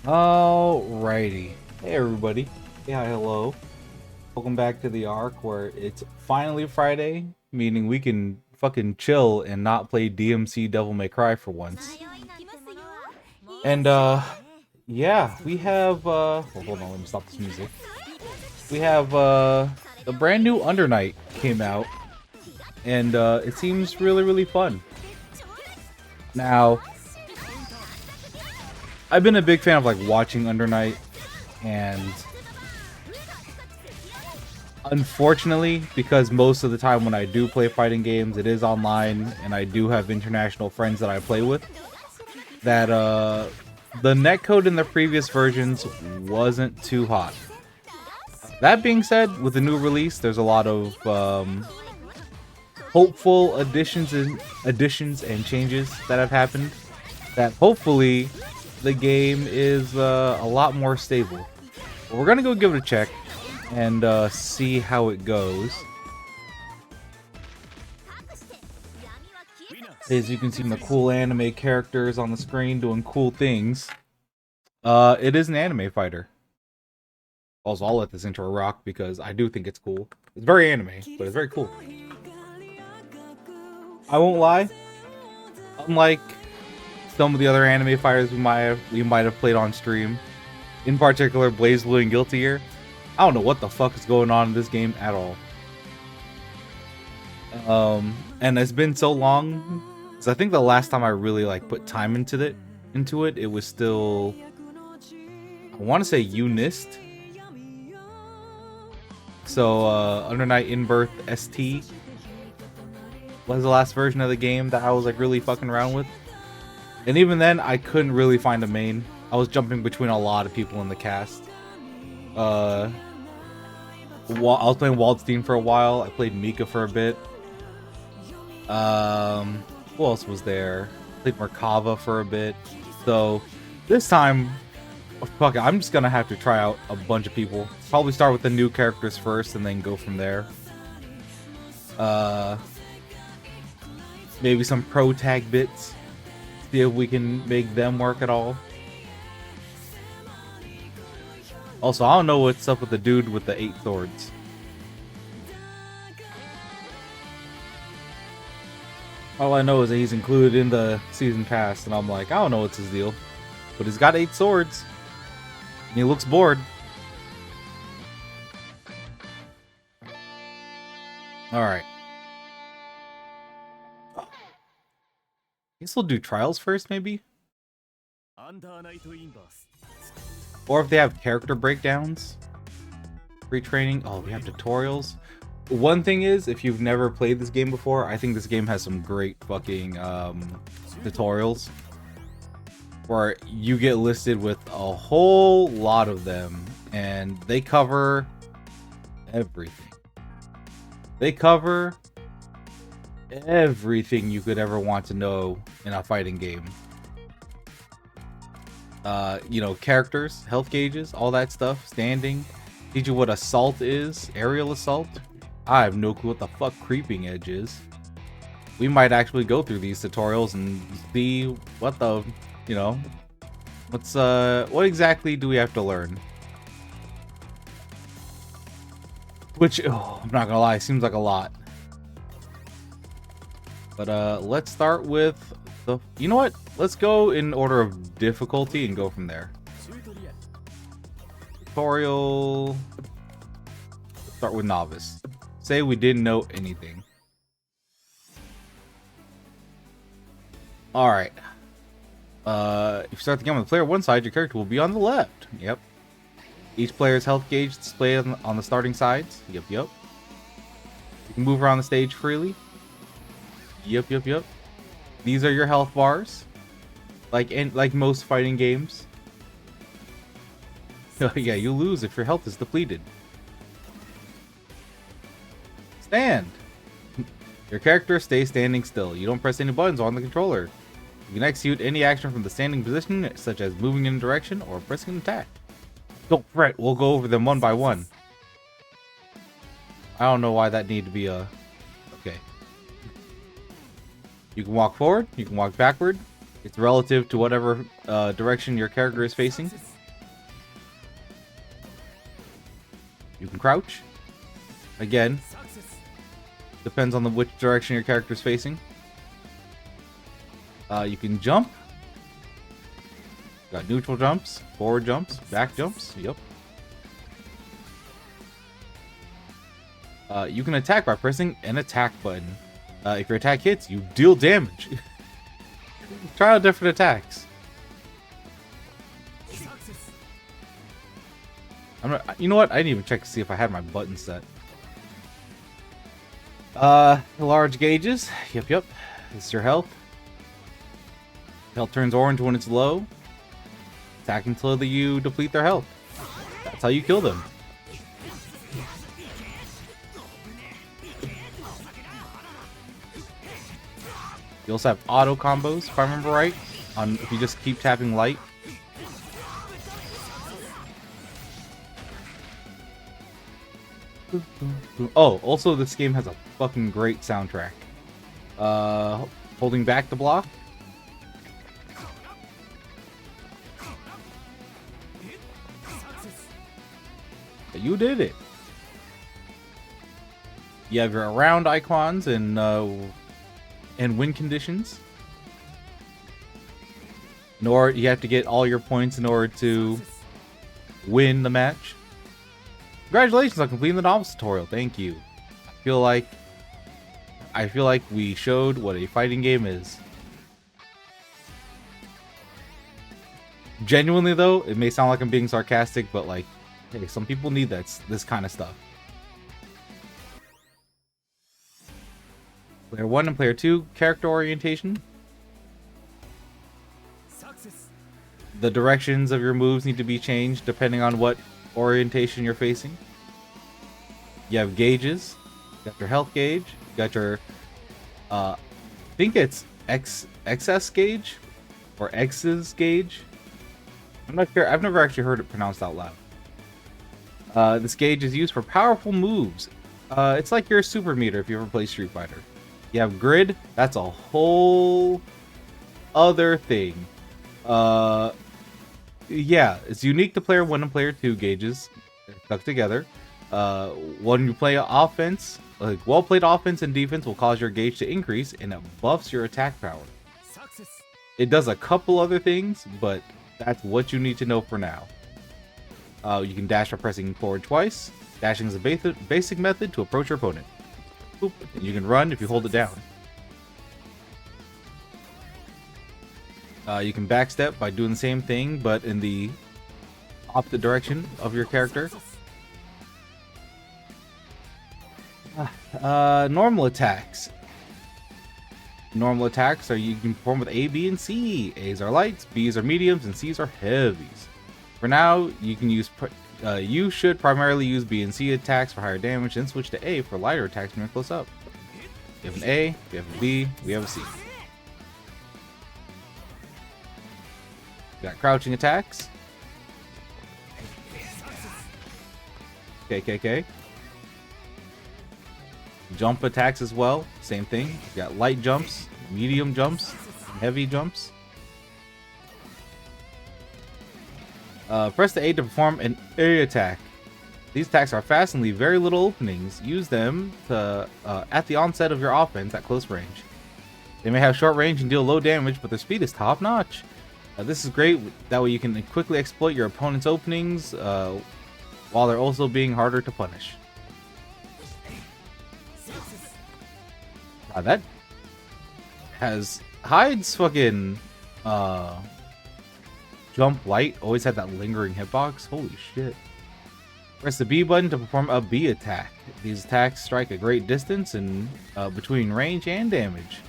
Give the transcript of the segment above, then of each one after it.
Alrighty. Hey everybody. Hey, hi, hello. Welcome back to the arc where it's finally Friday, meaning we can fucking chill and not play DMC Devil May Cry for once. And yeah, we have hold on, let me stop this music. We have the brand new Under Night came out, and it seems really fun. Now, I've been a big fan of like watching Under Night, and unfortunately, because most of the time when I do play fighting games, it is online, and I do have international friends that I play with, that the netcode in the previous versions wasn't too hot. That being said, with the new release, there's a lot of hopeful additions and changes that have happened, that hopefully the game is a lot more stable. But we're gonna go give it a check and see how it goes. As you can see, the cool anime characters on the screen doing cool things. It is an anime fighter. Also, I'll let this intro rock because I do think it's cool. It's very anime, but it's very cool. I won't lie. Unlike some of the other anime fighters we might have played on stream, in particular BlazBlue and Guilty Gear, I don't know what the fuck is going on in this game at all. And it's been so long, because I think the last time I really like put time into it, it was still, I want to say Unist. So Under Night In-Birth ST was the last version of the game that I was like really fucking around with. And even then, I couldn't really find a main. I was jumping between a lot of people in the cast. I was playing Waldstein for a while. I played Mika for a bit. Who else was there? I played Merkava for a bit. So this time, fuck it, I'm just gonna have to try out a bunch of people. Probably start with the new characters first and then go from there. Maybe some pro tag bits. See if we can make them work at all. Also, I don't know what's up with the dude with the 8 swords. All I know is that he's included in the season pass, and I'm like, I don't know what's his deal. But he's got 8 swords. And he looks bored. Alright. Guess we'll do trials first, maybe? Or if they have character breakdowns. Retraining. Oh, we have tutorials. One thing is, if you've never played this game before, I think this game has some great fucking tutorials. Where you get listed with a whole lot of them. And they cover everything. They cover everything you could ever want to know in a fighting game. You know, characters, health gauges, all that stuff, standing, teach you what assault is, aerial assault. I have no clue what the fuck creeping edge is. We might actually go through these tutorials and see what the, you know, what exactly do we have to learn? Which, oh, I'm not gonna lie, seems like a lot. But let's start with the, you know what? Let's go in order of difficulty and go from there. Tutorial. Let's start with novice. Say we didn't know anything. Alright. If you start the game on the player one side, your character will be on the left. Yep. Each player's health gauge displayed on the starting sides. Yep. You can move around the stage freely. Yep. These are your health bars. Like most fighting games. Yeah, you lose if your health is depleted. Stand. Your character stays standing still. You don't press any buttons on the controller. You can execute any action from the standing position, such as moving in a direction or pressing an attack. Don't fret, we'll go over them one by one. I don't know why that needed to be a... Okay. You can walk forward, you can walk backward. It's relative to whatever direction your character is facing. You can crouch. Again, depends on which direction your character's facing. You can jump. Got neutral jumps, forward jumps, back jumps. Yep. You can attack by pressing an attack button. If your attack hits, you deal damage. Try out different attacks. You know what? I didn't even check to see if I had my buttons set. Large gauges. Yep. This is your health. Health turns orange when it's low. Attack until you deplete their health. That's how you kill them. You also have auto combos, if I remember right. If you just keep tapping light. Oh, also this game has a fucking great soundtrack. Holding back the block. You did it. You have your around icons and win conditions. Nor you have to get all your points in order to win the match. Congratulations on completing the novice tutorial. Thank you. I feel like we showed what a fighting game is. Genuinely though, it may sound like I'm being sarcastic, but like, hey, some people need this kind of stuff. Player 1 and Player 2 character orientation. The directions of your moves need to be changed depending on what orientation you're facing. You have gauges. You got your health gauge. You got your I think it's XS gauge or X's gauge. I'm not sure. I've never actually heard it pronounced out loud. This gauge is used for powerful moves. It's like your super meter if you ever play Street Fighter. You have grid. That's a whole other thing. Yeah, it's unique to Player 1 and Player 2 gauges. They're stuck together. When you play offense, like well-played offense and defense will cause your gauge to increase, and it buffs your attack power. It does a couple other things, but that's what you need to know for now. You can dash by pressing forward twice. Dashing is a basic method to approach your opponent. Boop, and you can run if you hold it down. You can backstep by doing the same thing, but in the opposite direction of your character. Normal attacks. Normal attacks are you can perform with A, B, and C. A's are lights, B's are mediums, and C's are heavies. For now, you can use. You should primarily use B and C attacks for higher damage, and switch to A for lighter attacks when you're close up. We have an A, we have a B, we have a C. Got crouching attacks. KKK. Jump attacks as well. Same thing. You got light jumps, medium jumps, heavy jumps. Press the A to perform an A attack. These attacks are fast and leave very little openings. Use them to, at the onset of your offense at close range. They may have short range and deal low damage, but their speed is top notch. This is great, that way you can quickly exploit your opponent's openings while they're also being harder to punish. That has Hyde's fucking jump light always had that lingering hitbox. Holy shit. Press the B button to perform a B attack. These attacks strike a great distance and between range and damage.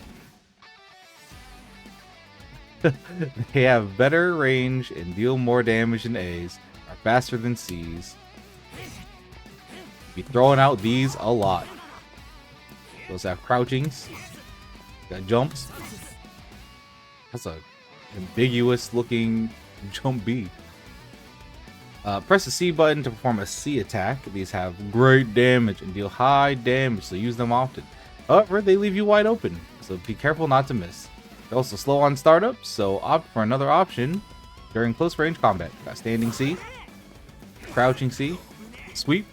They have better range and deal more damage than A's, are faster than C's. Be throwing out these a lot. Those have crouchings. Got jumps. That's a ambiguous looking jump B. Press the C button to perform a C attack. These have great damage and deal high damage, so use them often. However, they leave you wide open, so be careful not to miss. They're also slow on startup, so opt for another option during close range combat. Got standing C, crouching C, sweep,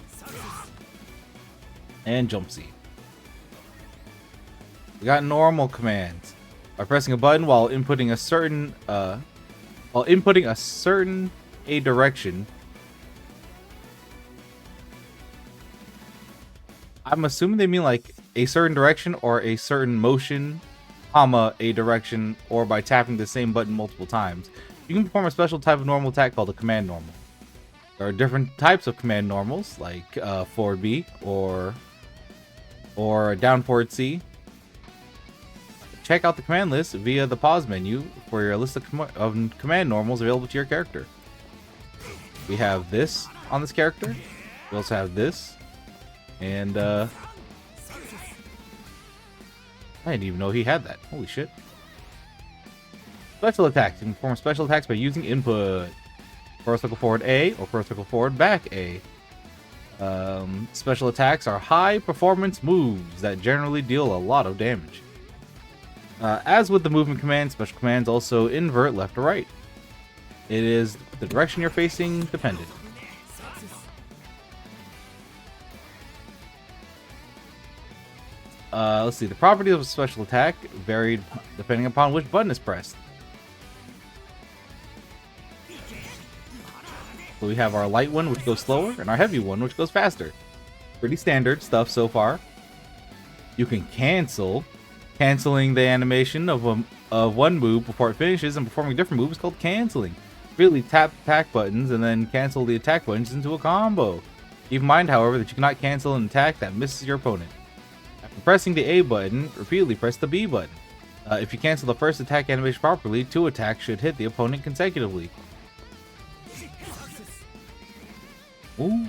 and jump C. We got normal commands. By pressing a button while inputting a certain a direction. I'm assuming they mean like a certain direction or a certain motion, comma, a direction, or by tapping the same button multiple times. You can perform a special type of normal attack called a command normal. There are different types of command normals, like forward B or down forward C. Check out the command list via the pause menu for your list of command normals available to your character. We have this on this character. We also have this. And I didn't even know he had that. Holy shit. Special attacks. You can perform special attacks by using input. First circle forward A or first circle forward back A. Special attacks are high performance moves that generally deal a lot of damage. As with the movement command, special commands also invert left or right. It is the direction you're facing dependent. Let's see. The properties of a special attack varied depending upon which button is pressed. So we have our light one, which goes slower, and our heavy one, which goes faster. Pretty standard stuff so far. You can cancel. Canceling the animation of one move before it finishes and performing a different move is called canceling. Really tap attack buttons and then cancel the attack buttons into a combo. Keep in mind, however, that you cannot cancel an attack that misses your opponent. After pressing the A button, repeatedly press the B button. If you cancel the first attack animation properly, 2 attacks should hit the opponent consecutively. Ooh.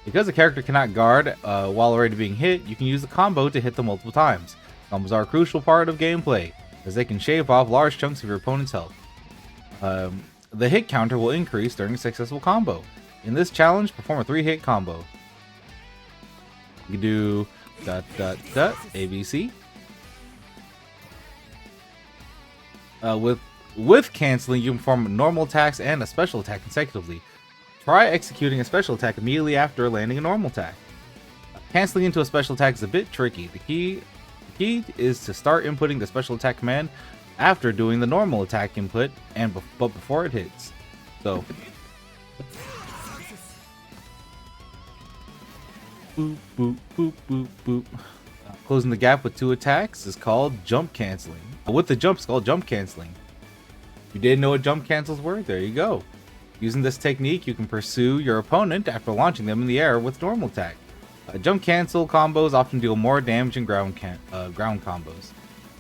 Because the character cannot guard while already being hit, you can use the combo to hit them multiple times. Combos are a crucial part of gameplay, as they can shave off large chunks of your opponent's health. The hit counter will increase during a successful combo. In this challenge, perform a 3-hit combo. You can do ... ABC. With canceling, you can perform normal attacks and a special attack consecutively. Try executing a special attack immediately after landing a normal attack. Canceling into a special attack is a bit tricky. The key is to start inputting the special attack command after doing the normal attack input but before it hits. So boop boop boop boop boop. Closing the gap with 2 attacks is called jump canceling. With the jump, it's called jump canceling. If you didn't know what jump cancels were, there you go. Using this technique, you can pursue your opponent after launching them in the air with normal attack. Jump cancel combos often deal more damage than ground combos.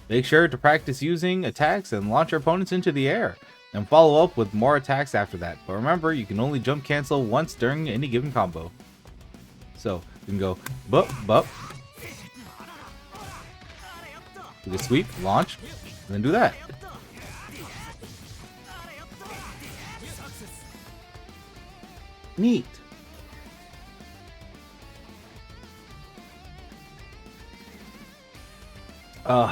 Make sure to practice using attacks and launch your opponents into the air, and follow up with more attacks after that. But remember, you can only jump cancel once during any given combo. So you can go bup bup, do the sweep, launch, and then do that. Neat.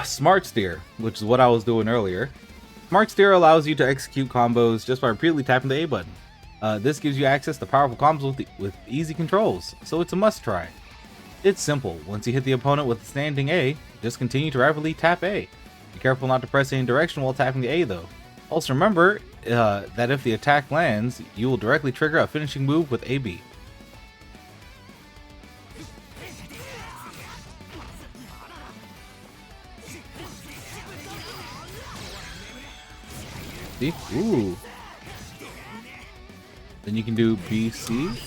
Smart Steer, which is what I was doing earlier. Smart Steer allows you to execute combos just by repeatedly tapping the A button. This gives you access to powerful combos with easy controls, so it's a must try. It's simple. Once you hit the opponent with standing A, just continue to rapidly tap A. Be careful not to press any direction while tapping the A though. Also remember that if the attack lands, you will directly trigger a finishing move with AB. See? Ooh. Then you can do BC.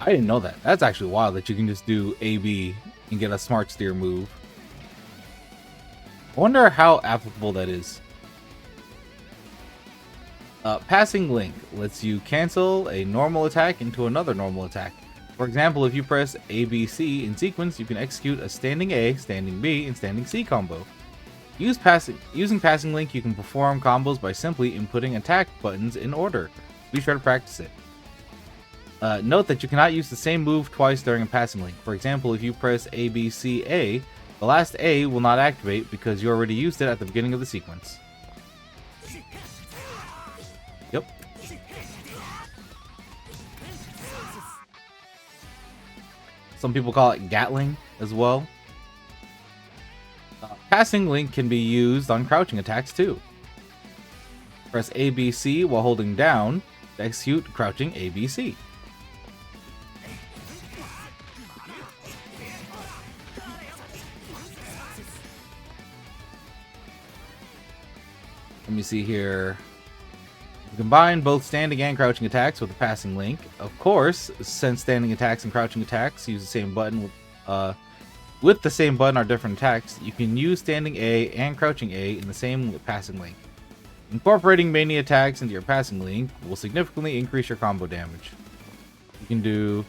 I didn't know that. That's actually wild that you can just do AB and get a smart steer move. I wonder how applicable that is. Passing link lets you cancel a normal attack into another normal attack. For example, if you press ABC in sequence, you can execute a standing A, standing B, and standing C combo. Using passing link, you can perform combos by simply inputting attack buttons in order. Be sure to practice it. Note that you cannot use the same move twice during a passing link. For example, if you press ABCA, the last A will not activate because you already used it at the beginning of the sequence. Yep. Some people call it Gatling as well. Passing link can be used on crouching attacks too. Press ABC while holding down to execute crouching ABC. Let me see here. Combine both standing and crouching attacks with a passing link. Of course, since standing attacks and crouching attacks use the same button, with the same button are different attacks, you can use standing A and crouching A in the same passing link. Incorporating many attacks into your passing link will significantly increase your combo damage. You can do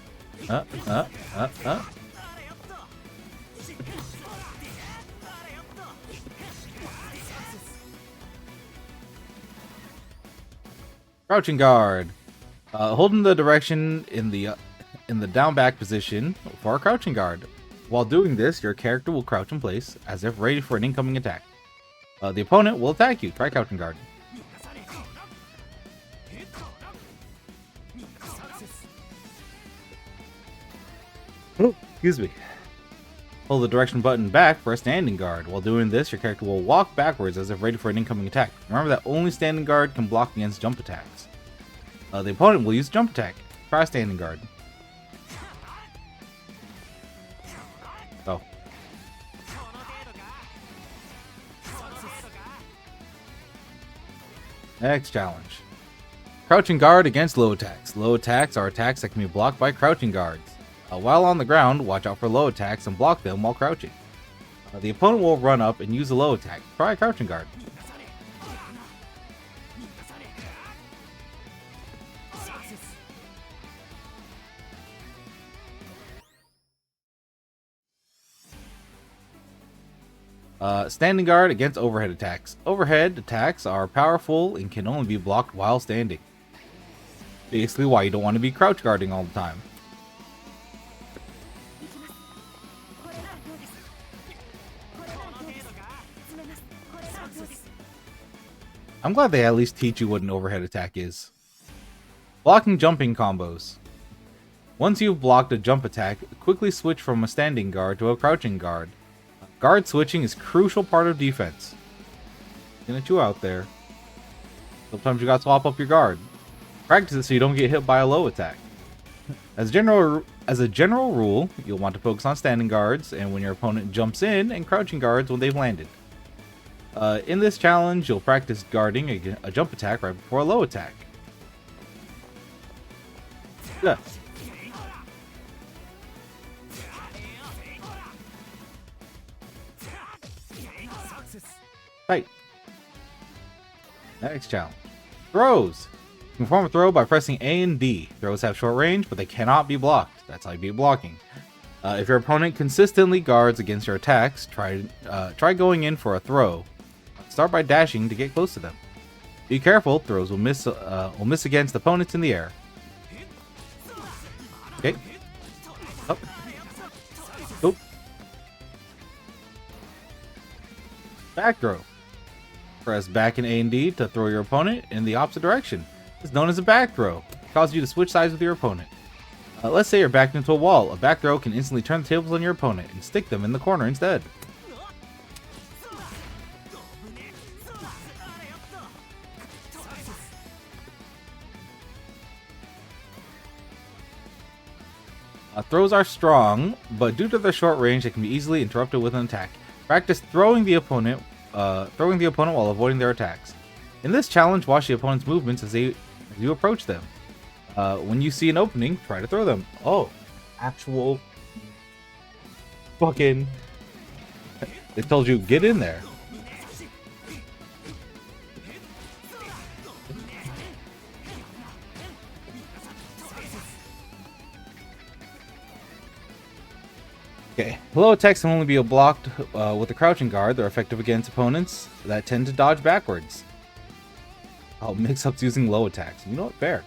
Crouching guard. Holding the direction in the down back position for a crouching guard. While doing this, your character will crouch in place as if ready for an incoming attack. The opponent will attack you. Try crouching guard. Oh, excuse me. Hold the direction button back for a standing guard. While doing this, your character will walk backwards as if ready for an incoming attack. Remember that only standing guard can block against jump attacks. The opponent will use jump attack. Try standing guard. Oh. Next challenge. Crouching guard against low attacks. Low attacks are attacks that can be blocked by crouching guards. While on the ground, watch out for low attacks and block them while crouching. The opponent will run up and use a low attack. Try a crouching guard. Standing guard against overhead attacks. Overhead attacks are powerful and can only be blocked while standing. Basically why you don't want to be crouch guarding all the time. I'm glad they at least teach you what an overhead attack is. Blocking jumping combos. Once you've blocked a jump attack, quickly switch from a standing guard to a crouching guard. Guard switching is a crucial part of defense. Looking at you out there. Sometimes you gotta swap up your guard. Practice it so you don't get hit by a low attack. As a general rule, you'll want to focus on standing guards and when your opponent jumps in, and crouching guards when they've landed. In this challenge, you'll practice guarding a jump attack right before a low attack. Yeah. Tight. Next challenge. Throws. You can perform a throw by pressing A and D. Throws have short range, but they cannot be blocked. That's how you beat blocking. If your opponent consistently guards against your attacks, try going in for a throw. Start by dashing to get close to them. Be careful, throws will miss against opponents in the air. Okay. Up. Go. Back throw. Press back and A and D to throw your opponent in the opposite direction. It's known as a back throw. It causes you to switch sides with your opponent. Let's say you're backed into a wall. A back throw can instantly turn the tables on your opponent and stick them in the corner instead. Throws are strong, but due to their short range, they can be easily interrupted with an attack. Practice throwing the opponent while avoiding their attacks. In this challenge, watch the opponent's movements as you approach them. When you see an opening, try to throw them. Oh, actual fucking! They told you get in there. Okay, low attacks can only be blocked with a crouching guard. They're effective against opponents that tend to dodge backwards. I'll mix ups using low attacks. You know what? Fair.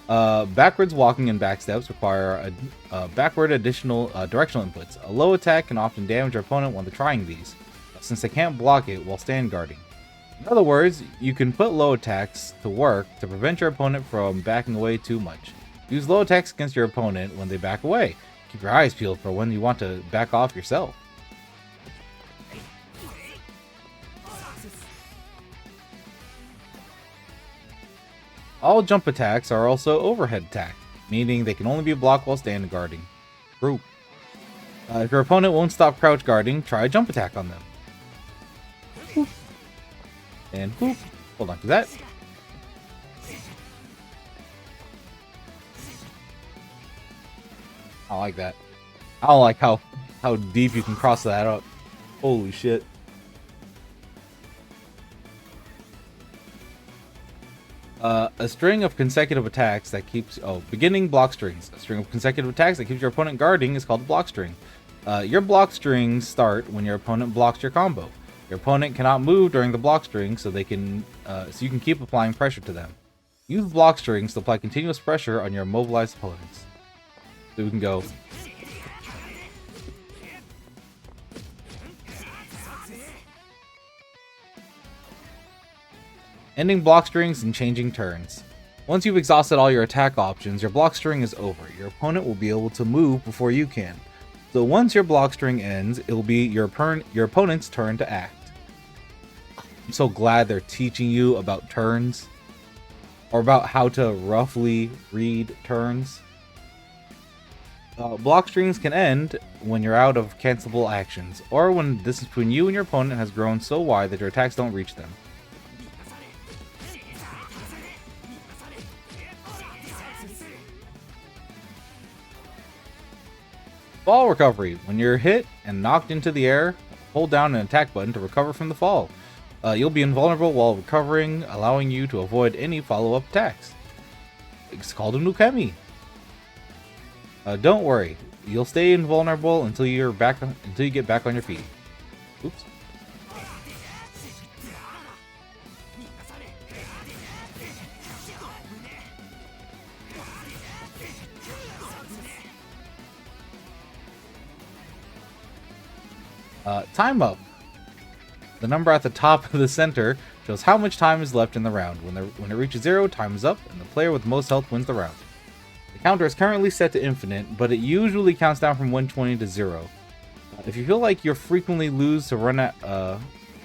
Backwards walking and backsteps require a backward additional directional inputs. A low attack can often damage your opponent when they're trying these, since they can't block it while stand guarding. In other words, you can put low attacks to work to prevent your opponent from backing away too much. Use low attacks against your opponent when they back away. keep your eyes peeled for when you want to back off yourself. All jump attacks are also overhead attack, meaning they can only be blocked while standing guarding. True. If your opponent won't stop crouch guarding, try a jump attack on them. Whoop. And whoop. Hold on to that. I like that. I don't like how deep you can cross that up. Holy shit. A string of consecutive attacks that keeps... beginning block strings. A string of consecutive attacks that keeps your opponent guarding is called a block string. Your block strings start when your opponent blocks your combo. Your opponent cannot move during the block string, so you can keep applying pressure to them. Use block strings to apply continuous pressure on your immobilized opponents. So we can go... Ending block strings and changing turns. Once you've exhausted all your attack options, your block string is over. Your opponent will be able to move before you can. So once your block string ends, it will be your opponent's turn to act. I'm so glad they're teaching you about turns, or about how to roughly read turns. Block strings can end when you're out of cancelable actions, or when the distance between you and your opponent has grown so wide that your attacks don't reach them. Fall recovery. When you're hit and knocked into the air, hold down an attack button to recover from the fall. You'll be invulnerable while recovering, allowing you to avoid any follow-up attacks. It's called a Nukemi. Don't worry, you'll stay invulnerable until you get back on your feet. Oops. Time up. The number at the top of the center shows how much time is left in the round. When it reaches 0, time is up, and the player with the most health wins the round. The counter is currently set to infinite, but it usually counts down from 120 to 0. If you feel like you frequently lose to run at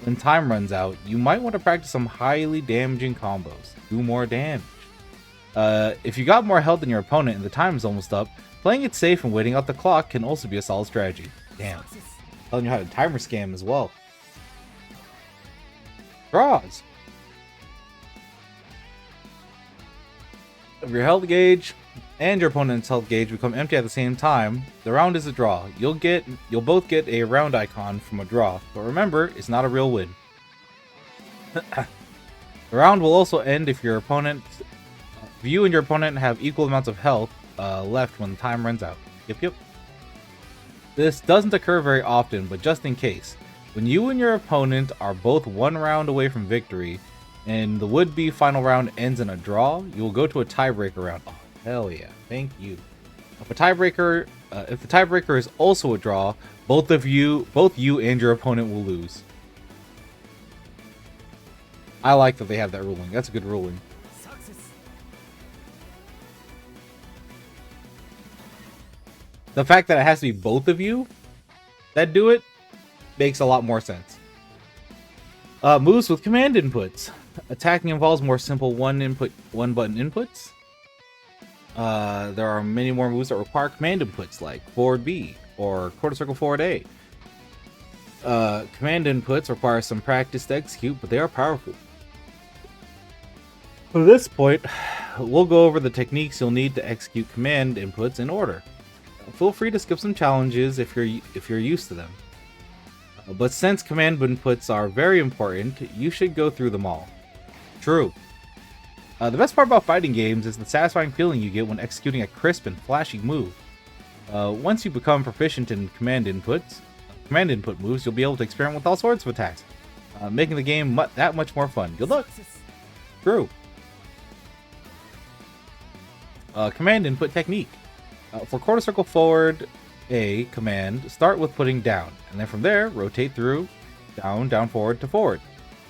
when time runs out, you might want to practice some highly damaging combos. Do more damage. If you got more health than your opponent and the time is almost up, playing it safe and waiting out the clock can also be a solid strategy. Damn. Telling you how to timer scam as well. Draws. If your health gauge and your opponent's health gauge become empty at the same time, the round is a draw. You'll both get a round icon from a draw, but remember, it's not a real win. The round will also end if you and your opponent have equal amounts of health left when the time runs out. Yep. This doesn't occur very often, but just in case, when you and your opponent are both one round away from victory, and the would-be final round ends in a draw, you will go to a tiebreaker round. Oh, hell yeah. Thank you. If the tiebreaker is also a draw, both you and your opponent will lose. I like that they have that ruling. That's a good ruling. The fact that it has to be both of you that do it makes a lot more sense. Moves with command inputs. Attacking involves more simple one button inputs. There are many more moves that require command inputs, like forward B or quarter circle forward A. Command inputs require some practice to execute, but they are powerful. At this point, we'll go over the techniques you'll need to execute command inputs in order. Feel free to skip some challenges if you're used to them. But since command inputs are very important, you should go through them all. True. The best part about fighting games is the satisfying feeling you get when executing a crisp and flashy move. Once you become proficient in command input moves, you'll be able to experiment with all sorts of attacks, making the game that much more fun. Good luck! True. Command input technique. For quarter circle forward A command, start with putting down, and then from there, rotate through down, down, forward to forward,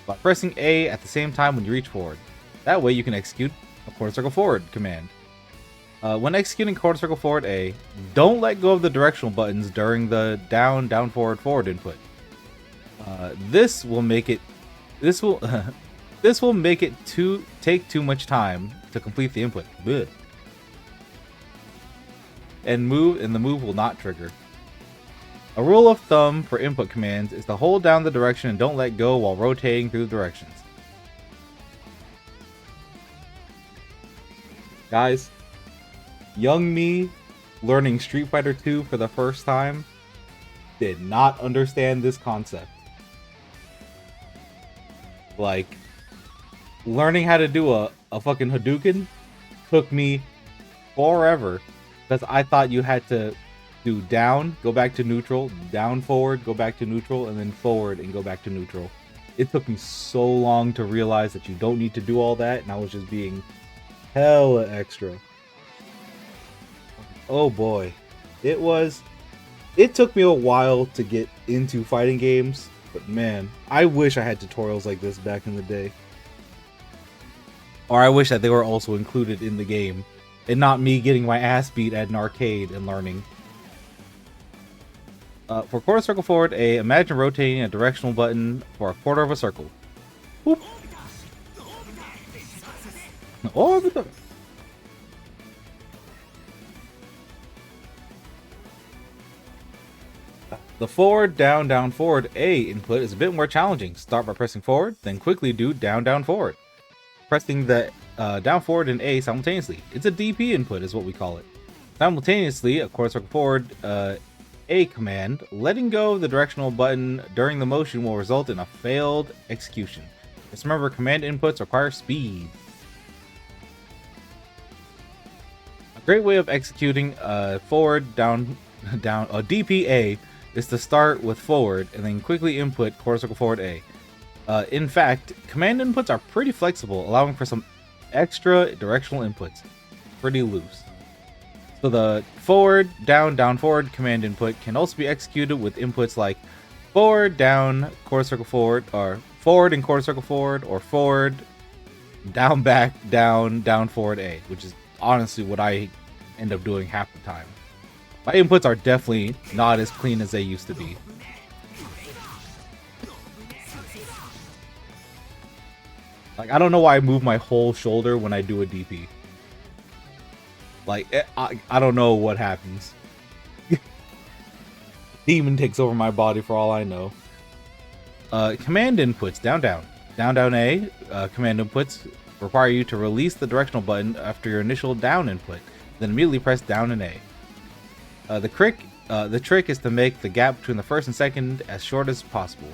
by pressing A at the same time when you reach forward. That way you can execute a quarter circle forward command. When executing quarter circle forward A, don't let go of the directional buttons during the down, down, forward, forward input. This will make it this will this will make it take too much time to complete the input. Blech. And the move will not trigger. A rule of thumb for input commands is to hold down the direction and don't let go while rotating through the directions. Guys, young me learning Street Fighter 2 for the first time did not understand this concept. Like, learning how to do a fucking Hadouken took me forever because I thought you had to do down, go back to neutral, down, forward, go back to neutral, and then forward and go back to neutral. It took me so long to realize that you don't need to do all that, and I was just being hella extra. Oh boy. It took me a while to get into fighting games, but man, I wish I had tutorials like this back in the day. Or I wish that they were also included in the game, and not me getting my ass beat at an arcade and learning. For quarter circle forward A, imagine rotating a directional button for a quarter of a circle. Whoop. Oh, the forward, down, down, forward A input is a bit more challenging. Start by pressing forward, then quickly do down, down, forward. Pressing the down, forward, and A simultaneously. It's a DP input is what we call it. Simultaneously, a quarter circle forward A command, letting go of the directional button during the motion will result in a failed execution. Just remember, command inputs require speed. A great way of executing forward, down, down, DPA is to start with forward and then quickly input quarter circle forward A. In fact, command inputs are pretty flexible, allowing for some extra directional inputs. Pretty loose. So the forward, down, down, forward command input can also be executed with inputs like forward, down, quarter circle forward, or forward and quarter circle forward, or forward, down, back, down, down, forward A, which is honestly what I end up doing half the time. My inputs are definitely not as clean as they used to be. Like, I don't know why I move my whole shoulder when I do a DP. Like, I don't know what happens. Demon takes over my body for all I know. Command inputs, down, down. Down, down A, command inputs require you to release the directional button after your initial down input, then immediately press down and A. The trick is to make the gap between the first and second as short as possible.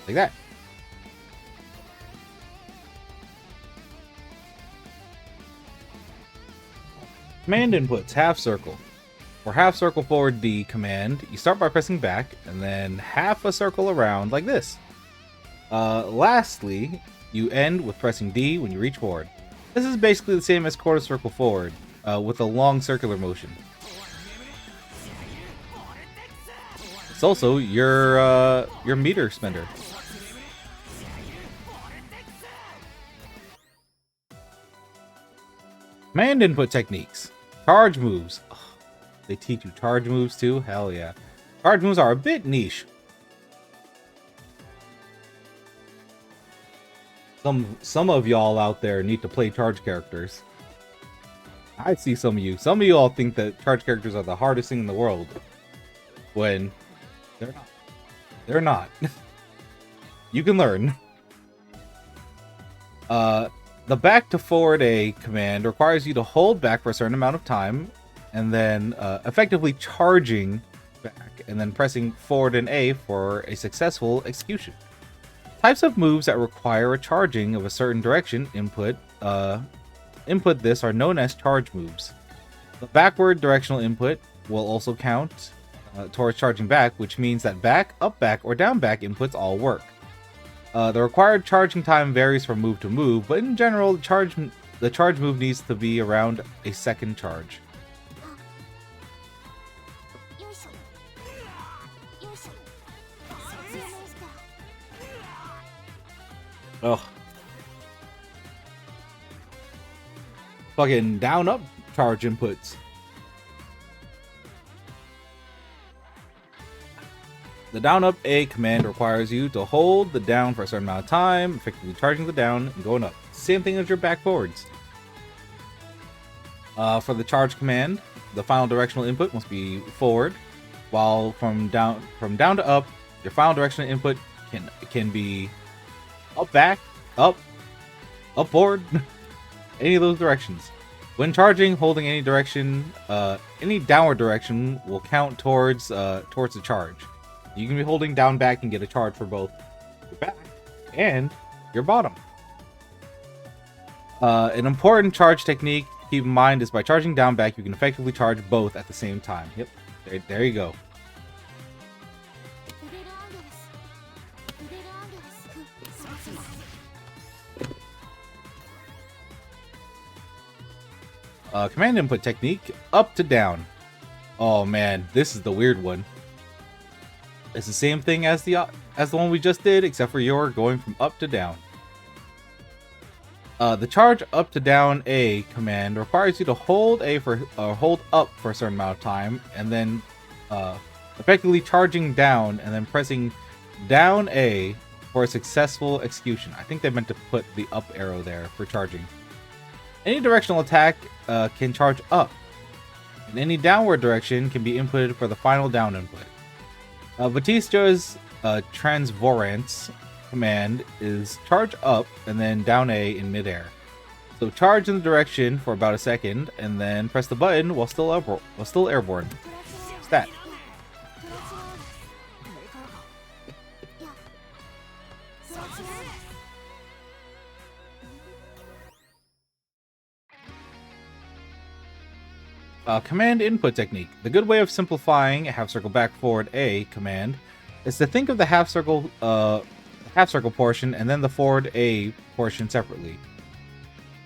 Like that. Command inputs, half circle. For half circle forward D command, you start by pressing back and then half a circle around like this. Lastly, you end with pressing D when you reach forward. This is basically the same as quarter circle forward, with a long circular motion. It's also your meter spender. Command input techniques. Charge moves. Ugh, they teach you charge moves too? Hell yeah. Charge moves are a bit niche. Some of y'all out there need to play charge characters. I see some of you. Some of you all think that charge characters are the hardest thing in the world. When they're not. They're not. You can learn. The back to forward A command requires you to hold back for a certain amount of time and then effectively charging back and then pressing forward and A for a successful execution. Types of moves that require a charging of a certain direction input this are known as charge moves. The backward directional input will also count towards charging back, which means that back, up back, or down back inputs all work. The required charging time varies from move to move, but in general, the charge move needs to be around a second charge. Ugh. Fucking down up charge inputs. The down up A command requires you to hold the down for a certain amount of time, effectively charging the down and going up. Same thing as your back forwards. For the charge command, the final directional input must be forward, while from down to up, your final directional input can be up, back, up, forward, any of those directions. When charging, holding any direction, any downward direction will count towards the charge. You can be holding down back and get a charge for both your back and your bottom. An important charge technique to keep in mind is by charging down back, you can effectively charge both at the same time. Yep, there you go. Command input technique, up to down. Oh man, this is the weird one. It's the same thing as the one we just did, except for you're going from up to down. The charge up to down A command requires you to hold hold up for a certain amount of time, and then effectively charging down and then pressing down A for a successful execution. I think they meant to put the up arrow there for charging. Any directional attack can charge up, and any downward direction can be inputted for the final down input. Batista's transvorance command is charge up and then down A in midair. So charge in the direction for about a second, and then press the button while still airborne. Stat. Command input technique. The good way of simplifying half circle back forward A command is to think of the half circle portion and then the forward A portion separately.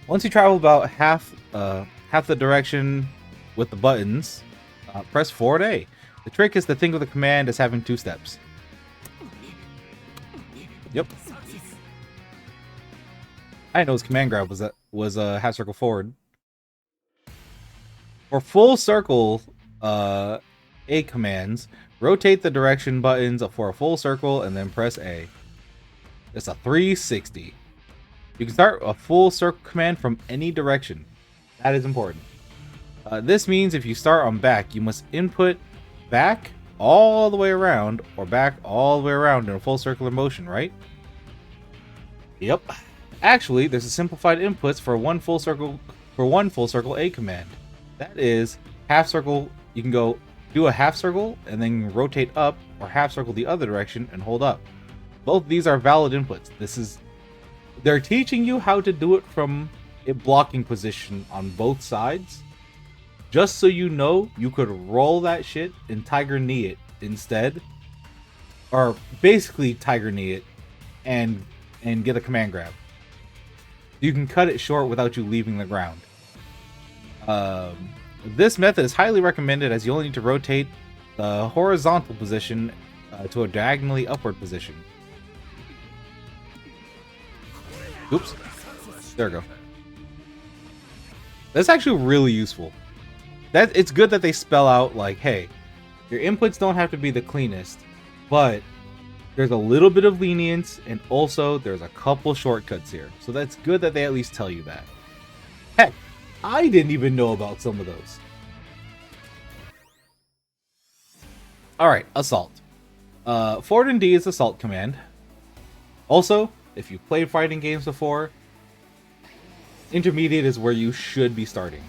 Once you travel about half the direction with the buttons, press forward A. The trick is to think of the command as having two steps. Yep. I didn't know his command grab was a half circle forward. For full circle A commands, rotate the direction buttons for a full circle and then press A. It's a 360. You can start a full circle command from any direction. That is important. This means if you start on back, you must input back all the way around or back all the way around in a full circular motion, right? Yep. Actually, there's a simplified inputs for one full circle A command. That is half circle. You can go do a half circle and then rotate up, or half circle the other direction and hold up. Both of these are valid inputs. They're teaching you how to do it from a blocking position on both sides. Just so you know, you could roll that shit and tiger knee it instead. Or basically tiger knee it and get a command grab. You can cut it short without you leaving the ground. This method is highly recommended as you only need to rotate the horizontal position to a diagonally upward position. Oops. There we go. That's actually really useful. It's good that they spell out like, hey, your inputs don't have to be the cleanest, but there's a little bit of lenience, and also there's a couple shortcuts here. So that's good that they at least tell you that. Heck, I didn't even know about some of those. Alright, assault. Forward and D is assault command. Also, if you've played fighting games before, intermediate is where you should be starting.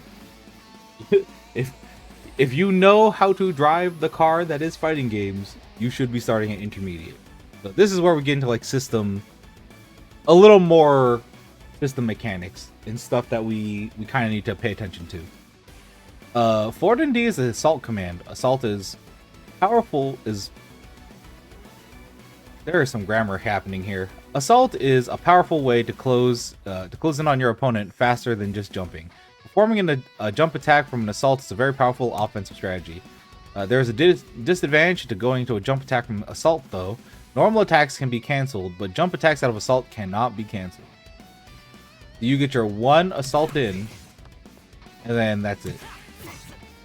If you know how to drive the car that is fighting games, you should be starting at intermediate. So this is where we get into like a little more system mechanics and stuff that we kind of need to pay attention to. Forward and D is an assault command. Assault is powerful. There is some grammar happening here. Assault is a powerful way to close in on your opponent faster than just jumping. Performing a jump attack from an assault is a very powerful offensive strategy. There is a disadvantage to going to a jump attack from assault though. Normal attacks can be cancelled, but jump attacks out of assault cannot be cancelled. You get your one assault in, and then that's it.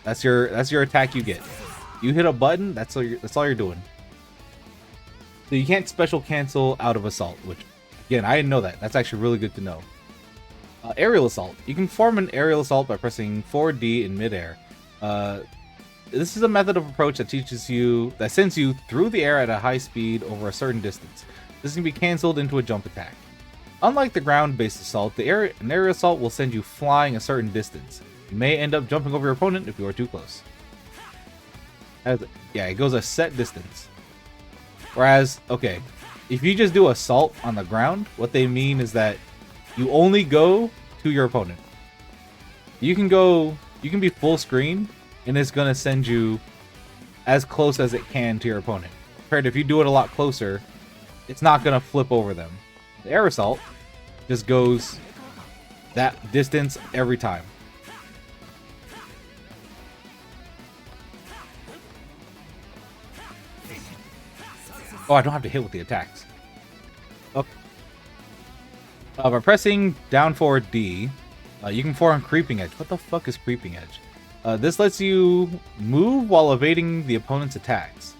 That's your attack you get. You hit a button, that's all you're doing. So you can't special cancel out of assault, which again, I didn't know that. That's actually really good to know. Aerial assault. You can form an aerial assault by pressing forward D in midair. This is a method of approach that sends you through the air at a high speed over a certain distance. This can be cancelled into a jump attack. Unlike the ground-based assault, an aerial assault will send you flying a certain distance. You may end up jumping over your opponent if you are too close. Yeah, it goes a set distance. Whereas, okay, if you just do assault on the ground, what they mean is that you only go to your opponent. You can be full screen, and it's gonna send you as close as it can to your opponent. Compared, if you do it a lot closer, it's not gonna flip over them. The air assault just goes that distance every time. Oh, I don't have to hit with the attacks. Okay. By pressing down forward D, you can form Creeping Edge. What the fuck is Creeping Edge? This lets you move while evading the opponent's attacks.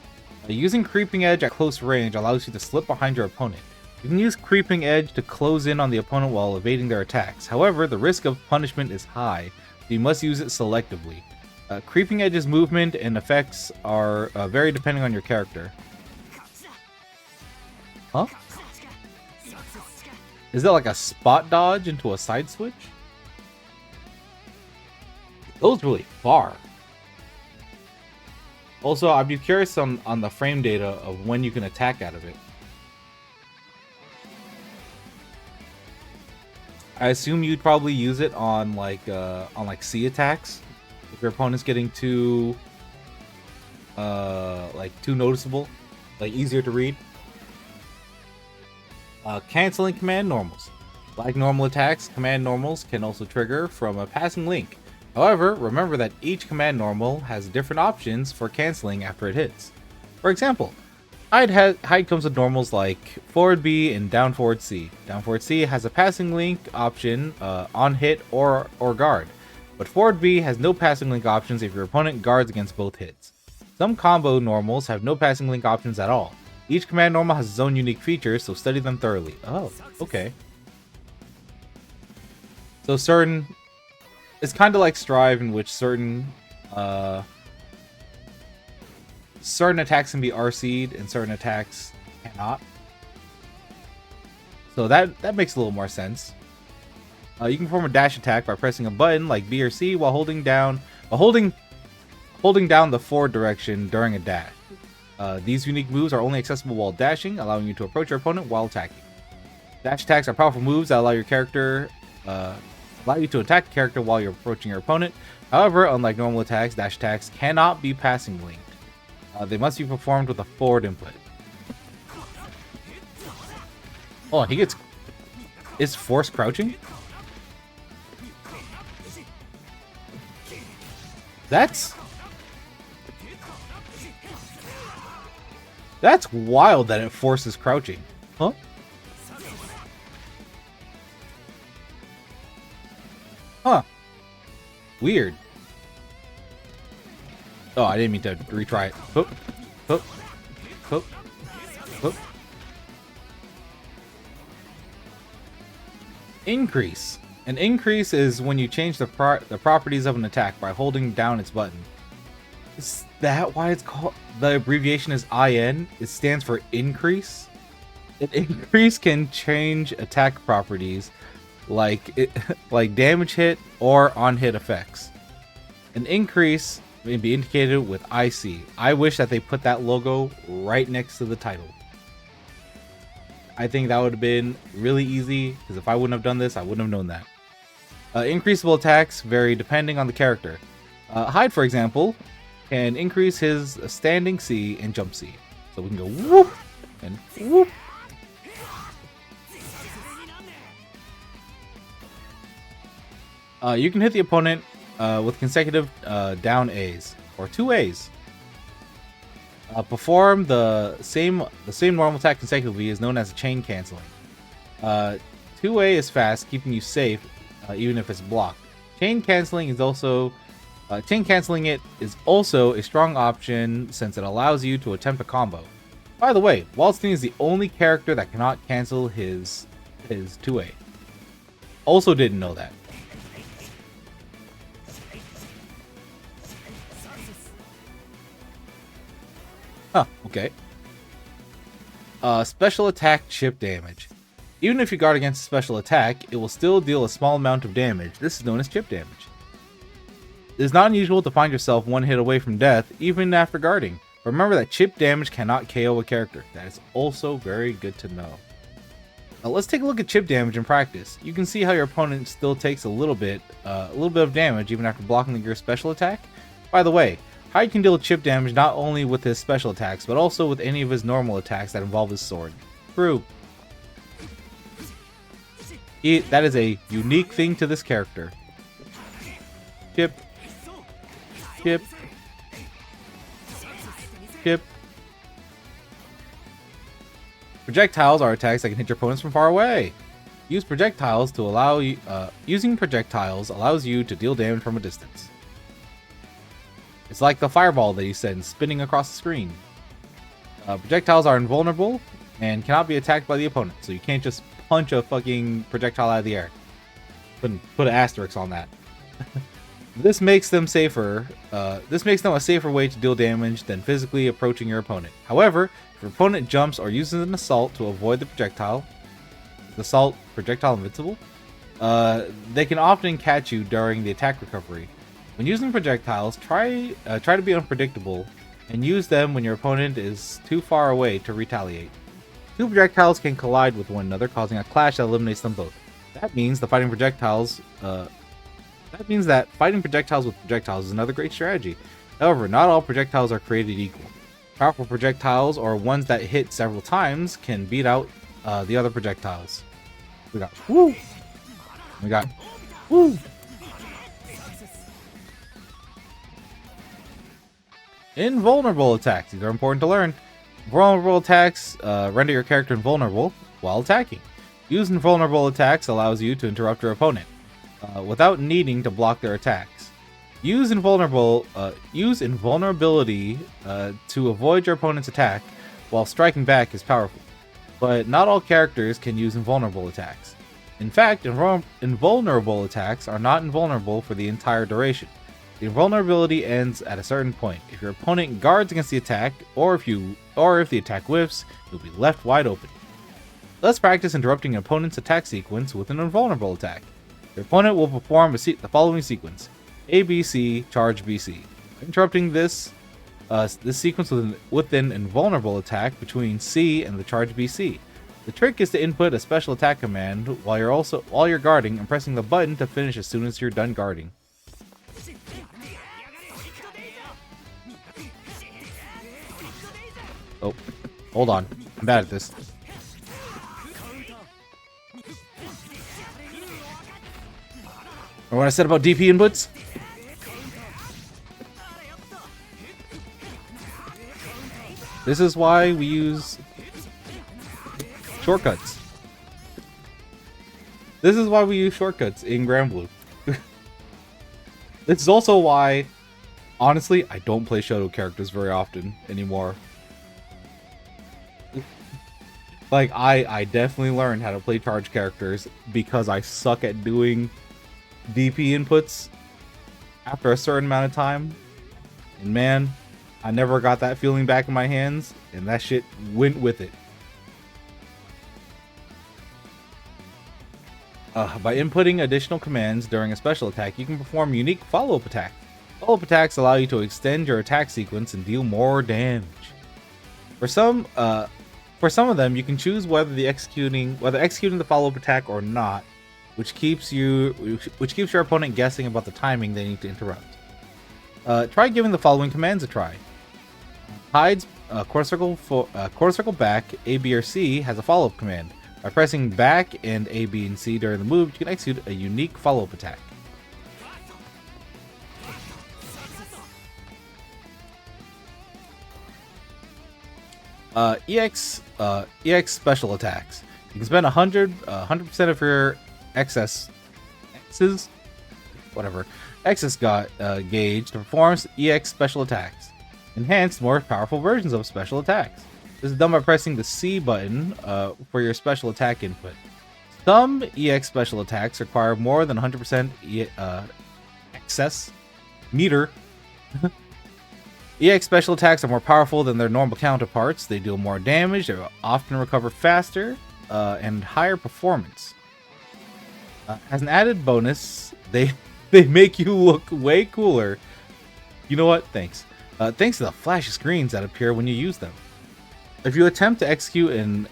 Using Creeping Edge at close range allows you to slip behind your opponent. You can use Creeping Edge to close in on the opponent while evading their attacks. However, the risk of punishment is high, so you must use it selectively. Creeping Edge's movement and effects are vary depending on your character. Huh? Is that like a spot dodge into a side switch? It goes really far. Also, I'd be curious on the frame data of when you can attack out of it. I assume you'd probably use it on like C attacks if your opponent's getting too too noticeable, like easier to read. Canceling command normals. Like normal attacks, command normals can also trigger from a passing link. However, remember that each command normal has different options for canceling after it hits. For example, hide comes with normals like forward B and down forward C. Down forward C has a passing link option on hit or guard, but forward B has no passing link options if your opponent guards against both hits. Some combo normals have no passing link options at all. Each command normal has its own unique features, so study them thoroughly. Oh, okay. So it's kind of like Strive, in which certain attacks can be RC'd and certain attacks cannot. So that makes a little more sense. You can perform a dash attack by pressing a button like B or C while holding down the forward direction during a dash. These unique moves are only accessible while dashing, allowing you to approach your opponent while attacking. Dash attacks are powerful moves that allow you to attack a character while you're approaching your opponent. However, unlike normal attacks, dash attacks cannot be passing linked. They must be performed with a forward input. Oh, is force crouching? That's wild that it forces crouching. Huh? Huh. Weird. Oh, I didn't mean to retry it. Hoop. Hoop. Hoop. Hoop. Increase. An increase is when you change the properties of an attack by holding down its button. Is that why it's called? The abbreviation is IN. It stands for increase. An increase can change attack properties like damage hit or on hit effects. An increase may be indicated with IC. I wish that they put that logo right next to the title. I think that would have been really easy, because if I wouldn't have done this, I wouldn't have known that. Increasable attacks vary depending on the character. Hyde, for example, can increase his standing C and jump C. So we can go whoop and whoop. You can hit the opponent with consecutive down A's or 2 A's. Perform the same normal attack consecutively is known as chain canceling. 2A is fast, keeping you safe even if it's blocked. Chain canceling is also chain canceling it is also a strong option since it allows you to attempt a combo. By the way, Waldstein is the only character that cannot cancel his 2A. Also didn't know that. Huh, okay. Special attack chip damage. Even if you guard against a special attack, it will still deal a small amount of damage. This is known as chip damage. It is not unusual to find yourself one hit away from death, even after guarding. But remember that chip damage cannot KO a character. That is also very good to know. Now let's take a look at chip damage in practice. You can see how your opponent still takes a little bit of damage even after blocking your special attack. By the way, Hyde can deal chip damage not only with his special attacks, but also with any of his normal attacks that involve his sword. True. That is a unique thing to this character. Chip. Chip. Chip. Projectiles are attacks that can hit your opponents from far away. Use projectiles to allow you. Using projectiles allows you to deal damage from a distance. It's like the fireball that he sends spinning across the screen. Projectiles are invulnerable and cannot be attacked by the opponent, so you can't just punch a fucking projectile out of the air. Put an asterisk on that. This makes them safer. This makes them a safer way to deal damage than physically approaching your opponent. However, if your opponent jumps or uses an assault to avoid the projectile, is assault projectile invincible? They can often catch you during the attack recovery. When using projectiles, try to be unpredictable and use them when your opponent is too far away to retaliate. Two projectiles can collide with one another, causing a clash that eliminates them both. That means that fighting projectiles with projectiles is another great strategy. However, not all projectiles are created equal. Powerful projectiles, or ones that hit several times, can beat out the other projectiles. We got woo. We got woo. Invulnerable attacks. These are important to learn. Vulnerable attacks render your character invulnerable while attacking. Use invulnerable attacks allows you to interrupt your opponent without needing to block their attacks. Use invulnerability to avoid your opponent's attack while striking back is powerful. But not all characters can use invulnerable attacks. In fact, invulnerable attacks are not invulnerable for the entire duration. The invulnerability ends at a certain point. If your opponent guards against the attack, or if the attack whiffs, you'll be left wide open. Let's practice interrupting an opponent's attack sequence with an invulnerable attack. Your opponent will perform the following sequence: A, B, C, charge B, C. Interrupting this sequence with an invulnerable attack between C and the charge B, C. The trick is to input a special attack command while you're guarding and pressing the button to finish as soon as you're done guarding. Oh, hold on. I'm bad at this. Remember what I said about DP inputs? This is why we use shortcuts. This is why we use shortcuts in Granblue. This is also why, honestly, I don't play Shoto characters very often anymore. Like, I definitely learned how to play charge characters because I suck at doing DP inputs after a certain amount of time. And man, I never got that feeling back in my hands, and that shit went with it. By inputting additional commands during a special attack, you can perform unique follow-up attacks. Follow-up attacks allow you to extend your attack sequence and deal more damage. For some of them, you can choose whether executing the follow-up attack or not, which keeps your opponent guessing about the timing they need to interrupt. Try giving the following commands a try. Hyde's quarter circle back, A, B, or C has a follow-up command. By pressing back and A, B, and C during the move, you can execute a unique follow-up attack. EX special attacks. You can spend 100% of your X's whatever, excess gauge to perform EX special attacks. Enhanced, more powerful versions of special attacks. This is done by pressing the C button for your special attack input. Some EX special attacks require more than 100% excess meter. EX special attacks are more powerful than their normal counterparts. They deal more damage, they often recover faster, and higher performance. As an added bonus, they make you look way cooler. You know what? Thanks. Thanks to the flashy screens that appear when you use them. If you attempt to execute an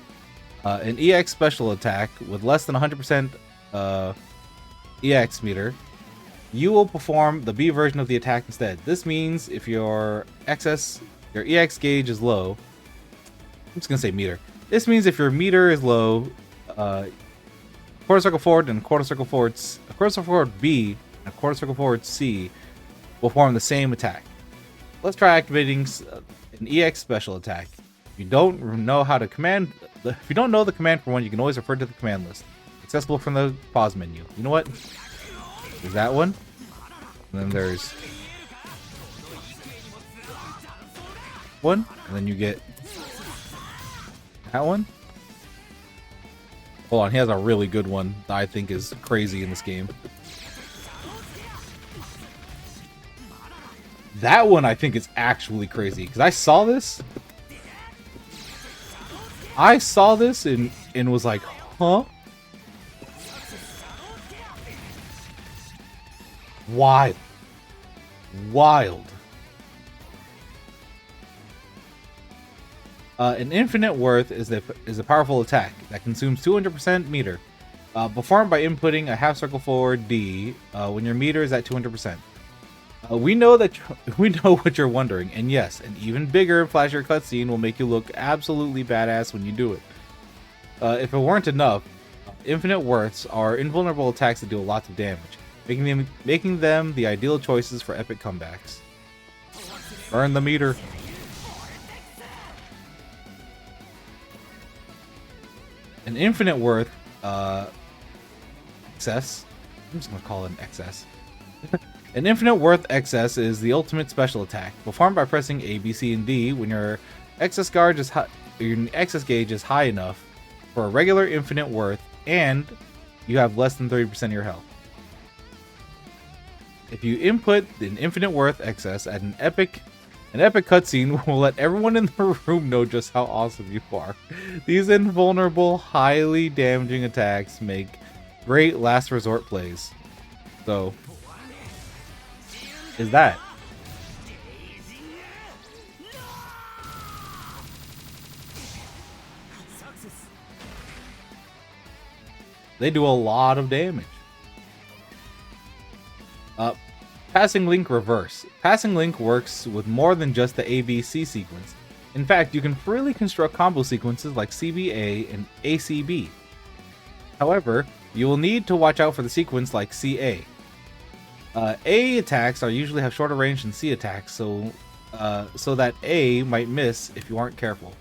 EX special attack with less than 100% EX meter, you will perform the B version of the attack instead. This means if your EX gauge is low, I'm just gonna say meter. This means if your meter is low, quarter circle forward and quarter circle forward B and quarter circle forward C will form the same attack. Let's try activating an EX special attack. If you don't know the command for one, you can always refer to the command list, accessible from the pause menu. You know what? There's that one, and then there's one, and then you get that one. Hold on, he has a really good one that I think is crazy in this game. That one I think is actually crazy, because I saw this and was like, huh? Wild. An infinite worth is a powerful attack that consumes 200% meter, performed by inputting a half circle forward D when your meter is at 200%. We know what you're wondering, and yes, an even bigger and flashier cutscene will make you look absolutely badass when you do it. If it weren't enough, infinite worths are invulnerable attacks that deal lots of damage, making them the ideal choices for epic comebacks. Burn the meter. An infinite worth excess. I'm just gonna call it an excess. An infinite worth excess is the ultimate special attack, performed by pressing A, B, C, and D when your excess gauge is high enough for a regular infinite worth, and you have less than 30% of your health. If you input an infinite worth excess at an epic cutscene will let everyone in the room know just how awesome you are. These invulnerable, highly damaging attacks make great last resort plays. So, is that? They do a lot of damage. Passing Link Reverse. Passing Link works with more than just the ABC sequence. In fact, you can freely construct combo sequences like CBA and ACB. However, you will need to watch out for the sequence like CA. A attacks usually have shorter range than C attacks, so that A might miss if you aren't careful.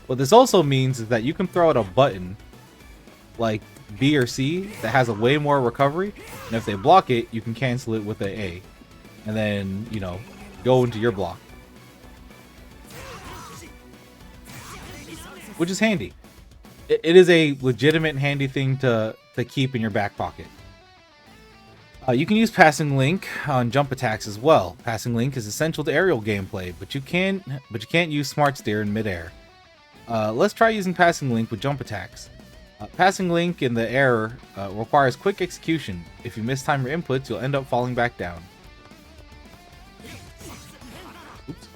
What this also means is that you can throw out a button like B or C that has a way more recovery, and if they block it, you can cancel it with an A, and then, you know, go into your block, which is handy. It is a legitimate handy thing to keep in your back pocket. You can use Passing Link on jump attacks as well. Passing Link is essential to aerial gameplay, but you can't use Smart Steer in midair. Let's try using Passing Link with jump attacks. Passing Link in the air requires quick execution. If you mistime your inputs, you'll end up falling back down. Oops.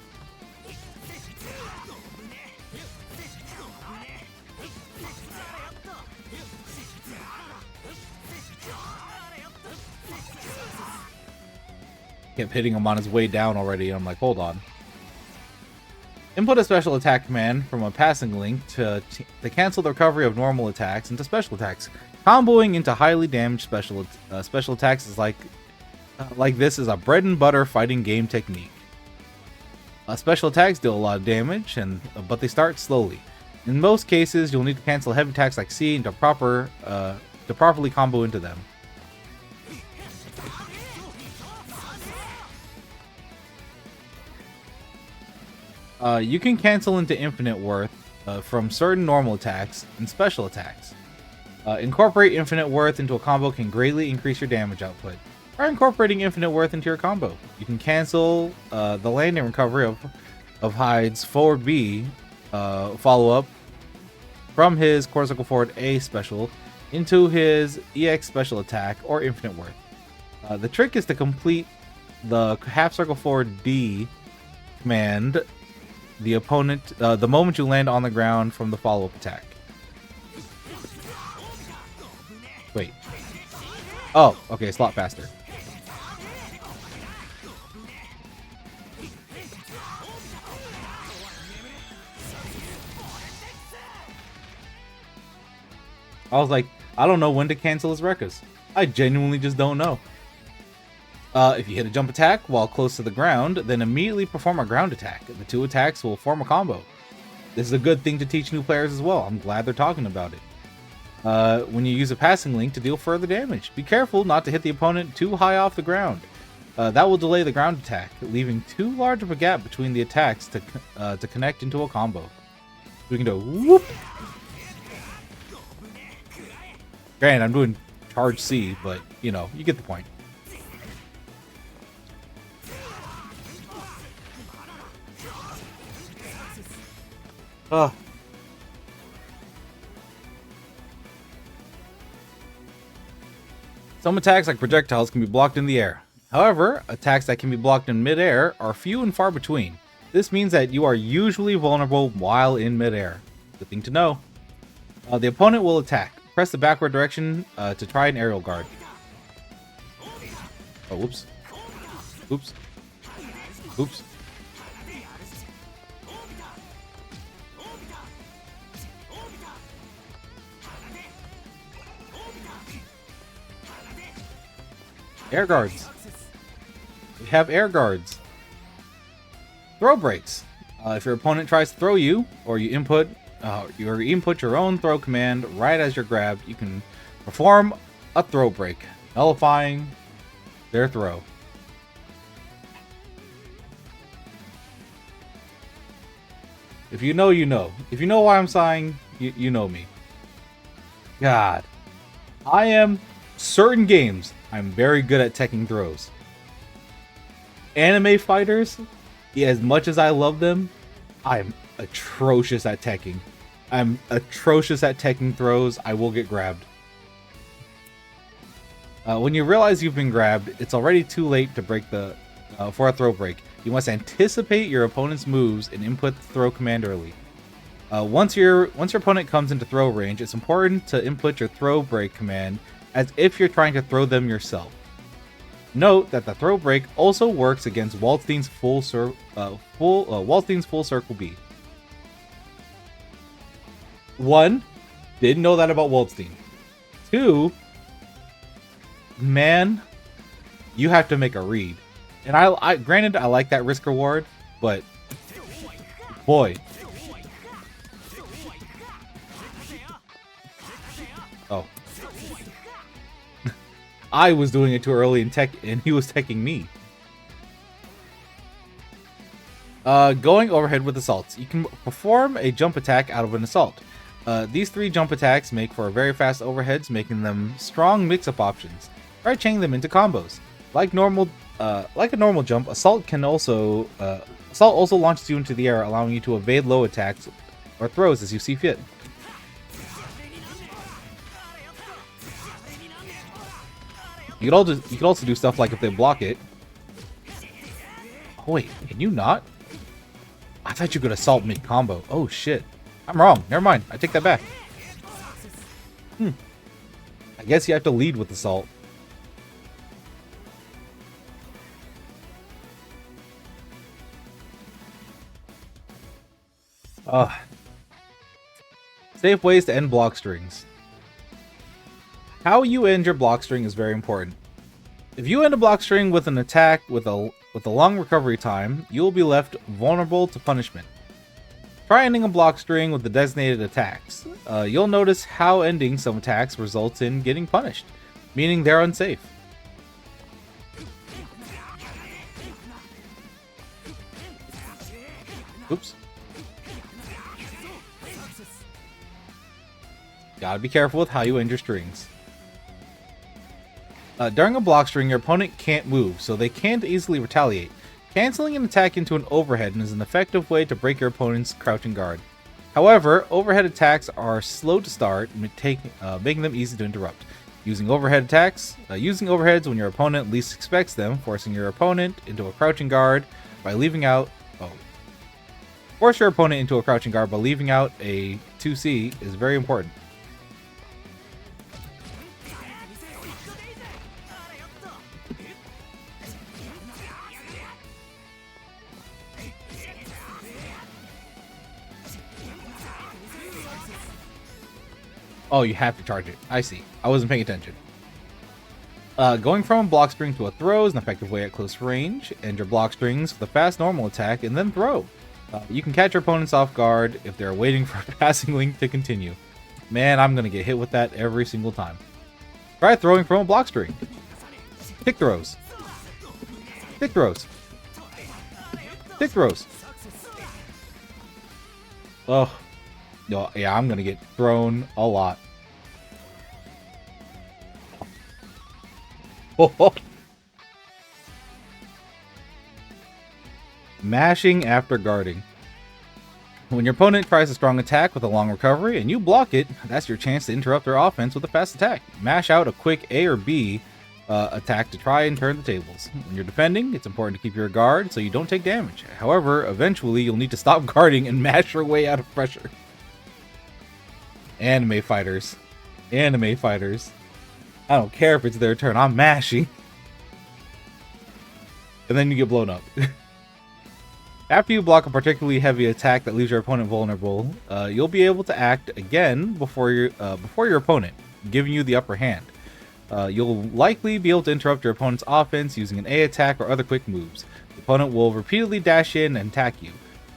Kept hitting him on his way down already. I'm like, hold on. Input a special attack command from a Passing Link to cancel the recovery of normal attacks into special attacks. Comboing into highly damaged special attacks is like this is a bread and butter fighting game technique. Special attacks deal a lot of damage, but they start slowly. In most cases, you'll need to cancel heavy attacks like C to properly combo into them. You can cancel into infinite worth from certain normal attacks and special attacks. Incorporate infinite worth into a combo can greatly increase your damage output. Try incorporating infinite worth into your combo. You can cancel the landing recovery of Hyde's forward B follow-up from his quarter circle forward A special into his EX special attack or infinite worth. The trick is to complete the half circle forward D command the opponent the moment you land on the ground from the follow-up attack. Wait. Oh, okay, it's a lot faster. I was like, I don't know when to cancel his Rekkas. I genuinely just don't know. If you hit a jump attack while close to the ground, then immediately perform a ground attack. The two attacks will form a combo. This is a good thing to teach new players as well. I'm glad they're talking about it. When you use a passing link to deal further damage, be careful not to hit the opponent too high off the ground. That will delay the ground attack, leaving too large of a gap between the attacks to connect into a combo. We can do whoop. Granted, I'm doing charge C, but you know, you get the point. Some attacks like projectiles can be blocked in the air. However, attacks that can be blocked in mid-air are few and far between. This means that you are usually vulnerable while in mid-air. Good thing to know. The opponent will attack. Press the backward direction to try an aerial guard. Oh, whoops. Oops. Oops. Air guards. We have air guards. Throw breaks. If your opponent tries to throw you, or you input your own throw command right as you're grabbed, you can perform a throw break, nullifying their throw. If you know, you know. If you know why I'm sighing, you know me. God. I am certain games. I'm very good at teching throws. Anime fighters, as much as I love them, I'm atrocious at teching. I'm atrocious at teching throws. I will get grabbed. When you realize you've been grabbed, it's already too late to break for a throw break. You must anticipate your opponent's moves and input the throw command early. Once your opponent comes into throw range, it's important to input your throw break command as if you're trying to throw them yourself. Note that the throw break also works against Waldstein's full circle B. 1, didn't know that about Waldstein. 2, man, you have to make a read. And I granted I like that risk reward, but boy. Oh. I was doing it too early and he was teching me. Going overhead with assaults. You can perform a jump attack out of an assault. These 3 jump attacks make for very fast overheads, making them strong mix-up options. Try chaining them into combos. Like a normal jump, assault also launches you into the air, allowing you to evade low attacks or throws as you see fit. You could also do stuff like if they block it. Oh wait, can you not? I thought you could assault mid-combo. Oh shit. I'm wrong. Never mind. I take that back. I guess you have to lead with assault. Safe ways to end block strings. How you end your block string is very important. If you end a block string with an attack with a long recovery time, you will be left vulnerable to punishment. Try ending a block string with the designated attacks. You'll notice how ending some attacks results in getting punished, meaning they're unsafe. Oops. Gotta be careful with how you end your strings. During a block string, your opponent can't move, so they can't easily retaliate. Canceling an attack into an overhead is an effective way to break your opponent's crouching guard. However, overhead attacks are slow to start, making them easy to interrupt. Using overheads when your opponent least expects them, forcing your opponent into a crouching guard by leaving out. Force your opponent into a crouching guard by leaving out a 2C is very important. Oh, you have to charge it. I see. I wasn't paying attention. Going from a block string to a throw is an effective way at close range. End your block strings with a fast normal attack and then throw. You can catch your opponents off guard if they're waiting for a passing link to continue. Man, I'm going to get hit with that every single time. Try throwing from a block string. Kick throws. Kick throws. Kick throws. Oh. No, yeah, I'm going to get thrown a lot. Oh. Mashing after guarding. When your opponent tries a strong attack with a long recovery and you block it, that's your chance to interrupt their offense with a fast attack. Mash out a quick A or B attack to try and turn the tables. When you're defending, it's important to keep your guard so you don't take damage. However, eventually you'll need to stop guarding and mash your way out of pressure. Anime fighters. Anime fighters. I don't care if it's their turn, I'm mashing. And then you get blown up. After you block a particularly heavy attack that leaves your opponent vulnerable, you'll be able to act again before your opponent, giving you the upper hand. You'll likely be able to interrupt your opponent's offense using an A attack or other quick moves. The opponent will repeatedly dash in and attack you.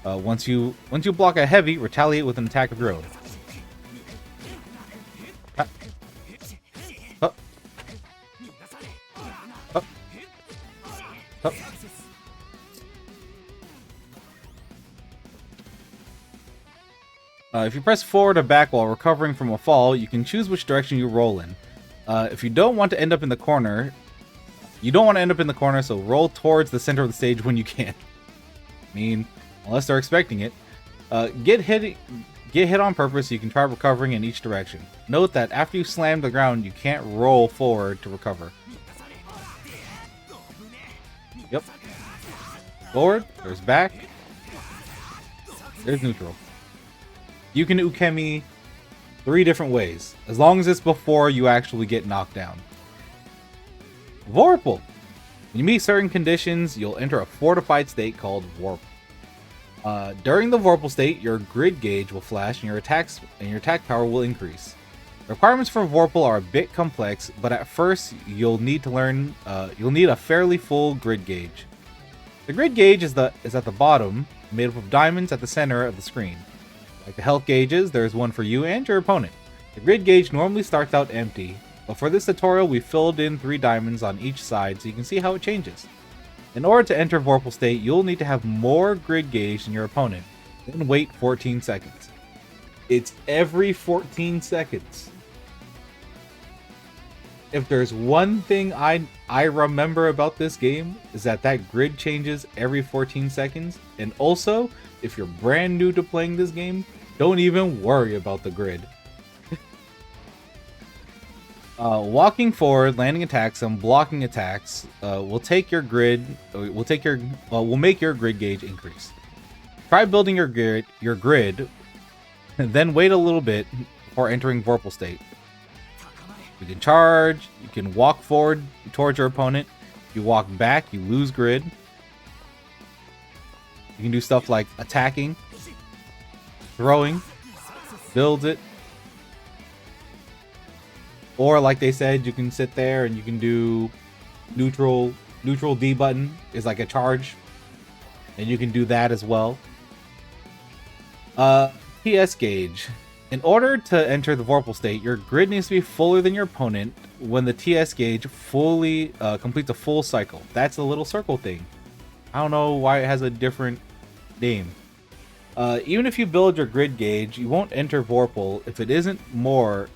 Once you block a heavy, retaliate with an attack of your own. If you press forward or back while recovering from a fall, you can choose which direction you roll in. If you don't want to end up in the corner, so roll towards the center of the stage when you can. I mean, unless they're expecting it. Get hit on purpose so you can try recovering in each direction. Note that after you slam the ground, you can't roll forward to recover. Yep. Forward, there's back, there's neutral. You can ukemi 3 different ways, as long as it's before you actually get knocked down. Vorpal. When you meet certain conditions, you'll enter a fortified state called Warp. During the Vorpal state, your grid gauge will flash and your attack power will increase. The requirements for Vorpal are a bit complex, but at first you'll need a fairly full grid gauge. The grid gauge is at the bottom, made up of diamonds at the center of the screen. Like the health gauges, there is one for you and your opponent. The grid gauge normally starts out empty, but for this tutorial we filled in 3 diamonds on each side so you can see how it changes. In order to enter Vorpal state, you'll need to have more grid gauge than your opponent, then wait 14 seconds. It's every 14 seconds. If there's one thing I remember about this game, is that grid changes every 14 seconds, and also, if you're brand new to playing this game, don't even worry about the grid. Walking forward, landing attacks, and blocking attacks will make your grid gauge increase. Try building your grid, and then wait a little bit before entering Vorpal state. You can charge, you can walk forward towards your opponent. If you walk back, you lose grid. You can do stuff like attacking, throwing, build it. Or like they said, you can sit there and you can do neutral D button is like a charge. And you can do that as well. TS gauge. In order to enter the Vorpal state, your grid needs to be fuller than your opponent when the TS gauge fully completes a full cycle. That's the little circle thing. I don't know why it has a different name. Even if you build your grid gauge, you won't enter Vorpal if it isn't more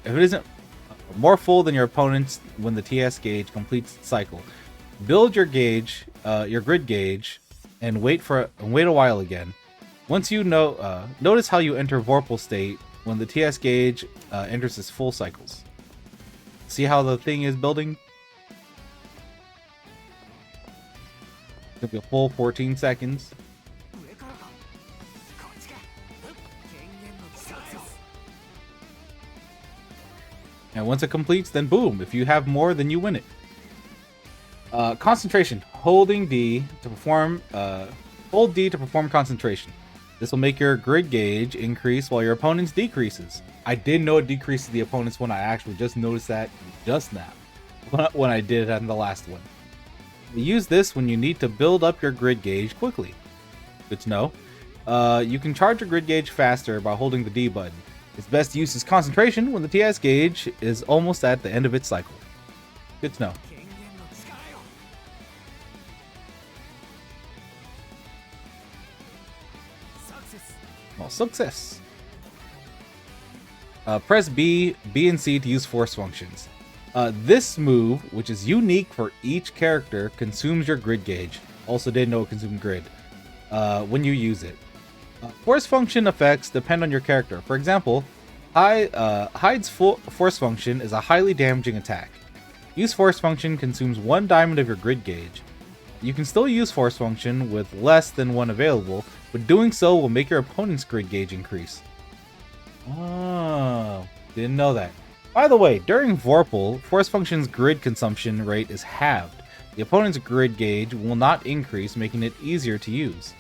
full than your opponent's when the TS gauge completes its cycle. Build your gauge, your grid gauge, and wait a while again. Once you notice how you enter Vorpal state when the TS gauge enters its full cycles. See how the thing is building? It's gonna be a full 14 seconds. And once it completes, then boom. If you have more, then you win it. Concentration. Holding D to perform. Hold D to perform concentration. This will make your grid gauge increase while your opponent's decreases. I did know it decreases the opponent's one. I actually just noticed that just now when I did it on the last one. Use this when you need to build up your grid gauge quickly. Good to know. You can charge your grid gauge faster by holding the D button. Its best use is concentration when the TS gauge is almost at the end of its cycle. Good to know. Well, success. Press B and C to use force functions. This move, which is unique for each character, consumes your grid gauge. Also didn't know it consumed grid when you use it. Force function effects depend on your character. For example, Hyde's force function is a highly damaging attack. Use force function consumes 1 diamond of your grid gauge. You can still use force function with less than 1 available, but doing so will make your opponent's grid gauge increase. Oh, didn't know that. By the way, during Vorpal, force function's grid consumption rate is halved. The opponent's grid gauge will not increase, making it easier to use.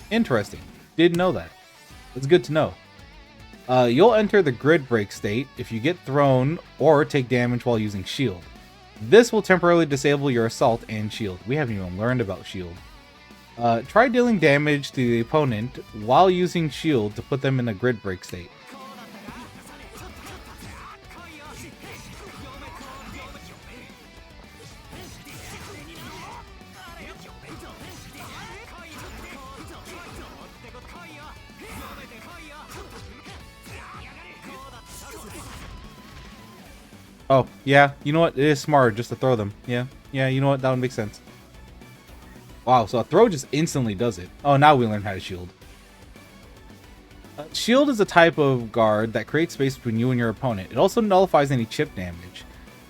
Interesting. Didn't know that. It's good to know. You'll enter the grid break state if you get thrown or take damage while using shield. This will temporarily disable your assault and shield. We haven't even learned about shield. Try dealing damage to the opponent while using shield to put them in a grid break state. Oh, yeah, you know what? It is smarter just to throw them. Yeah, you know what? That would make sense. Wow, so a throw just instantly does it. Oh, now we learn how to shield. Shield is a type of guard that creates space between you and your opponent. It also nullifies any chip damage.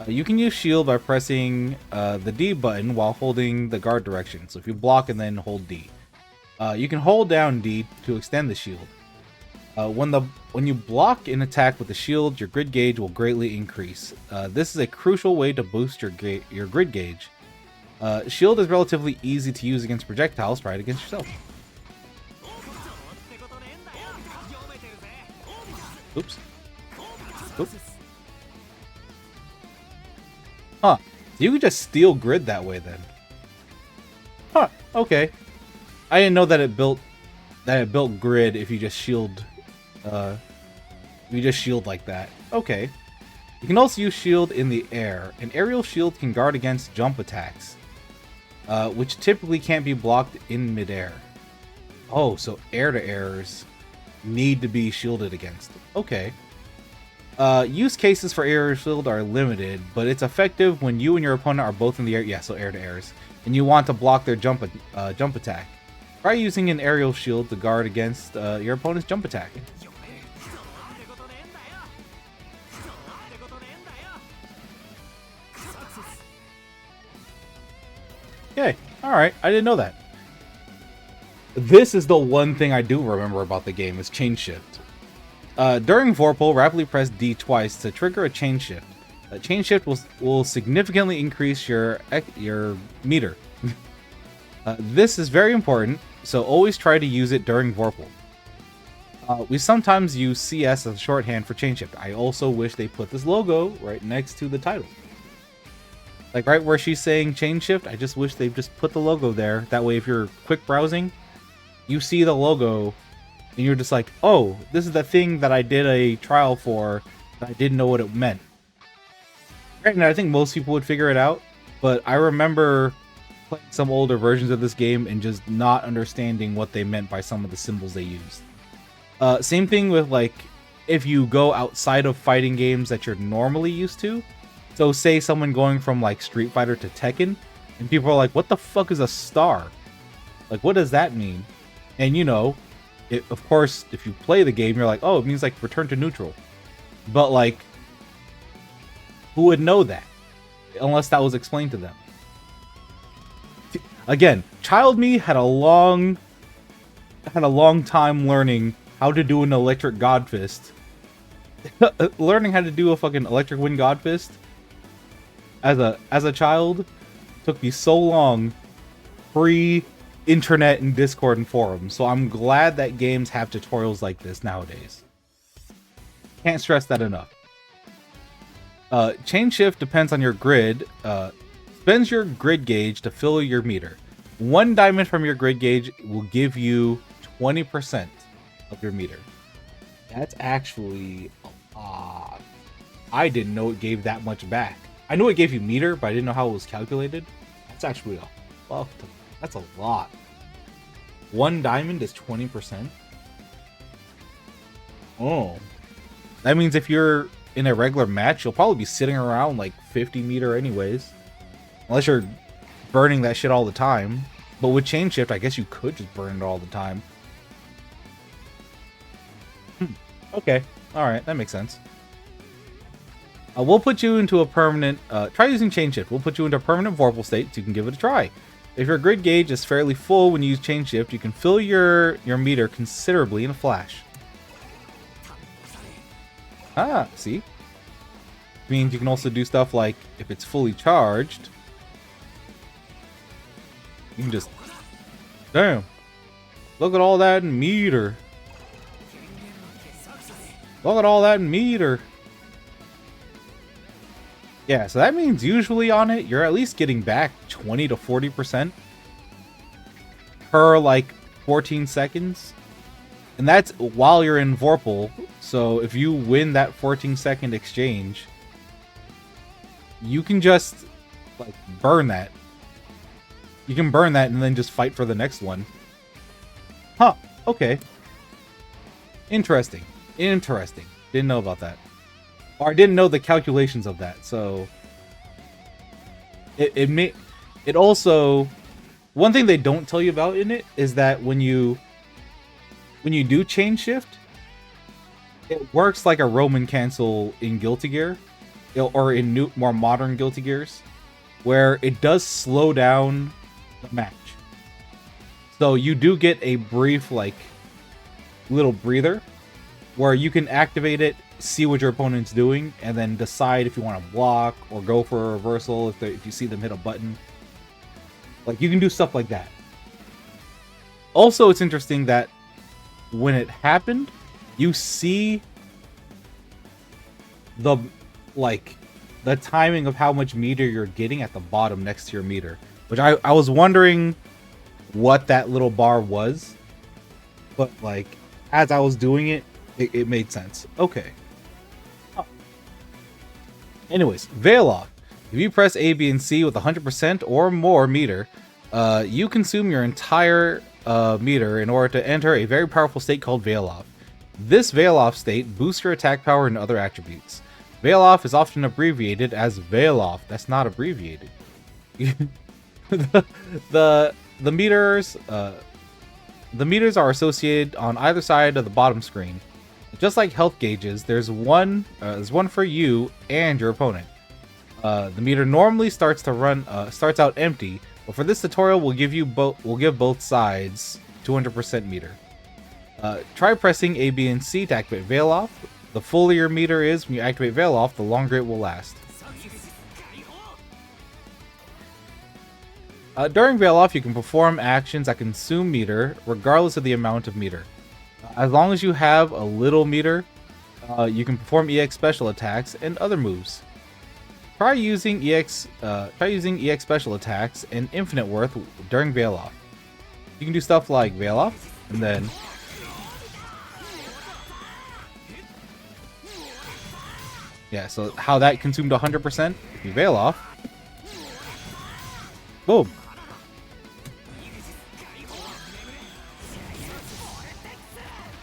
You can use shield by pressing the D button while holding the guard direction. So if you block and then hold D. You can hold down D to extend the shield. When you block an attack with the shield, your grid gauge will greatly increase. This is a crucial way to boost your grid gauge. Shield is relatively easy to use against projectiles. Try it against yourself. Oops. Oops. Huh. You could just steal grid that way then. Huh. Okay. I didn't know that it built grid if you just shield. You just shield like that. Okay. You can also use shield in the air. An aerial shield can guard against jump attacks, which typically can't be blocked in midair. Oh, so air-to-airs need to be shielded against. Okay. Use cases for aerial shield are limited, but it's effective when you and your opponent are both in the air. Yeah, so air-to-airs. And you want to block their jump attack. Try using an aerial shield to guard against your opponent's jump attack. Okay, alright, I didn't know that. This is the one thing I do remember about the game, is chain shift. During Vorpal, rapidly press D twice to trigger a chain shift. A chain shift will significantly increase your meter. This is very important, so always try to use it during Vorpal. We sometimes use CS as a shorthand for chain shift. I also wish they put this logo right next to the title. Like right where she's saying chain shift, I just wish they just put the logo there. That way if you're quick browsing, you see the logo and you're just like, oh, this is the thing that I did a trial for that I didn't know what it meant. Right now, I think most people would figure it out, but I remember playing some older versions of this game and just not understanding what they meant by some of the symbols they used. Same thing with like if you go outside of fighting games that you're normally used to. So say someone going from like Street Fighter to Tekken, and people are like, what the fuck is a star? Like, what does that mean? And you know, of course, if you play the game, you're like, oh, it means like return to neutral. But like, who would know that? Unless that was explained to them. Again, child me had a long time learning how to do an electric god fist. Learning how to do a fucking electric wind god fist as a child took me so long, pre internet and Discord and forums. So I'm glad that games have tutorials like this nowadays. Can't stress that enough. Chain shift depends on your grid. Spends your grid gauge to fill your meter. 1 diamond from your grid gauge will give you 20% of your meter. That's actually a lot. I didn't know it gave that much back. I knew it gave you meter, but I didn't know how it was calculated. That's actually that's a lot. 1 diamond is 20%. Oh. That means if you're in a regular match, you'll probably be sitting around like 50 meter anyways. Unless you're burning that shit all the time. But with chain shift, I guess you could just burn it all the time. Okay. Alright, that makes sense. We'll put you into a permanent... try using chain shift. We'll put you into a permanent Vorpal state so you can give it a try. If your grid gauge is fairly full when you use chain shift, you can fill your meter considerably in a flash. Ah, see? Means you can also do stuff like, if it's fully charged, you can just... Damn! Look at all that in meter! Look at all that in meter! Yeah, so that means usually on it, you're at least getting back 20 to 40% per, like, 14 seconds. And that's while you're in Vorpal, so if you win that 14-second exchange, you can just, like, burn that. You can burn that and then just fight for the next one. Huh, okay. Interesting. Interesting. Didn't know about that. Or I didn't know the calculations of that, so... It also... One thing they don't tell you about in it is that when you do chain shift, it works like a Roman cancel in Guilty Gear, or in more modern Guilty Gears, where it does slow down the match. So you do get a brief, like, little breather, where you can activate it, see what your opponent's doing, and then decide if you want to block or go for a reversal if you see them hit a button. Like, you can do stuff like that. Also, it's interesting that when it happened, you see the timing of how much meter you're getting at the bottom next to your meter. Which I was wondering what that little bar was. But, like, as I was doing it, it made sense. Okay. Oh. Anyways, Veil Off. If you press A, B, and C with 100% or more meter, you consume your entire meter in order to enter a very powerful state called Veil Off. This Veil Off state boosts your attack power and other attributes. Veil Off is often abbreviated as Veil Off. That's not abbreviated. the meters are associated on either side of the bottom screen. Just like health gauges, there's one for you and your opponent. The meter normally starts out empty, but for this tutorial, we'll give both sides 200% meter. Try pressing A, B, and C to activate Veil Off. The fuller your meter is when you activate Veil Off, the longer it will last. During Veil Off, you can perform actions that consume meter, regardless of the amount of meter. As long as you have a little meter, you can perform EX special attacks and other moves. Try using EX special attacks and Infinite Worth during Veil Off. You can do stuff like Veil Off, and then... Yeah, so how that consumed 100%, if you Veil Off, Boom.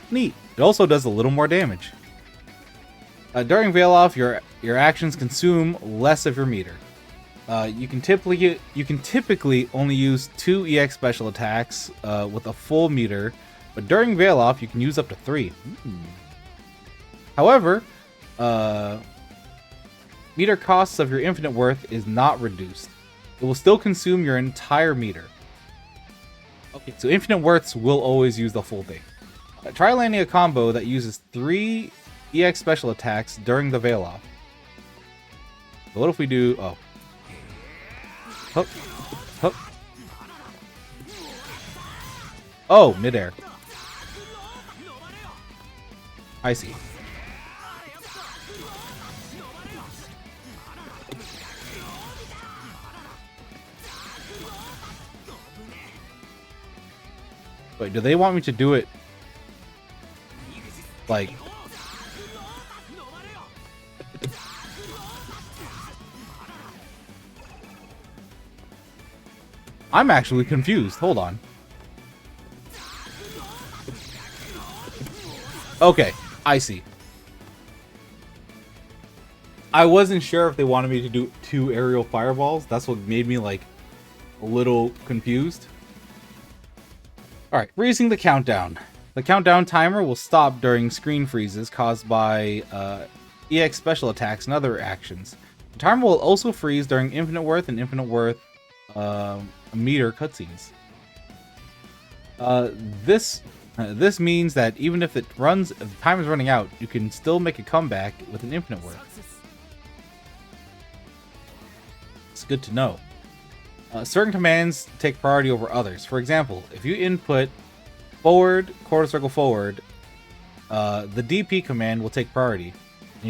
Neat. It also does a little more damage. During Veil Off, your actions consume less of your meter. You can typically only use 2 EX special attacks with a full meter, but during Veil Off, you can use up to 3. However, meter costs of your infinite worth is not reduced. It will still consume your entire meter. Okay, so infinite worths will always use the full thing. Try landing a combo that uses 3 EX special attacks during the Veil Off. So what if we do... Oh. Hup. Hup. Oh, midair. I see. Wait, do they want me to do it like... I'm actually confused. Hold on. Okay, I see. I wasn't sure if they wanted me to do 2 aerial fireballs. That's what made me like a little confused. Alright, freezing the countdown. The countdown timer will stop during screen freezes caused by EX special attacks and other actions. The timer will also freeze during Infinite Worth and Infinite Worth meter cutscenes. This means that even if the time is running out, you can still make a comeback with an Infinite Worth. It's good to know. Certain commands take priority over others. For example, if you input forward, quarter circle forward, the DP command will take priority, and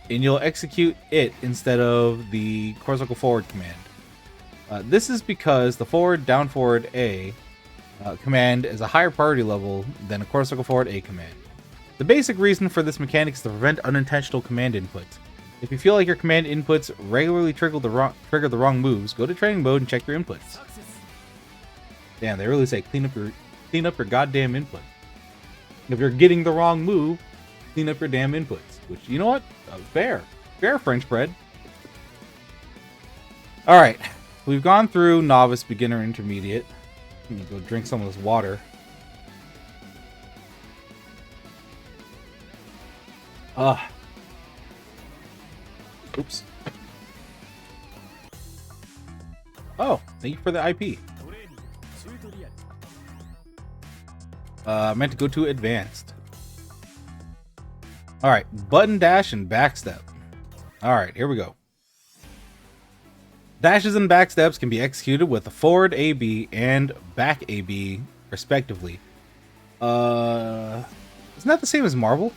you'll execute it instead of the quarter circle forward command. This is because the forward down forward A command is a higher priority level than a quarter circle forward A command. The basic reason for this mechanic is to prevent unintentional command inputs. If you feel like your command inputs regularly trigger the wrong moves, go to training mode and check your inputs. Damn, they really say clean up your goddamn input. If you're getting the wrong move, clean up your damn inputs. Which, you know what? Fair, French bread. All right, we've gone through novice, beginner, intermediate. I'm gonna go drink some of this water. Oops. Oh, thank you for the IP. I meant to go to advanced. Alright, button dash and backstep. Alright, here we go. Dashes and backsteps can be executed with the forward AB and back AB, respectively. Isn't that the same as Marvel?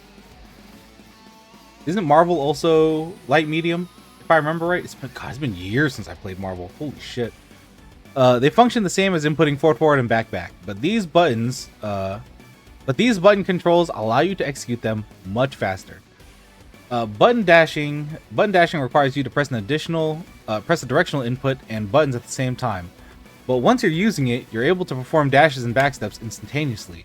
Isn't Marvel also light medium? If I remember right, it's been years since I played Marvel. Holy shit. They function the same as inputting forward and back, but these button controls allow you to execute them much faster. Button dashing requires you to press a directional input and buttons at the same time. But once you're using it, you're able to perform dashes and backsteps instantaneously.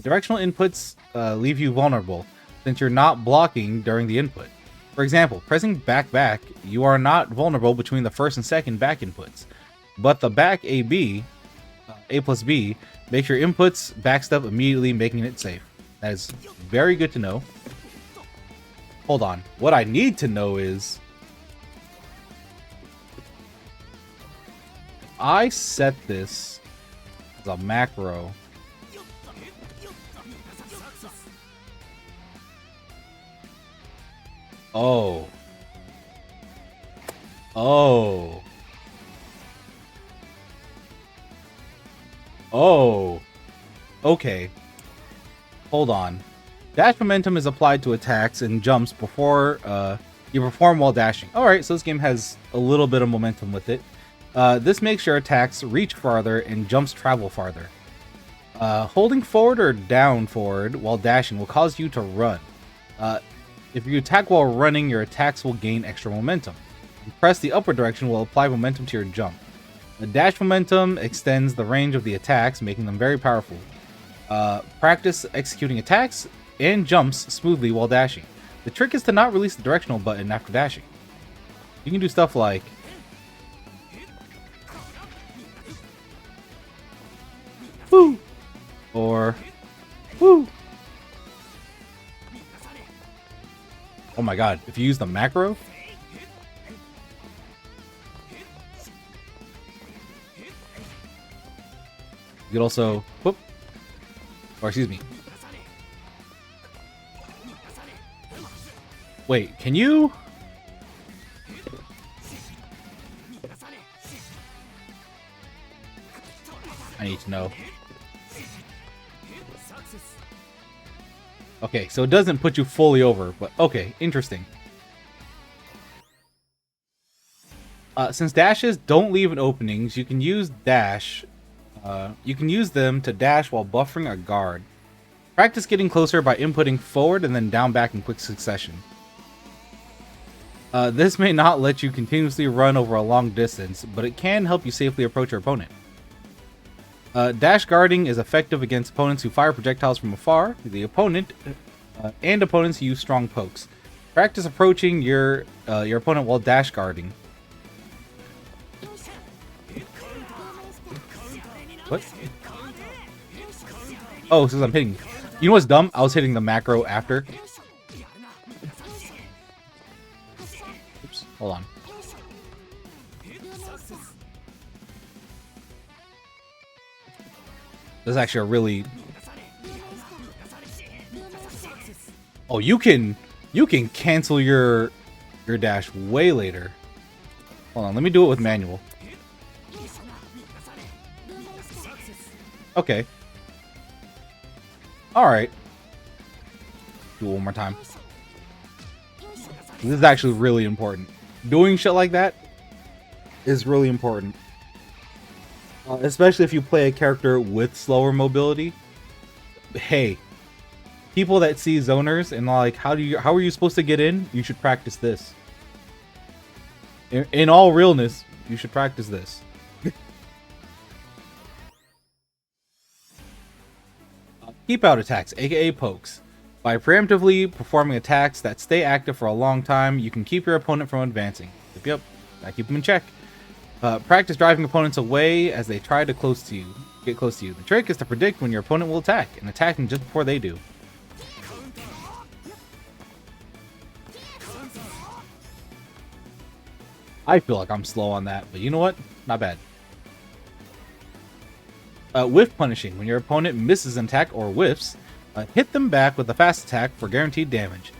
Directional inputs leave you vulnerable, since you're not blocking during the input. For example, pressing back, you are not vulnerable between the first and second back inputs. But the back AB, A plus B, makes your inputs backstep immediately, making it safe. That is very good to know. Hold on. What I need to know is... I set this as a macro. Oh. Oh. Oh. Okay. Hold on. Dash momentum is applied to attacks and jumps before you perform while dashing. Alright, so this game has a little bit of momentum with it. This makes your attacks reach farther and jumps travel farther. Holding forward or down forward while dashing will cause you to run. If you attack while running, your attacks will gain extra momentum. Press the upward direction will apply momentum to your jump. The dash momentum extends the range of the attacks, making them very powerful. Practice executing attacks and jumps smoothly while dashing. The trick is to not release the directional button after dashing. You can do stuff like woo, or woo. Oh my god, if you use the macro, you could also whoop, or excuse me. Wait, can you? I need to know. Okay, so it doesn't put you fully over, but okay, interesting. Since dashes don't leave in openings, you can use dash. You can use them to dash while buffering a guard. Practice getting closer by inputting forward and then down back in quick succession. This may not let you continuously run over a long distance, but it can help you safely approach your opponent. Dash guarding is effective against opponents who fire projectiles from afar, the opponent, and opponents who use strong pokes. Practice approaching your opponent while dash guarding. What? Oh, since I'm hitting. You know what's dumb? I was hitting the macro after. Oops, hold on. This is actually a really... Oh, you can cancel your dash way later. Hold on, let me do it with manual. Okay. Alright. Do it one more time. This is actually really important. Doing shit like that is really important. Especially if you play a character with slower mobility. Hey, people that see zoners and like, how are you supposed to get in? You should practice this. In all realness, you should practice this. Keep out attacks, aka pokes. By preemptively performing attacks that stay active for a long time, you can keep your opponent from advancing. Yep, I keep them in check. Practice driving opponents away as they try to get close to you. The trick is to predict when your opponent will attack, and attacking just before they do. I feel like I'm slow on that, but you know what? Not bad. Whiff punishing. When your opponent misses an attack or whiffs, hit them back with a fast attack for guaranteed damage.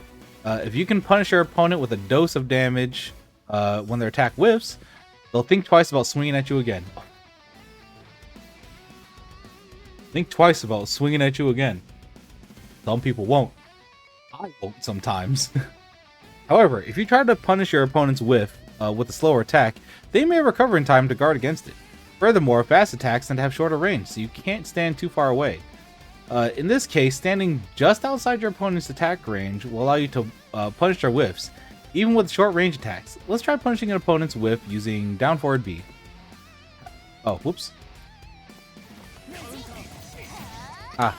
If you can punish your opponent with a dose of damage when their attack whiffs, they'll think twice about swinging at you again. Think twice about swinging at you again. Some people won't. I won't sometimes. However, if you try to punish your opponent's whiff with a slower attack, they may recover in time to guard against it. Furthermore, fast attacks tend to have shorter range, so you can't stand too far away. In this case, standing just outside your opponent's attack range will allow you to punish their whiffs, even with short range attacks. Let's try punishing an opponent's whiff using down forward B. Oh, whoops. Ah.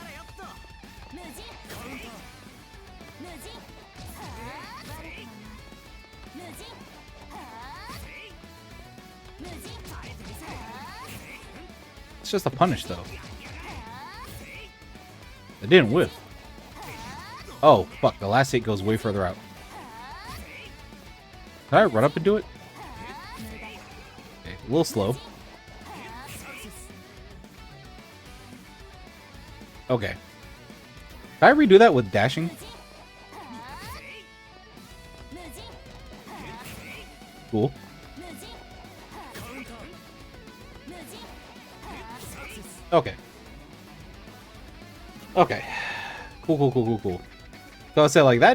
It's just a punish, though. It didn't whiff. Oh, fuck. The last hit goes way further out. Can I run up and do it? Okay, a little slow. Okay. Can I redo that with dashing? Cool. Okay. Okay. Cool. So I said, like, they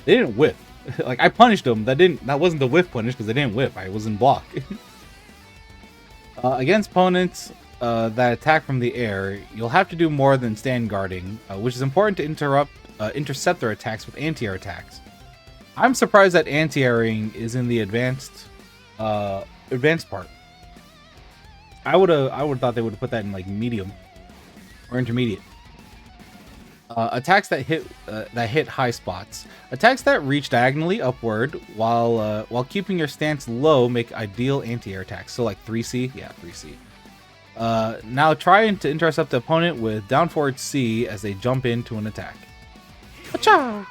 didn't whiff. Like, I punished them. That wasn't the whiff punish because they didn't whiff. I was in block. Against opponents that attack from the air, you'll have to do more than stand guarding, which is important to intercept their attacks with anti-air attacks. I'm surprised that anti-airing is in the advanced part. I would have thought they would have put that in like medium or intermediate. Attacks that hit high spots. Attacks that reach diagonally upward while keeping your stance low make ideal anti-air attacks. So like 3C, yeah, 3C. Now try to intercept the opponent with down forward C as they jump into an attack. Achoo!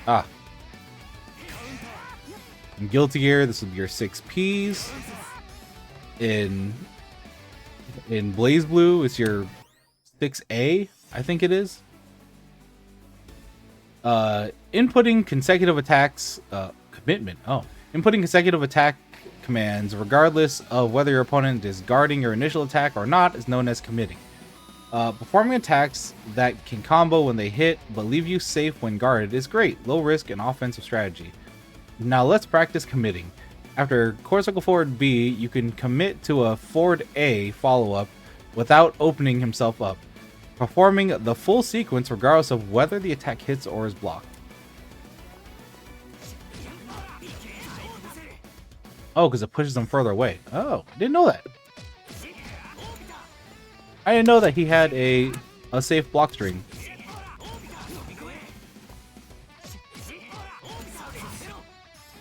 Ah. In Guilty Gear, this would be your 6 Ps. In Blaze Blue, it's your 6A, I think it is. Inputting consecutive attacks, commitment. Oh, inputting consecutive attack commands, regardless of whether your opponent is guarding your initial attack or not, is known as committing. Performing attacks that can combo when they hit, but leave you safe when guarded is great. Low risk and offensive strategy. Now let's practice committing. After quarter circle forward B, you can commit to a forward A follow-up without opening himself up, performing the full sequence regardless of whether the attack hits or is blocked. Oh, because it pushes them further away. Oh, didn't know that. I didn't know that he had a safe block string.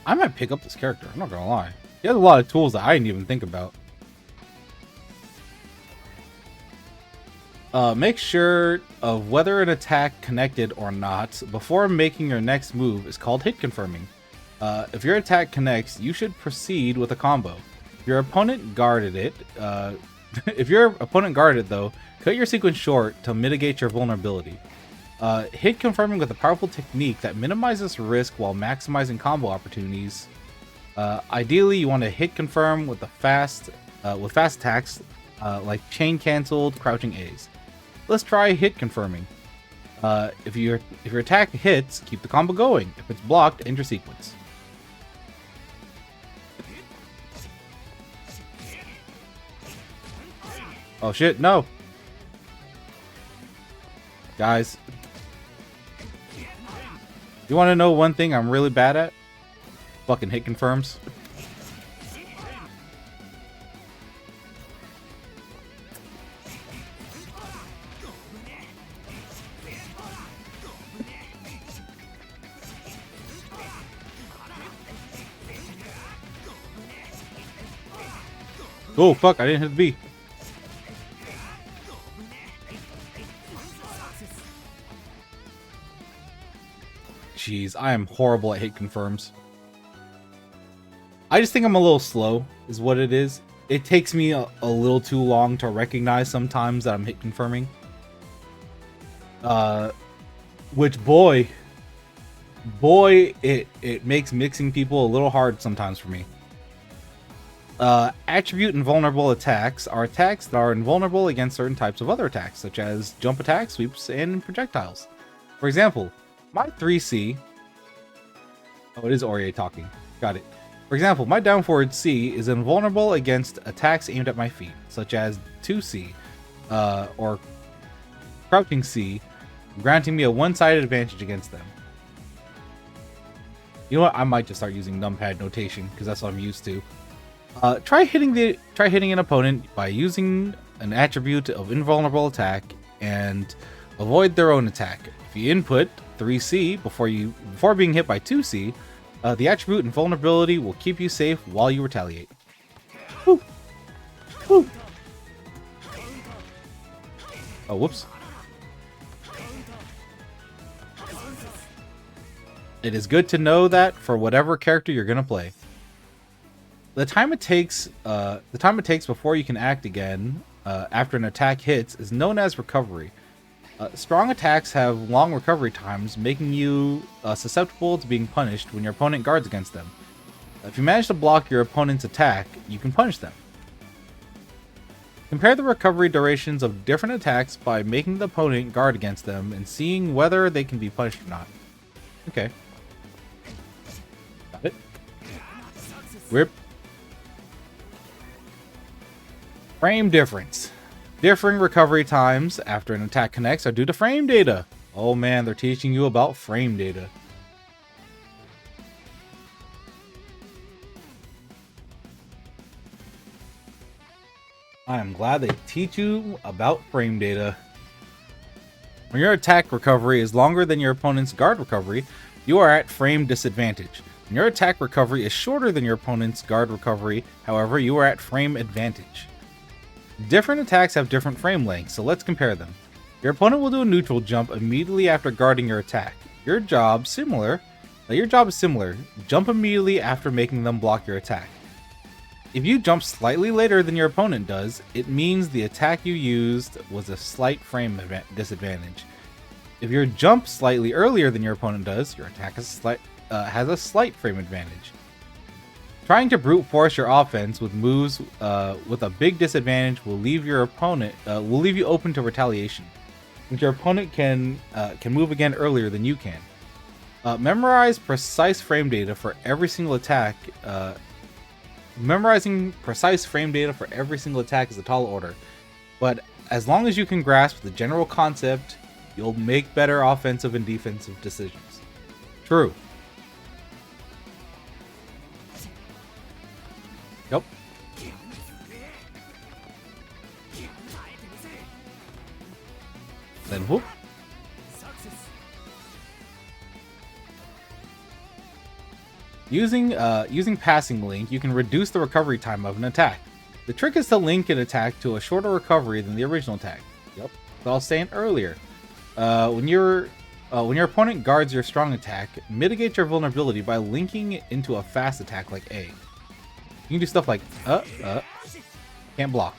I might pick up this character, I'm not gonna lie. He has a lot of tools that I didn't even think about. Make sure of whether an attack connected or not before making your next move is called hit confirming. If your attack connects, you should proceed with a combo. If your opponent guarded it, though, cut your sequence short to mitigate your vulnerability. Hit confirming with a powerful technique that minimizes risk while maximizing combo opportunities. Ideally, you want to hit confirm with fast attacks like chain canceled crouching A's. Let's try hit confirming. If your attack hits, keep the combo going. If it's blocked, end your sequence. Oh shit, no! Guys. You want to know one thing I'm really bad at? Fucking hit confirms. Oh fuck, I didn't hit the B. Jeez, I am horrible at hit confirms. I just think I'm a little slow, is what it is. It takes me a little too long to recognize sometimes that I'm hit confirming. Which boy, it makes mixing people a little hard sometimes for me. Attribute invulnerable attacks are attacks that are invulnerable against certain types of other attacks, such as jump attacks, sweeps, and projectiles. For example, my 3C... Oh, it is Aurier talking. Got it. For example, my down forward C is invulnerable against attacks aimed at my feet, such as 2C, or crouching C, granting me a one-sided advantage against them. You know what? I might just start using numpad notation, because that's what I'm used to. Try hitting an opponent by using an attribute of invulnerable attack and avoid their own attack. If you input 3C before being hit by 2C, the attribute invulnerability will keep you safe while you retaliate. Woo. Woo. Oh, whoops. It is good to know that for whatever character you're gonna play. The time it takes before you can act again after an attack hits is known as recovery. Strong attacks have long recovery times, making you susceptible to being punished when your opponent guards against them. If you manage to block your opponent's attack, you can punish them. Compare the recovery durations of different attacks by making the opponent guard against them and seeing whether they can be punished or not. Okay. Got it. Rip. Frame difference. Differing recovery times after an attack connects are due to frame data. Oh man, they're teaching you about frame data. I am glad they teach you about frame data. When your attack recovery is longer than your opponent's guard recovery, you are at frame disadvantage. When your attack recovery is shorter than your opponent's guard recovery, however, you are at frame advantage. Different attacks have different frame lengths, so let's compare them. Your opponent will do a neutral jump immediately after guarding your attack. Your job is similar. Jump immediately after making them block your attack. If you jump slightly later than your opponent does, it means the attack you used was a slight frame disadvantage. If you jump slightly earlier than your opponent does, your attack has a slight frame advantage. Trying to brute force your offense with moves with a big disadvantage will leave you open to retaliation. And your opponent can move again earlier than you can. Memorize precise frame data for every single attack. Memorizing precise frame data for every single attack is a tall order, but as long as you can grasp the general concept, you'll make better offensive and defensive decisions. True. Yep. Then whoop. Using Passing Link, you can reduce the recovery time of an attack. The trick is to link an attack to a shorter recovery than the original attack. Yep, what I was saying earlier. When your opponent guards your strong attack, mitigate your vulnerability by linking it into a fast attack like A. You can do stuff like can't block,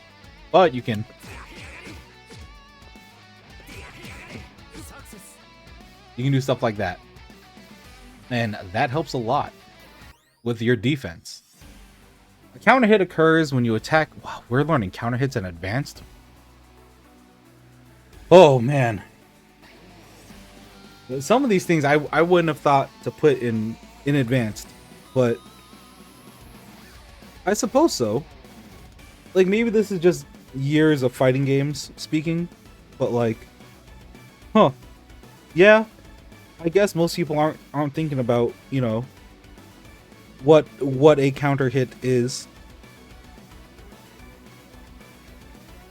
but you can. You can do stuff like that, and that helps a lot with your defense. A counter hit occurs when you attack. Wow, we're learning counter hits in advanced. Oh man, some of these things I wouldn't have thought to put in advanced, but I suppose so. Like maybe this is just years of fighting games speaking, but like, yeah, I guess most people aren't thinking about, you know, what a counter hit is.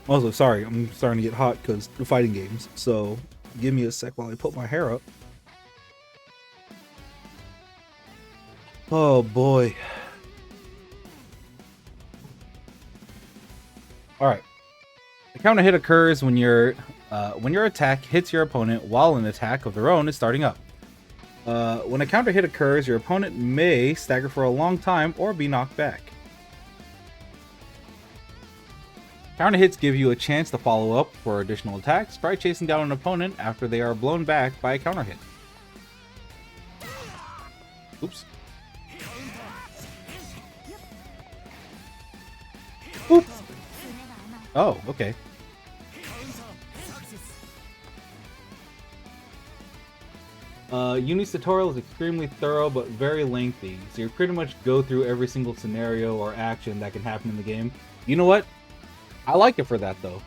Also, sorry, I'm starting to get hot because the fighting games. So give me a sec while I put my hair up. Oh boy. All right. The counter hit occurs when your attack hits your opponent while an attack of their own is starting up. When a counter hit occurs, your opponent may stagger for a long time or be knocked back. Counter hits give you a chance to follow up for additional attacks. Try chasing down an opponent after they are blown back by a counter hit. Oops. Oop. Oh, okay. Uni's tutorial is extremely thorough but very lengthy, so you pretty much go through every single scenario or action that can happen in the game. You know what? I like it for that though.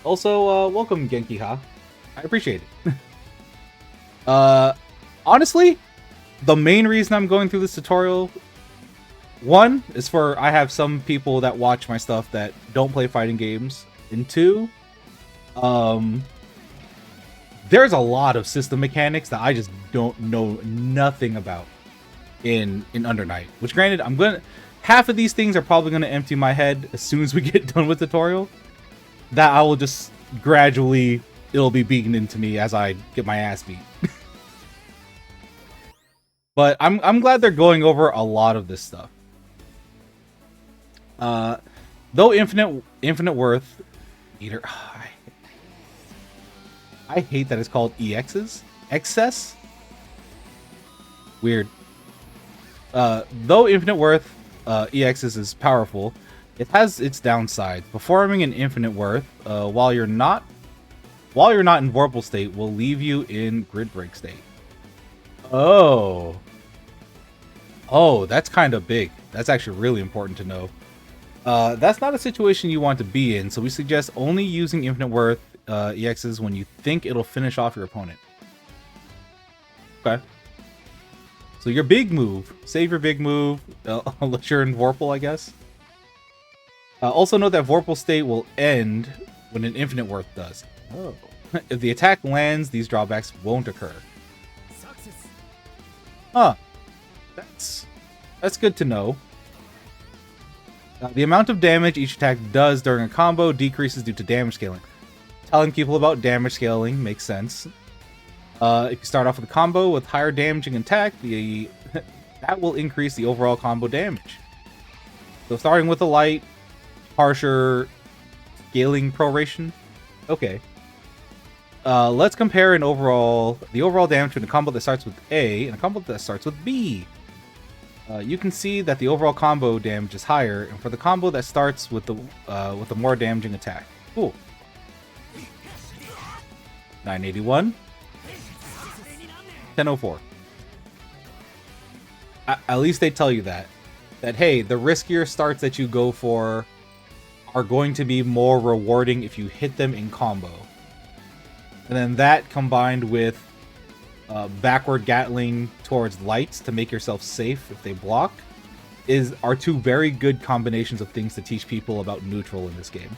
Also, welcome Genki-ha. I appreciate it. Honestly, the main reason I'm going through this tutorial, one, is for I have some people that watch my stuff that don't play fighting games, and two, there's a lot of system mechanics that I just don't know nothing about in Under Night. Which, granted, half of these things are probably gonna empty my head as soon as we get done with the tutorial. That I will just gradually, it'll be beaten into me as I get my ass beat. But I'm glad they're going over a lot of this stuff. Though infinite worth eater. I hate that it's called EXs. Excess? Weird. Though infinite worth EXs is powerful, it has its downsides. Performing an infinite worth while you're not in vorpal state will leave you in grid break state. Oh, that's kind of big. That's actually really important to know. That's not a situation you want to be in, so we suggest only using infinite worth EXs when you think it'll finish off your opponent. Okay. So your big move. Save your big move, unless you're in Vorpal, I guess. Also note that Vorpal state will end when an Infinite Worth does. Oh. If the attack lands, these drawbacks won't occur. Huh. That's good to know. The amount of damage each attack does during a combo decreases due to damage scaling. Telling people about damage scaling makes sense. If you start off with a combo with higher damaging attack, that will increase the overall combo damage. So starting with a light, harsher scaling proration. Okay. Let's compare the overall damage between a combo that starts with A and a combo that starts with B. You can see that the overall combo damage is higher, and for the combo that starts with the more damaging attack. Cool. 981. 1004. At least they tell you that hey, the riskier starts that you go for are going to be more rewarding if you hit them in combo. And then that combined with backward Gatling towards lights to make yourself safe if they block are two very good combinations of things to teach people about neutral in this game.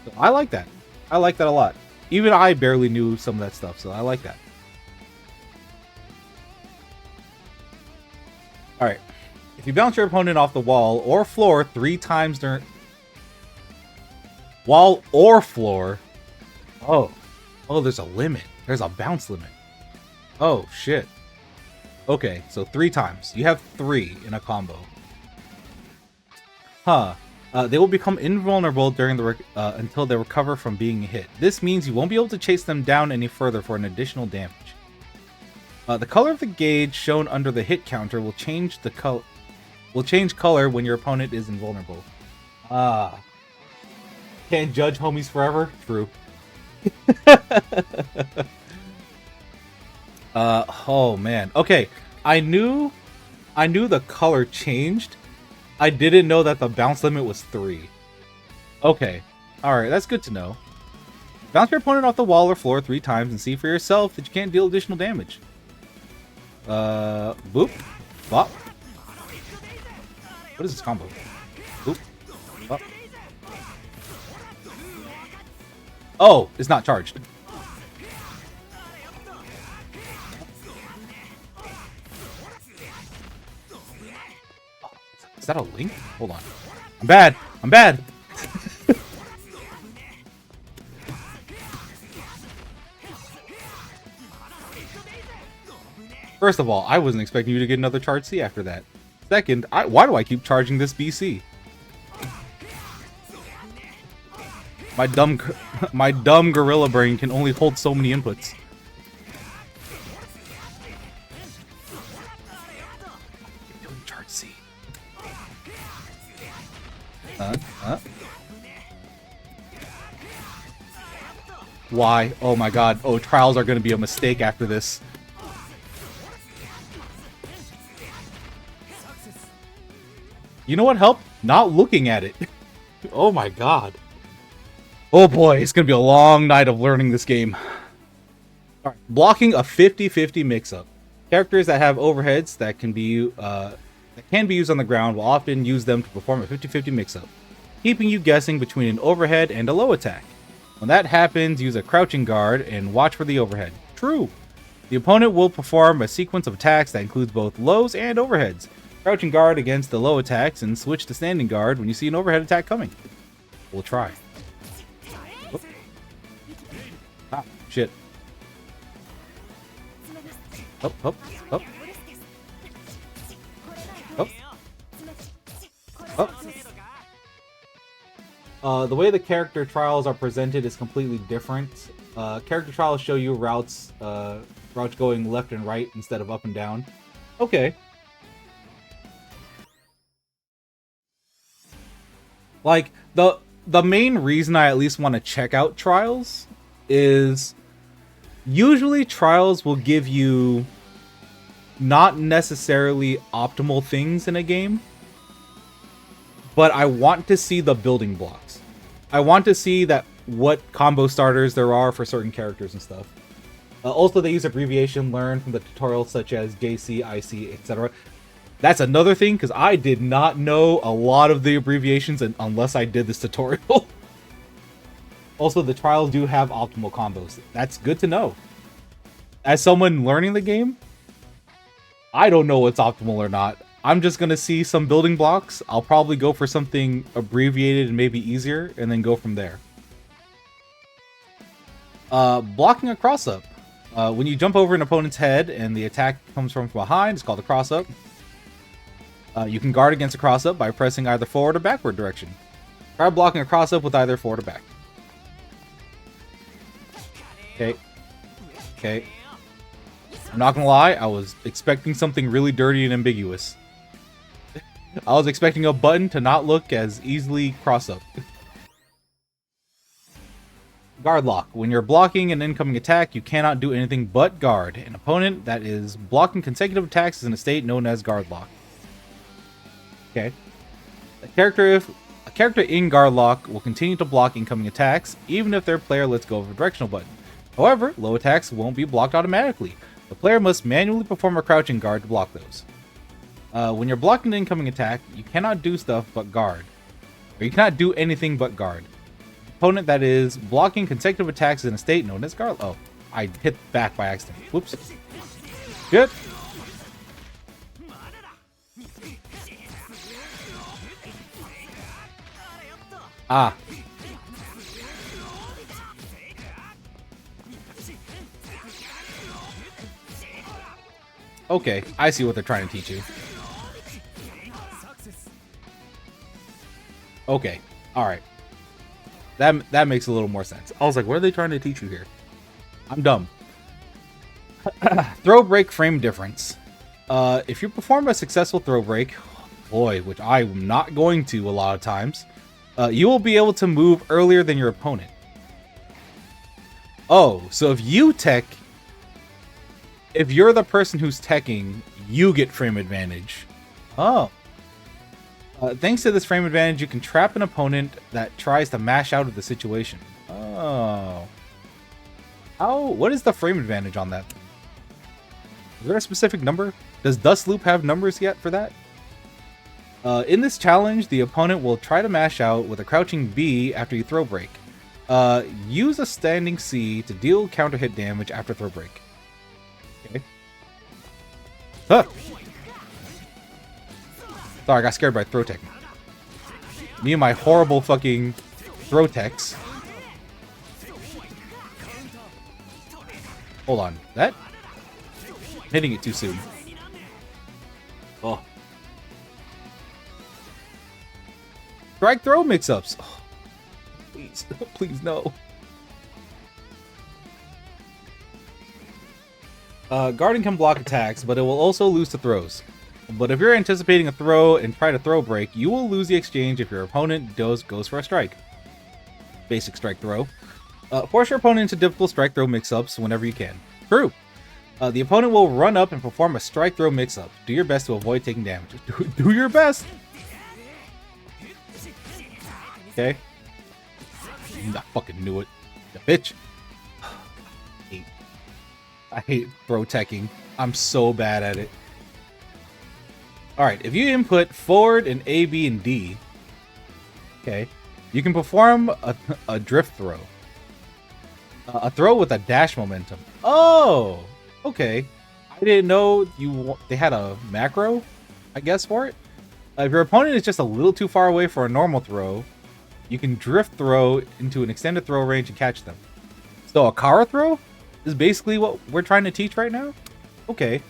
So I like that. I like that a lot. Even I barely knew some of that stuff, so I like that. Alright. If you bounce your opponent off the wall or floor 3 times during... Wall or floor? Oh, there's a limit. There's a bounce limit. Oh, shit. Okay, so 3 times. You have 3 in a combo. Huh. They will become invulnerable during until they recover from being hit. This means you won't be able to chase them down any further for an additional damage. The color of the gauge shown under the hit counter will change color when your opponent is invulnerable. Can't judge homies forever? True. Oh man. Okay, I knew the color changed. I didn't know that the bounce limit was 3. Okay. Alright, that's good to know. Bounce your opponent off the wall or floor 3 times and see for yourself that you can't deal additional damage. Boop. Bop. What is this combo? Boop. Bop. Oh, it's not charged. Is that a link? Hold on. I'm bad. I'm bad. First of all, I wasn't expecting you to get another charge C after that. Second, why do I keep charging this BC? My dumb gorilla brain can only hold so many inputs. Charge C. Why? Oh my god. Oh, trials are going to be a mistake after this. You know what helped? Not looking at it. Oh my god. Oh boy, it's going to be a long night of learning this game. All right. Blocking a 50-50 mix-up. Characters that have overheads that can be used on the ground will often use them to perform a 50-50 mix-up, keeping you guessing between an overhead and a low attack. When that happens, use a crouching guard and watch for the overhead. True. The opponent will perform a sequence of attacks that includes both lows and overheads. Crouching guard against the low attacks and switch to standing guard when you see an overhead attack coming. We'll try. Whoop. Ah, shit. Up, up, up. Up. Up. The way the character trials are presented is completely different. Character trials show you routes going left and right instead of up and down. Okay. Like, the main reason I at least want to check out trials is usually trials will give you not necessarily optimal things in a game, but I want to see the building blocks. I want to see that what combo starters there are for certain characters and stuff. Also, they use abbreviation learned from the tutorials such as JC, IC, etc. That's another thing, because I did not know a lot of the abbreviations unless I did this tutorial. Also, the trials do have optimal combos. That's good to know. As someone learning the game, I don't know what's optimal or not. I'm just going to see some building blocks. I'll probably go for something abbreviated and maybe easier, and then go from there. Blocking a cross-up. When you jump over an opponent's head and the attack comes from behind, it's called a cross-up. You can guard against a cross-up by pressing either forward or backward direction. Try blocking a cross-up with either forward or back. Okay. Okay. I'm not gonna lie, I was expecting something really dirty and ambiguous. I was expecting a button to not look as easily cross-up. Guard lock. When you're blocking an incoming attack, you cannot do anything but guard. An opponent that is blocking consecutive attacks is in a state known as guard lock. Okay. A character in guard lock will continue to block incoming attacks, even if their player lets go of a directional button. However, low attacks won't be blocked automatically. The player must manually perform a crouching guard to block those. When you're blocking an incoming attack, you cannot do stuff but guard. Or you cannot do anything but guard. Opponent that is blocking consecutive attacks is in a state known as guard. Oh, I hit back by accident. Whoops. Good. Ah. Okay, I see what they're trying to teach you. Okay, alright. That makes a little more sense. I was like, what are they trying to teach you here? I'm dumb. Throw break frame difference. If you perform a successful throw break, boy, which I'm not going to a lot of times, you will be able to move earlier than your opponent. Oh, so if you're the person who's teching, you get frame advantage. Oh. Thanks to this frame advantage, you can trap an opponent that tries to mash out of the situation. Oh. What is the frame advantage on that? Is there a specific number? Does Dust Loop have numbers yet for that? In this challenge, the opponent will try to mash out with a crouching B after you throw break. Use a standing C to deal counter hit damage after throw break. Okay. Huh. Sorry, I got scared by throw tech. Me and my horrible fucking throw techs. Hold on. I'm hitting it too soon. Oh. Strike throw mix-ups. Oh, please. Please, no. Guarding can block attacks, but it will also lose to throws. But if you're anticipating a throw and try to throw break, you will lose the exchange if your opponent goes for a strike. Basic strike throw. Force your opponent into difficult strike throw mix-ups whenever you can. True. The opponent will run up and perform a strike throw mix-up. Do your best to avoid taking damage. Do your best! Okay. I fucking knew it. The bitch. I hate throw teching. I'm so bad at it. Alright, if you input forward and A, B, and D, okay, you can perform a drift throw. A throw with a dash momentum. Oh! Okay. I didn't know they had a macro, I guess, for it. If your opponent is just a little too far away for a normal throw, you can drift throw into an extended throw range and catch them. So a Kara throw is basically what we're trying to teach right now? Okay.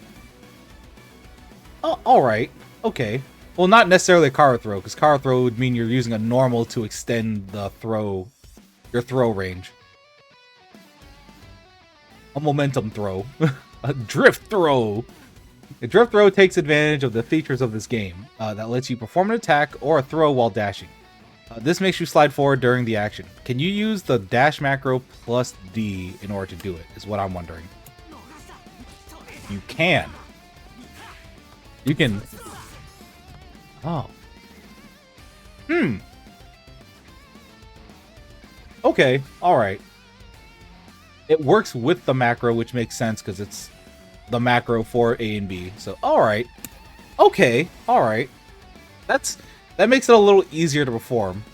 Oh, alright. Okay. Well, not necessarily a Kara throw, because Kara throw would mean you're using a normal to extend the your throw range. A momentum throw. A drift throw. A drift throw takes advantage of the features of this game that lets you perform an attack or a throw while dashing. This makes you slide forward during the action. Can you use the dash macro plus D in order to do it, is what I'm wondering. You can. You can... Oh. Okay, alright. It works with the macro, which makes sense because it's the macro for A and B. So, alright. Okay, alright. That makes it a little easier to perform.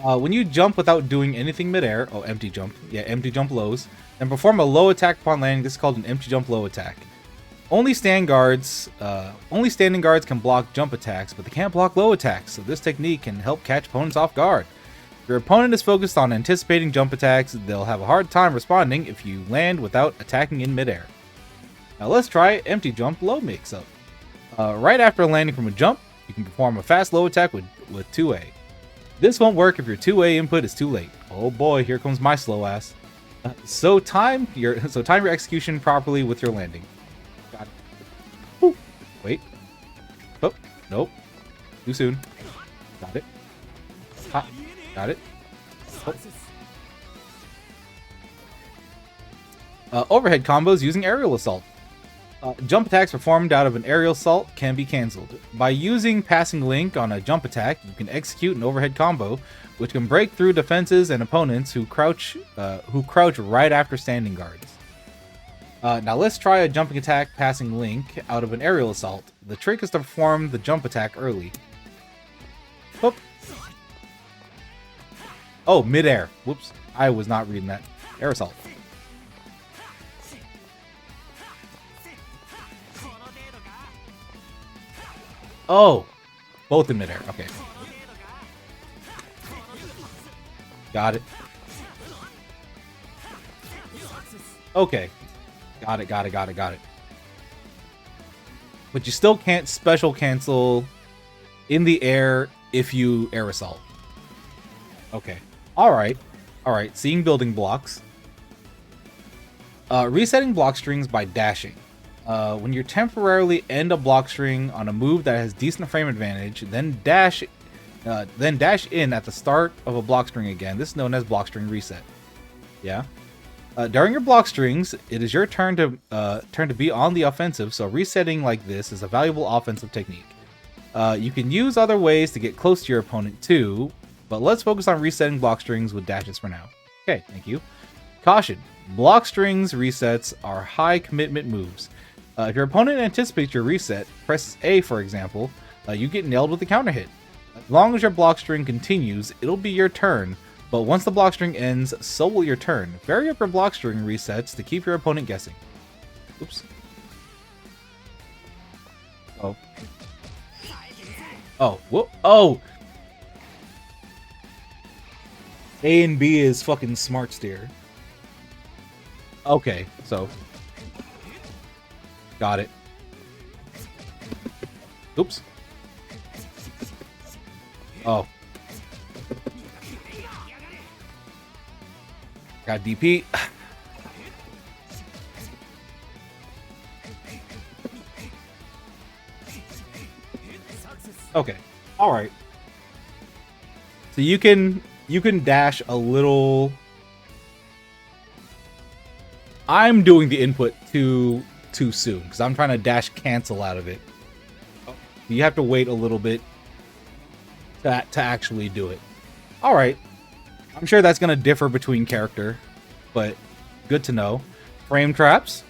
When you jump without doing anything midair, oh, empty jump. Yeah, empty jump lows. Then perform a low attack upon landing. This is called an empty jump low attack. Only standing guards can block jump attacks, but they can't block low attacks, so this technique can help catch opponents off guard. If your opponent is focused on anticipating jump attacks, they'll have a hard time responding if you land without attacking in midair. Now let's try empty jump low mix-up. Right after landing from a jump, you can perform a fast low attack with 2A. This won't work if your 2A input is too late. Oh boy, here comes my slow ass. So time your execution properly with your landing. Got it. Woo. Wait. Oh, nope. Too soon. Got it. Ha. Got it. Oh. Overhead combos using aerial assault. Jump attacks performed out of an aerial assault can be cancelled. By using passing link on a jump attack, you can execute an overhead combo, which can break through defenses and opponents who crouch right after standing guards. Now let's try a jumping attack passing link out of an aerial assault. The trick is to perform the jump attack early. Whoop. Oh, midair. Whoops. I was not reading that. Air assault. Oh, both in midair. Okay. Got it. Okay. Got it. But you still can't special cancel in the air if you air assault. Okay. Alright. Seeing building blocks. Resetting block strings by dashing. When you temporarily end a block string on a move that has decent frame advantage, then dash in at the start of a block string again. This is known as block string reset. Yeah. During your block strings, it is your turn to be on the offensive, so resetting like this is a valuable offensive technique. You can use other ways to get close to your opponent too, but let's focus on resetting block strings with dashes for now. Okay, thank you. Caution. Block strings resets are high commitment moves. If your opponent anticipates your reset, press A for example, you get nailed with a counter hit. As long as your block string continues, it'll be your turn, but once the block string ends, so will your turn. Vary up your block string resets to keep your opponent guessing. Oops. Oh. Oh, whoop. Oh! A and B is fucking smart steer. Okay, so... Got it. Oops. Oh. Got DP. Okay. All right. So you can dash a little. I'm doing the input too soon because I'm trying to dash cancel out of it. You have to wait a little bit to actually do it. All right. I'm sure that's going to differ between character, but good to know. Frame traps,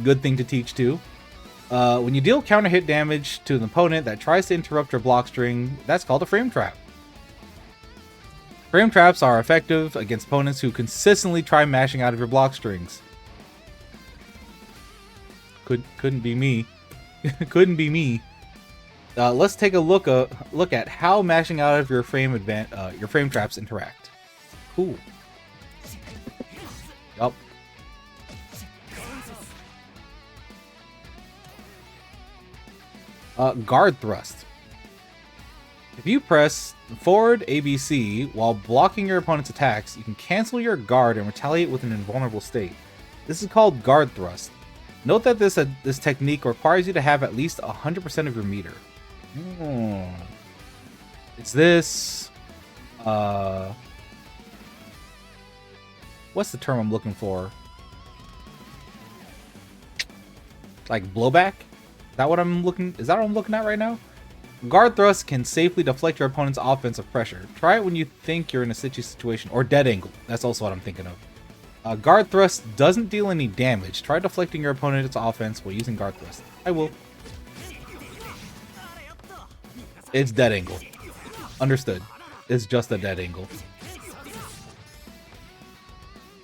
good thing to teach too. When you deal counter hit damage to an opponent that tries to interrupt your block string, that's called a frame trap. Frame traps are effective against opponents who consistently try mashing out of your block strings. Couldn't be me. Couldn't be me. Let's take a look at how mashing out of your frame traps interact. Cool. Yup. Guard thrust. If you press forward ABC while blocking your opponent's attacks, you can cancel your guard and retaliate with an invulnerable state. This is called guard thrust. Note that this technique requires you to have at least 100% of your meter. Is this... what's the term I'm looking for? Like blowback? Is that what I'm looking at right now? Guard thrust can safely deflect your opponent's offensive pressure. Try it when you think you're in a sticky situation, or dead angle. That's also what I'm thinking of. Guard thrust doesn't deal any damage. Try deflecting your opponent's offense while using guard thrust. I will. It's dead angle. Understood. It's just a dead angle.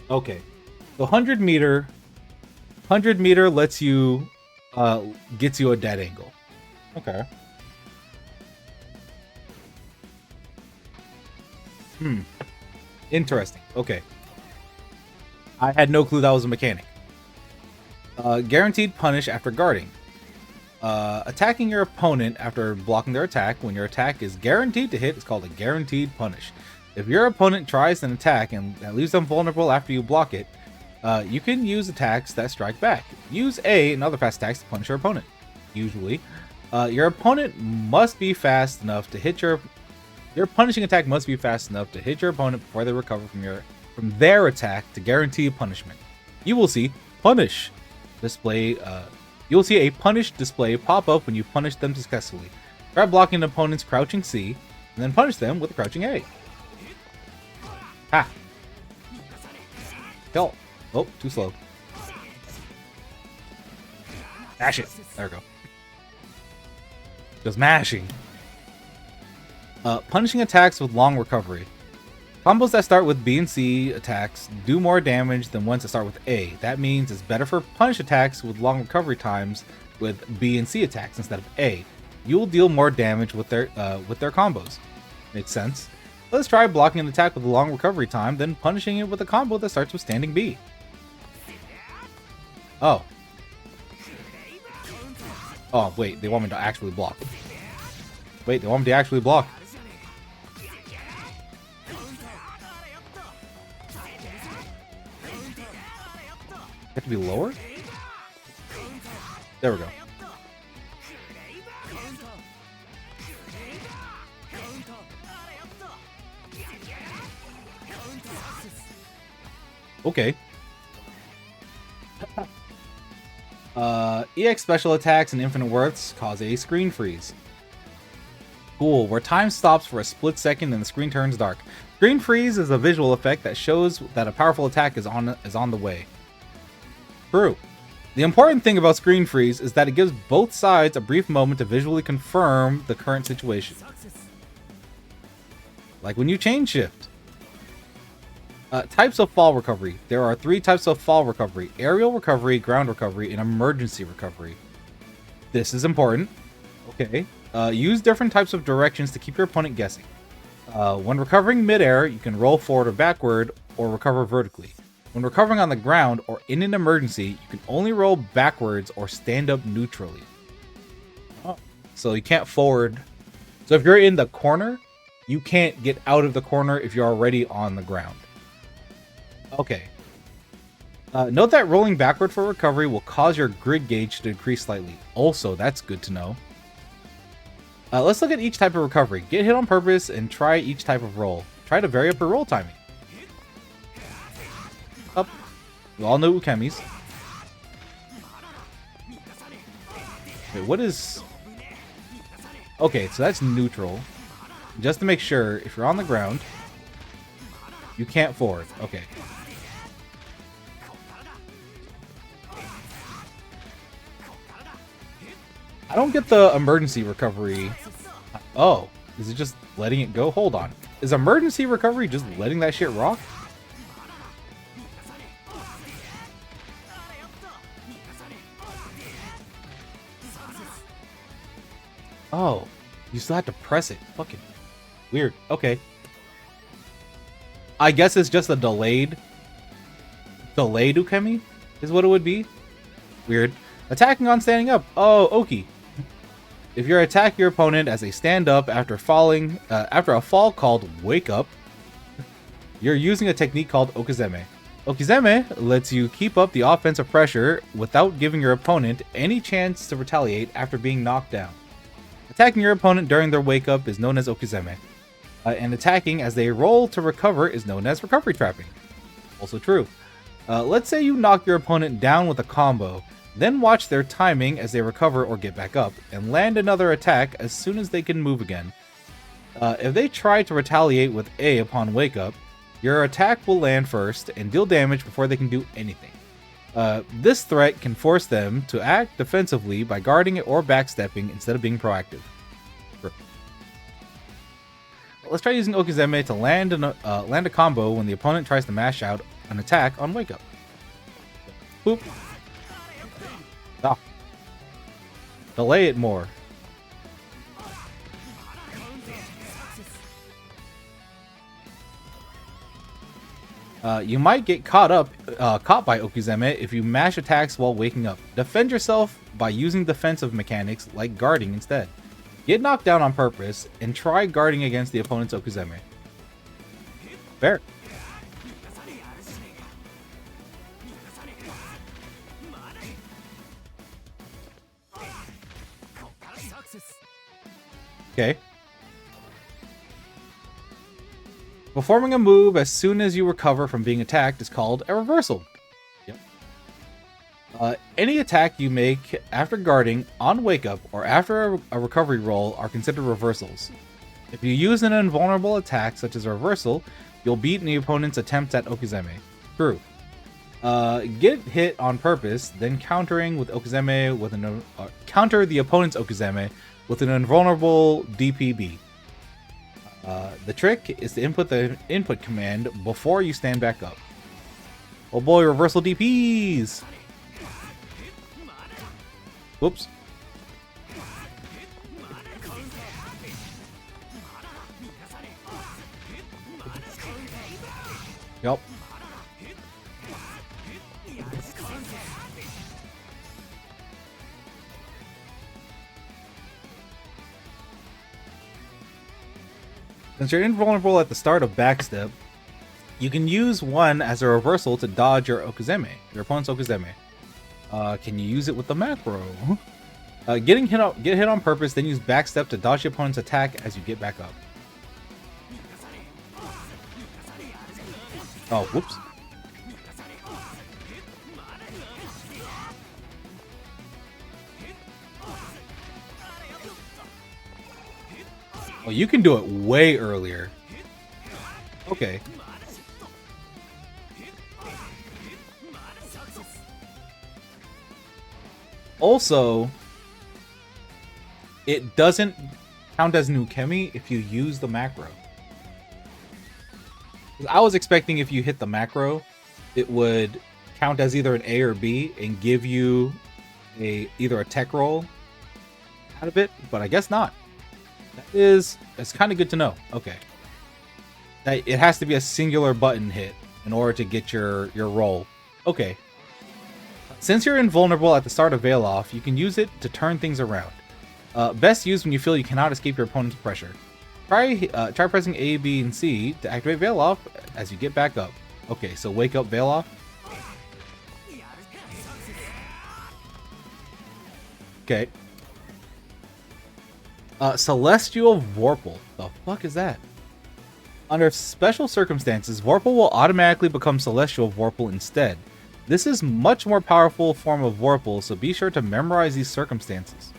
Okay. So 100 meter lets you, gets you a dead angle. Okay. Interesting. Okay. I had no clue that was a mechanic. Guaranteed punish after guarding. Attacking your opponent after blocking their attack. When your attack is guaranteed to hit, it's called a guaranteed punish. If your opponent tries an attack and that leaves them vulnerable after you block it, you can use attacks that strike back. Use A and other fast attacks to punish your opponent. Usually, your opponent must be fast enough to hit your punishing attack must be fast enough to hit your opponent before they recover from their attack to guarantee punishment. You will see punish display. You will see a punish display pop up when you punish them successfully. Try blocking an opponent's crouching C, and then punish them with a crouching A. Ha! Kill. Oh, too slow. Mash it. There we go. Just mashing. Punishing attacks with long recovery. Combos that start with B and C attacks do more damage than ones that start with A. That means it's better for punish attacks with long recovery times with B and C attacks instead of A. You will deal more damage with their combos. Makes sense. Let's try blocking an attack with a long recovery time, then punishing it with a combo that starts with standing B. Oh. Oh, wait, they want me to actually block. Wait, they want me to actually block. Have to be lower? There we go. Okay. EX special attacks and infinite worths cause a screen freeze. Cool, where time stops for a split second and the screen turns dark. Screen freeze is a visual effect that shows that a powerful attack is on the way. True. The important thing about screen freeze is that it gives both sides a brief moment to visually confirm the current situation. Like when you chain shift. Types of fall recovery. There are 3 types of fall recovery: aerial recovery, ground recovery, and emergency recovery. This is important. Okay. Use different types of directions to keep your opponent guessing. When recovering midair, you can roll forward or backward or recover vertically. When recovering on the ground or in an emergency, you can only roll backwards or stand up neutrally. Oh. So you can't forward. So if you're in the corner, you can't get out of the corner if you're already on the ground. Okay. Note that rolling backward for recovery will cause your grid gauge to decrease slightly. Also, that's good to know. Let's look at each type of recovery. Get hit on purpose and try each type of roll. Try to vary up your roll timing. Up. We all know Ukemi's. Wait, what is... Okay, so that's neutral. Just to make sure, if you're on the ground, you can't forward. Okay. I don't get the emergency recovery. Oh, is it just letting it go? Hold on. Is emergency recovery just letting that shit rock? Oh, you still have to press it. Fucking weird. Okay. I guess it's just a delayed Ukemi is what it would be. Weird. Attacking on standing up. Oh, Oki. If you attack your opponent as they stand up after falling, after a fall called Wake Up, you're using a technique called Okizeme. Okizeme lets you keep up the offensive pressure without giving your opponent any chance to retaliate after being knocked down. Attacking your opponent during their wake up is known as Okizeme, and attacking as they roll to recover is known as recovery trapping. Also true. Let's say you knock your opponent down with a combo, Then watch their timing as they recover or get back up, and land another attack as soon as they can move again. If they try to retaliate with A upon wake up, your attack will land first and deal damage before they can do anything. This threat can force them to act defensively by guarding it or backstepping instead of being proactive. Let's try using Okizeme to land a combo when the opponent tries to mash out an attack on wake up. Boop. Ah. Delay it more. You might get caught by Okizeme if you mash attacks while waking up. Defend yourself by using defensive mechanics like guarding instead. Get knocked down on purpose and try guarding against the opponent's Okizeme. Fair. Okay. Performing a move as soon as you recover from being attacked is called a reversal. Yep. Any attack you make after guarding, on wake up, or after a recovery roll are considered reversals. If you use an invulnerable attack such as a reversal, you'll beat the opponent's attempts at Okizeme. True. Get hit on purpose, then countering with Okizeme with counter the opponent's Okizeme with an invulnerable DPB. The trick is to input the input command before you stand back up. Oh boy, reversal DPs! Whoops. Yup. Since you're invulnerable at the start of backstep, you can use one as a reversal to dodge your opponent's Okizeme. Can you use it with the macro? Get hit on purpose, then use backstep to dodge your opponent's attack as you get back up. Oh, whoops. Oh, you can do it way earlier. Okay. Also, it doesn't count as Nukemi if you use the macro. I was expecting if you hit the macro, it would count as either an A or B and give you either a tech roll out of it, but I guess not. It's kind of good to know. Okay. It has to be a singular button hit in order to get your roll. Okay. Since you're invulnerable at the start of Veil Off, you can use it to turn things around. Best used when you feel you cannot escape your opponent's pressure. Try pressing A, B, and C to activate Veil Off as you get back up. Okay, so wake up Veil Off. Okay. Celestial Vorpal. The fuck is that? Under special circumstances, Vorpal will automatically become Celestial Vorpal instead. This is much more powerful form of Vorpal, so be sure to memorize these circumstances.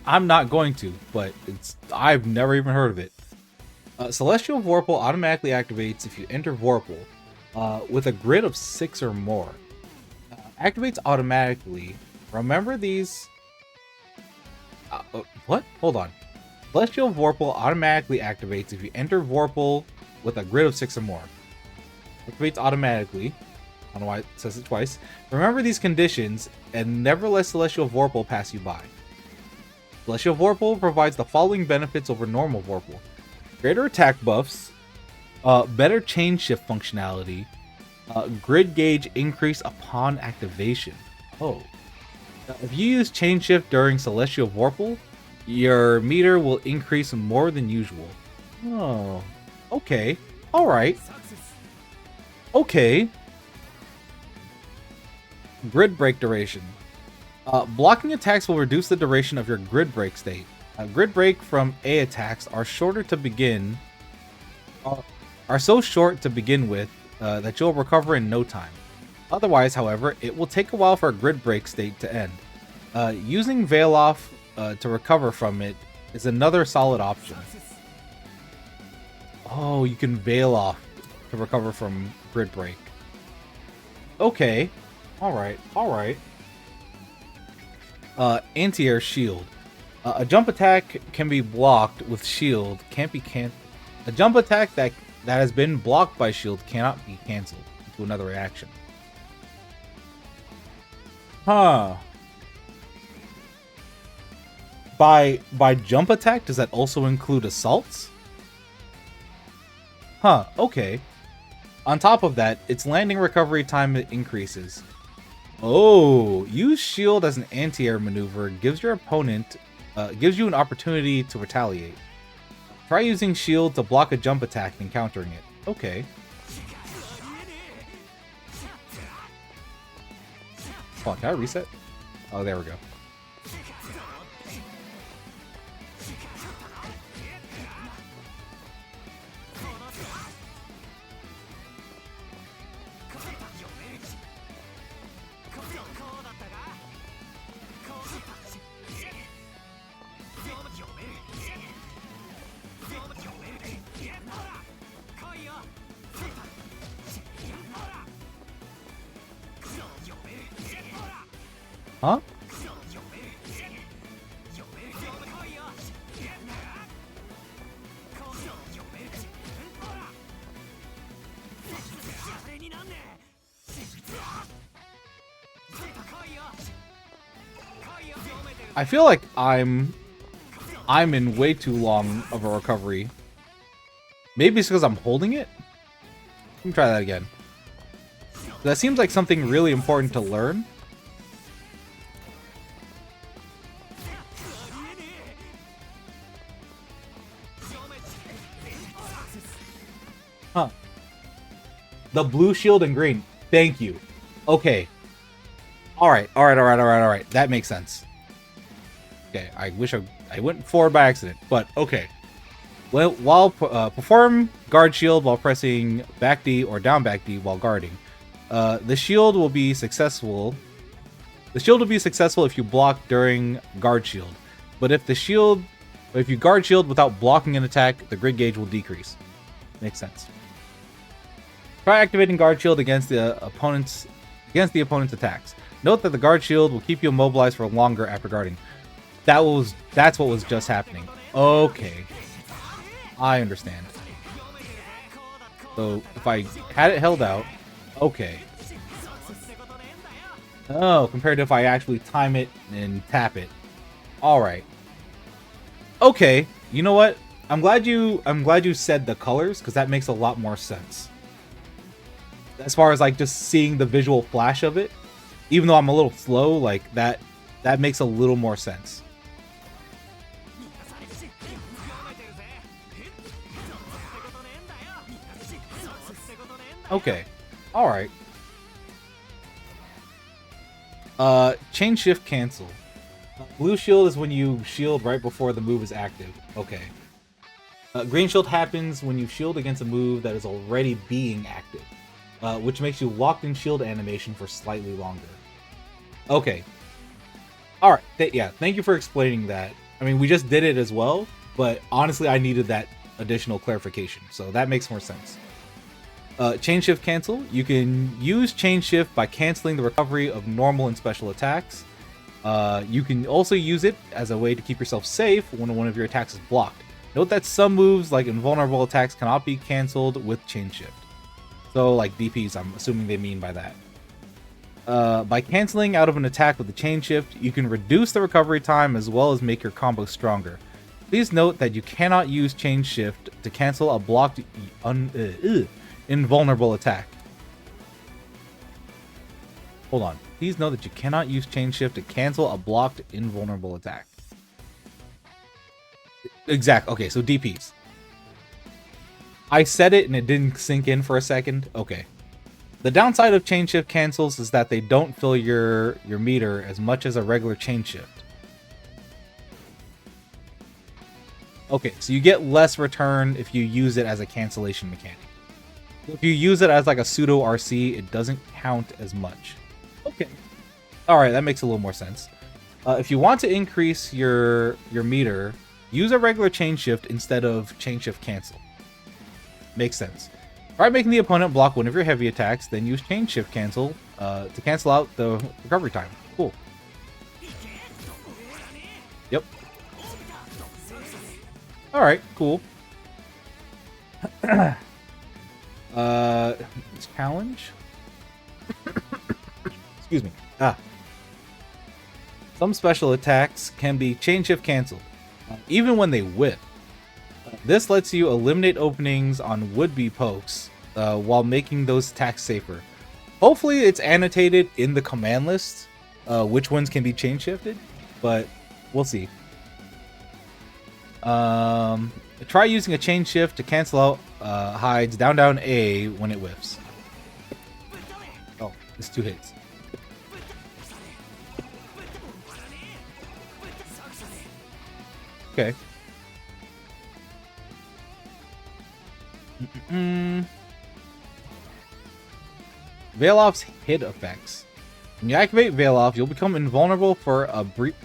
I'm not going to, but I've never even heard of it. Celestial Vorpal automatically activates if you enter Vorpal with a grid of 6 or more. Activates automatically. Remember these... what? Hold on. Celestial Vorpal automatically activates if you enter Vorpal with a grid of 6 or more. Activates automatically. I don't know why it says it twice. Remember these conditions and never let Celestial Vorpal pass you by. Celestial Vorpal provides the following benefits over normal Vorpal. Greater attack buffs, better chain shift functionality, grid gauge increase upon activation. Oh. If you use chain shift during Celestial Vorpal, your meter will increase more than usual. Oh. Okay. Alright. Okay. Grid break duration. Blocking attacks will reduce the duration of your grid break state. Grid break from A attacks are shorter to begin. Are so short to begin with that you'll recover in no time. Otherwise, however, it will take a while for a grid break state to end. Using Veil Off to recover from it is another solid option. Oh, you can Veil Off to recover from grid break. Okay. Alright, alright. Anti-air shield. A jump attack can be blocked with shield, can't be a jump attack that has been blocked by shield cannot be cancelled into another reaction. Huh. By jump attack, does that also include assaults? Huh, okay. On top of that, its landing recovery time increases. Oh, use shield as an anti-air maneuver gives your opponent gives you an opportunity to retaliate. Try using shield to block a jump attack and countering it. Okay. Hold on, can I reset? Oh, there we go. Huh? I feel like I'm in way too long of a recovery. Maybe it's because I'm holding it? Let me try that again. That seems like something really important to learn. Huh. The blue shield and green. Thank you. Okay. Alright. That makes sense. Okay, I wish I went forward by accident, but okay. Well, while perform guard shield while pressing back D or down back D while guarding. The shield will be successful. The shield will be successful if you block during guard shield, but if you guard shield without blocking an attack, the grid gauge will decrease. Makes sense. Try activating guard shield against the opponent's attacks. Note that the guard shield will keep you immobilized for longer after guarding. That's what was just happening. Okay. I understand. So if I had it held out, okay. Oh, compared to if I actually time it and tap it. Alright. Okay, you know what? I'm glad you said the colors, because that makes a lot more sense. As far as like just seeing the visual flash of it, even though I'm a little slow, like that makes a little more sense. Okay. Alright. Chain shift cancel. Blue shield is when you shield right before the move is active. Okay. Green shield happens when you shield against a move that is already being active, which makes you locked in shield animation for slightly longer. Okay. Alright. Yeah, thank you for explaining that. I mean, we just did it as well, but honestly, I needed that additional clarification, so that makes more sense. Chain shift cancel. You can use chain shift by canceling the recovery of normal and special attacks. You can also use it as a way to keep yourself safe when one of your attacks is blocked. Note that some moves, like invulnerable attacks, cannot be cancelled with chain shift. So, like DPs, I'm assuming they mean by that. By canceling out of an attack with the chain shift, you can reduce the recovery time as well as make your combo stronger. Please note that you cannot use chain shift to cancel a blocked invulnerable attack. Hold on. Please note that you cannot use chain shift to cancel a blocked invulnerable attack. Exact. Okay, so DPs. I said it and it didn't sink in for a second. Okay. The downside of chain shift cancels is that they don't fill your meter as much as a regular chain shift. Okay, so you get less return if you use it as a cancellation mechanic. If you use it as like a pseudo RC, it doesn't count as much. Okay. Alright, that makes a little more sense. If you want to increase your meter, use a regular chain shift instead of chain shift cancel. Makes sense. Try making the opponent block one of your heavy attacks, then use chain shift cancel to cancel out the recovery time. Cool. Yep. Alright, cool. Challenge? Excuse me. Some special attacks can be chain shift canceled, even when they whip. This lets you eliminate openings on would-be pokes while making those attacks safer. Hopefully it's annotated in the command list which ones can be chain shifted, but we'll see. Try using a chain shift to cancel out hides down A when it whiffs. Oh, it's 2 hits. Okay. Veil-Off's hit effects. When you activate Veil-Off, you'll become invulnerable for a brief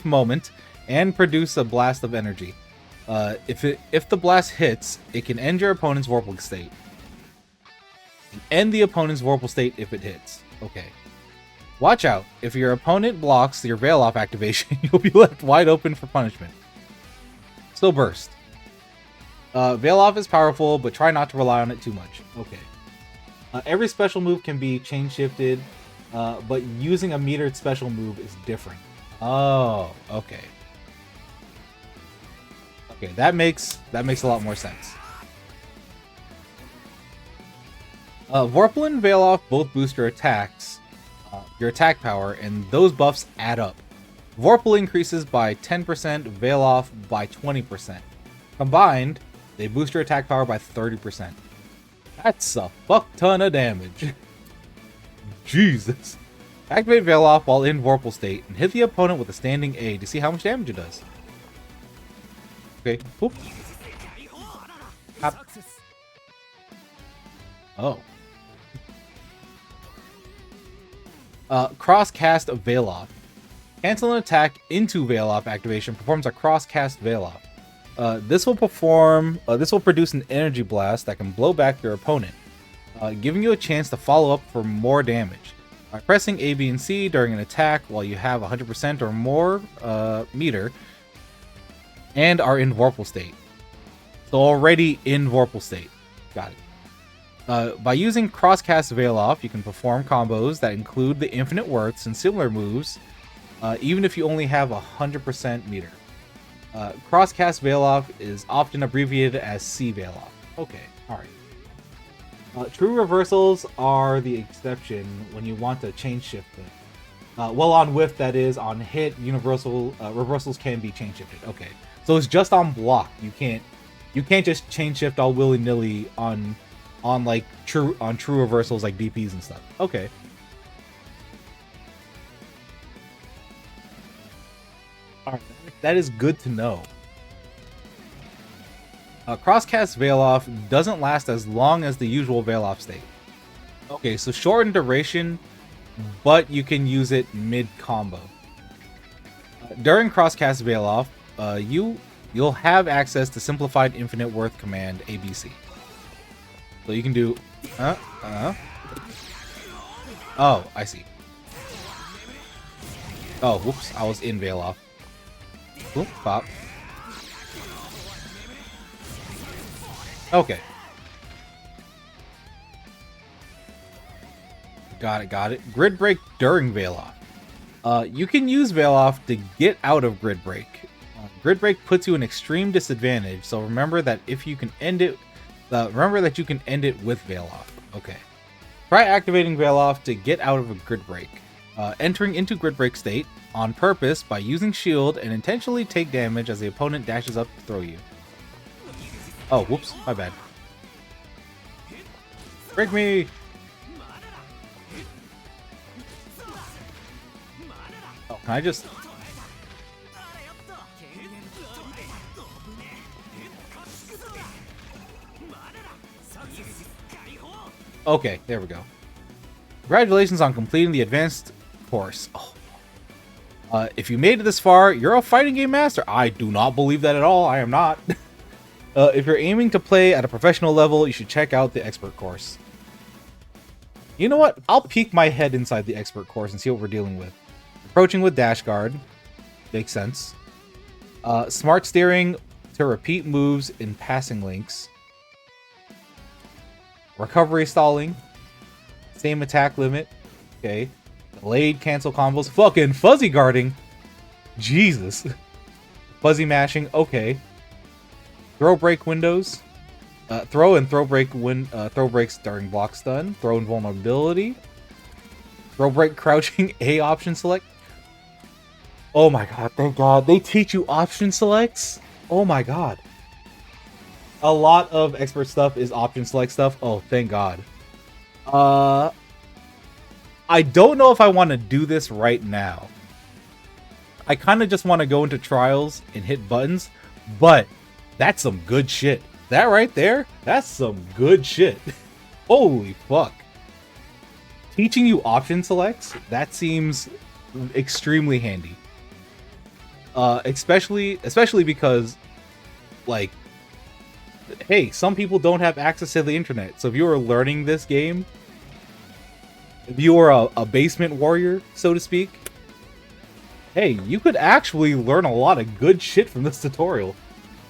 moment and produce a blast of energy. If the blast hits, it can end your opponent's Vorpal state. End the opponent's Vorpal state if it hits. Okay. Watch out. If your opponent blocks your Veil-Off activation, you'll be left wide open for punishment. Still burst. Veil-Off is powerful, but try not to rely on it too much. Okay. Every special move can be chain shifted, but using a metered special move is different. Oh, okay. Okay, that makes a lot more sense. Vorpal and Veil-Off both boost your attacks, your attack power, and those buffs add up. Vorpal increases by 10%, Veil-Off by 20%. Combined, they boost your attack power by 30%. That's a fuck ton of damage. Jesus. Activate Veil-Off while in Vorpal state and hit the opponent with a standing A to see how much damage it does. Okay. Whoop. Hop. Oh. Cross-cast Veil-Off. Cancel an attack into Veil-Off activation performs a cross-cast Veil-Off. This will produce an energy blast that can blow back your opponent, giving you a chance to follow up for more damage. By pressing A, B, and C during an attack while you have 100% or more meter and are in Vorpal state. So already in Vorpal state. Got it. By using Crosscast Veil-Off, you can perform combos that include the Infinite Worths and similar moves, even if you only have 100% meter. Crosscast Veil-Off is often abbreviated as C Veil-Off. Okay, alright. True reversals are the exception when you want to chain shift it. Well, on whiff, that is. On hit, reversals can be chain shifted. Okay, so it's just on block. You can't just chain shift all willy nilly on true reversals like DPs and stuff. Okay. Alright, that is good to know. Crosscast Veil-Off doesn't last as long as the usual Veil-Off state. Okay, so short in duration, but you can use it mid-combo. During Crosscast Veil-Off, you'll have access to Simplified Infinite Worth command ABC. So you can do... Oh, I see. Oh, whoops, I was in Veil-Off. Oop, pop. Okay. Got it. Grid Break during Veil-Off. You can use Veil-Off to get out of Grid Break. Grid Break puts you in extreme disadvantage, so remember that if you can end it, you can end it with Veil-Off. Okay. Try activating Veil-Off to get out of a Grid Break. Entering into Grid Break state on purpose by using shield and intentionally take damage as the opponent dashes up to throw you. Oh, whoops, my bad. Break me! Oh, can I just... Okay, there we go. Congratulations on completing the advanced course. Oh. If you made it this far, you're a fighting game master. I do not believe that at all. I am not. If you're aiming to play at a professional level, you should check out the expert course. You know what? I'll peek my head inside the expert course and see what we're dealing with. Approaching with dash guard. Makes sense. Smart steering to repeat moves in passing links. Recovery stalling. Same attack limit. Okay. Delayed cancel combos. Fucking fuzzy guarding. Jesus. Fuzzy mashing. Okay. Throw break windows. Throw and throw break throw breaks during block stun. Throw invulnerability. Throw break crouching. A option select. Oh my god, thank god. They teach you option selects? Oh my god. A lot of expert stuff is option select stuff. Oh, thank god. I don't know if I want to do this right now. I kind of just want to go into trials and hit buttons, but that's some good shit. That right there, that's some good shit. Holy fuck. Teaching you option selects, that seems extremely handy. Especially because, like, hey, some people don't have access to the internet. So if you are learning this game, if you are a basement warrior, so to speak, hey, you could actually learn a lot of good shit from this tutorial.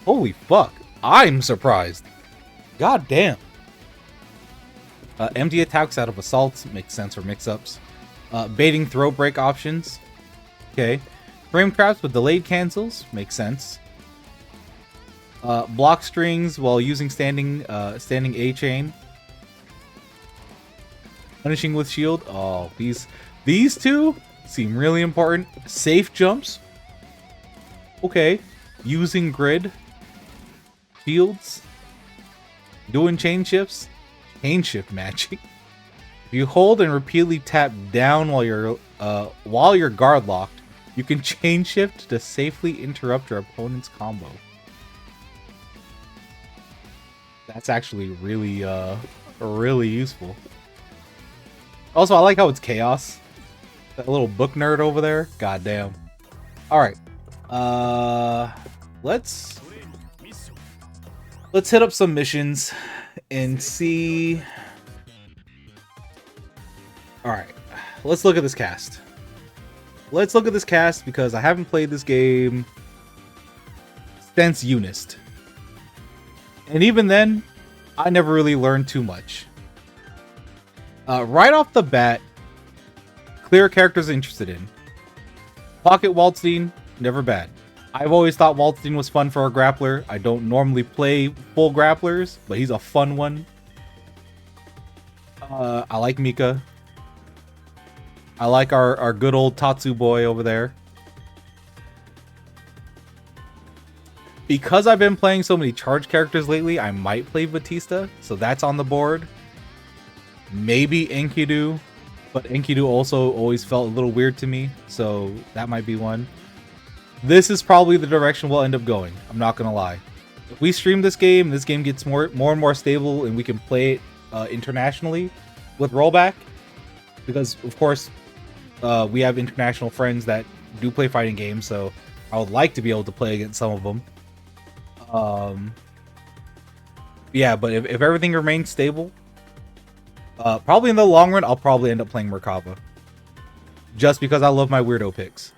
Holy fuck. I'm surprised. God damn. Empty attacks out of assaults makes sense for mix-ups. Baiting throw break options. Okay. Frame traps with delayed cancels makes sense. Block strings while using standing A chain. Punishing with shield. Oh, these two seem really important. Safe jumps. Okay. Using grid. Shields. Doing chain shifts. Chain shift matching. If you hold and repeatedly tap down while you're guard locked, you can chain shift to safely interrupt your opponent's combo. That's actually really really useful. Also, I like how it's chaos. That little book nerd over there. God damn. Alright. Let's hit up some missions and see. Alright. Let's look at this cast. Let's look at this cast because I haven't played this game since Unist. And even then, I never really learned too much. Right off the bat, clear characters interested in. Pocket Waldstein, never bad. I've always thought Waldstein was fun for a grappler. I don't normally play full grapplers, but he's a fun one. I like Mika. I like our good old Tatsu boy over there. Because I've been playing so many charge characters lately, I might play Batista, so that's on the board. Maybe Enkidu, but Enkidu also always felt a little weird to me, so that might be one. This is probably the direction we'll end up going, I'm not gonna lie. If we stream this game gets more and more stable, and we can play it internationally with rollback, because of course we have international friends that do play fighting games, so I would like to be able to play against some of them. Yeah, but if everything remains stable, probably in the long run, I'll probably end up playing Merkava. Just because I love my weirdo picks.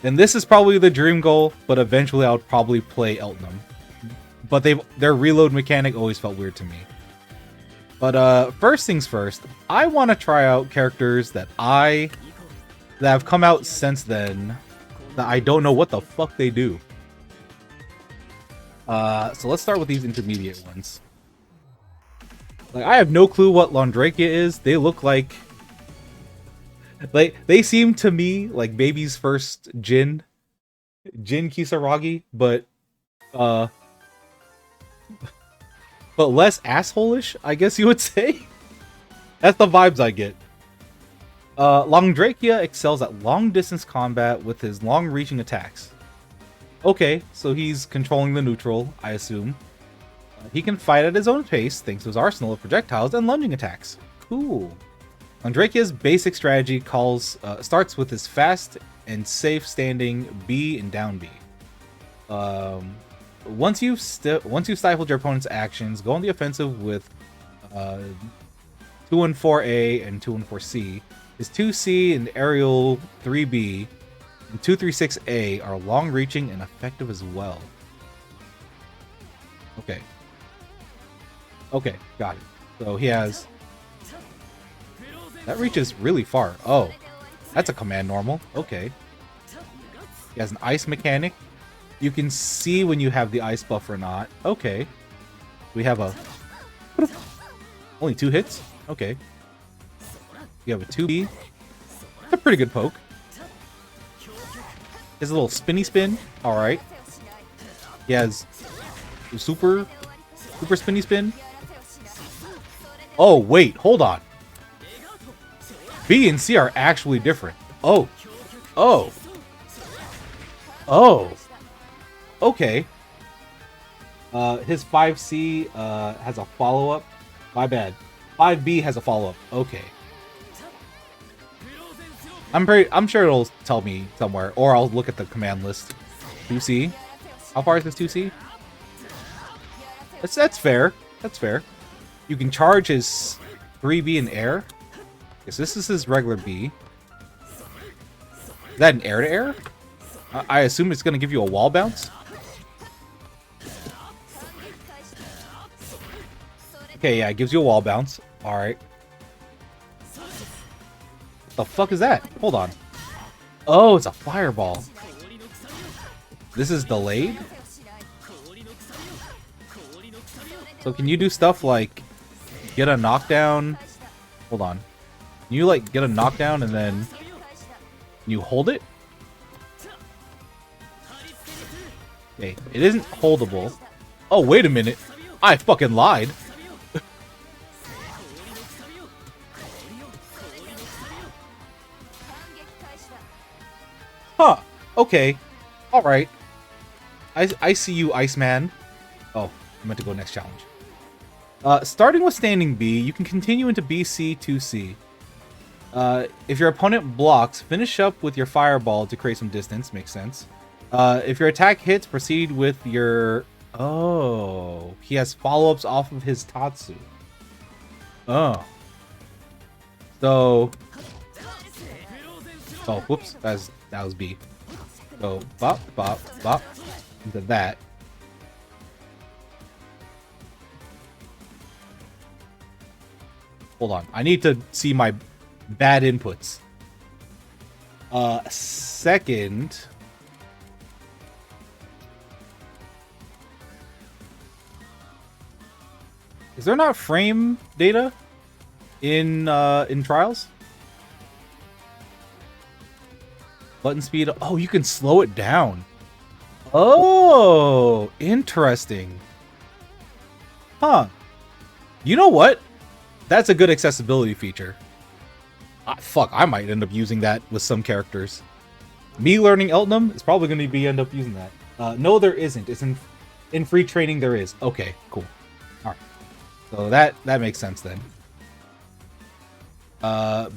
And this is probably the dream goal, but eventually I would probably play Eltnum. But their reload mechanic always felt weird to me. But first things first, I want to try out characters that have come out since then that I don't know what the fuck they do. So let's start with these intermediate ones. Like, I have no clue what Laundrakia is. They look like they seem to me like baby's first Jin Kisaragi, but less asshole-ish, I guess you would say. That's the vibes I get. Laundrakia excels at long-distance combat with his long-reaching attacks. Okay, so he's controlling the neutral, I assume. He can fight at his own pace thanks to his arsenal of projectiles and lunging attacks. Cool. Andrakia's basic strategy starts with his fast and safe standing B and down B. Once you've stifled your opponent's actions, go on the offensive with 214A and 214C. His 2C and aerial 3B and 236A are long-reaching and effective as well. Okay. Okay, got it. So he has... That reaches really far. Oh, that's a command normal. Okay. He has an ice mechanic. You can see when you have the ice buff or not. Okay. We have a... Only 2 hits? Okay. You have a 2B. That's a pretty good poke. His little spinny spin. Alright. He has super spinny spin. Oh, wait. Hold on. B and C are actually different. Oh. Oh. Oh. Okay. His 5C has a follow-up. My bad. 5B has a follow-up. Okay. I'm sure it'll tell me somewhere, or I'll look at the command list. 2C. How far is this 2C? That's fair. That's fair. You can charge his 3B in air. Yes, this is his regular B. Is that an air-to-air? I assume it's going to give you a wall bounce. Okay, yeah, it gives you a wall bounce. Alright. What the fuck is that? Hold on. Oh, it's a fireball. This is delayed? So can you do stuff like get a knockdown? Hold on. Can you like get a knockdown and then you hold it? Okay, it isn't holdable. Oh, wait a minute. I fucking lied. Huh. Okay. Alright. I see you, Iceman. Oh, I meant to go next challenge. Starting with standing B, you can continue into BC 2C. If your opponent blocks, finish up with your fireball to create some distance. Makes sense. If your attack hits, proceed with your... Oh, he has follow-ups off of his Tatsu. Oh. So... Oh, whoops. That was B. So, bop, bop, bop. Into that. Hold on. I need to see my bad inputs. Second... Is there not frame data in Trials? Button speed. Oh, you can slow it down. Oh, interesting. Huh. You know what? That's a good accessibility feature. Fuck, I might end up using that with some characters. Me learning Eltnum is probably going to end up using that. No, there isn't. It's in free training. There is. Okay, cool. All right. So that makes sense then.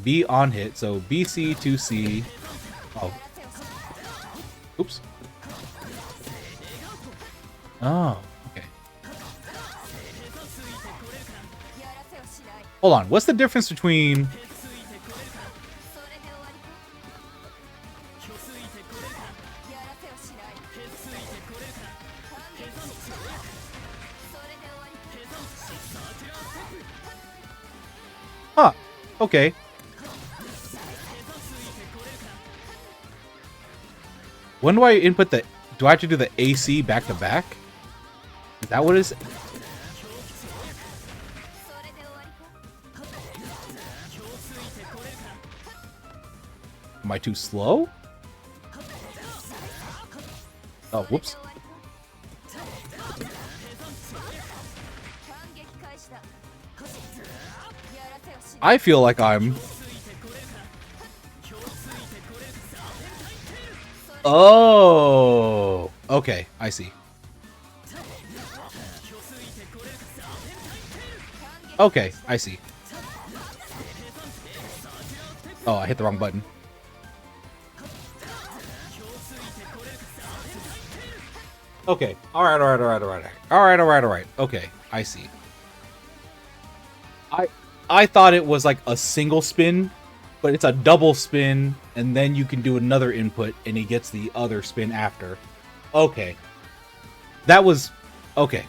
B on hit. So BC 2C. Oh. Oops. Oh, okay. Hold on. What's the difference between... Huh. Okay. When do I input the... Do I have to do the AC back to back? Is that what it is? Am I too slow? Oh, whoops. I feel like I'm... Oh, okay, I see. Okay, I see. Oh, I hit the wrong button. Okay. Alright. Okay, I see. I thought it was like a single spin, but it's a double spin, and then you can do another input, and he gets the other spin after. Okay. That was... Okay.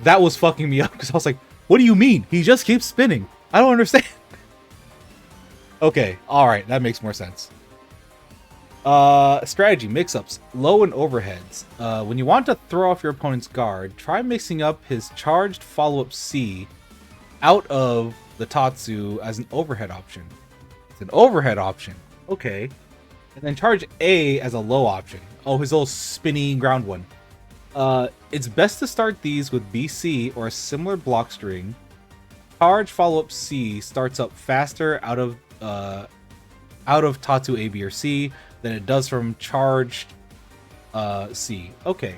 That was fucking me up, because I was like, what do you mean? He just keeps spinning. I don't understand. Okay, alright, that makes more sense. Strategy, mix-ups, low and overheads. When you want to throw off your opponent's guard, try mixing up his charged follow-up C out of the Tatsu as an overhead option. It's an overhead option. Okay. And then charge A as a low option. Oh, his little spinny ground one. It's best to start these with BC or a similar block string. Charge follow-up C starts up faster out of Tatsu A, B, or C than it does from charged C. Okay.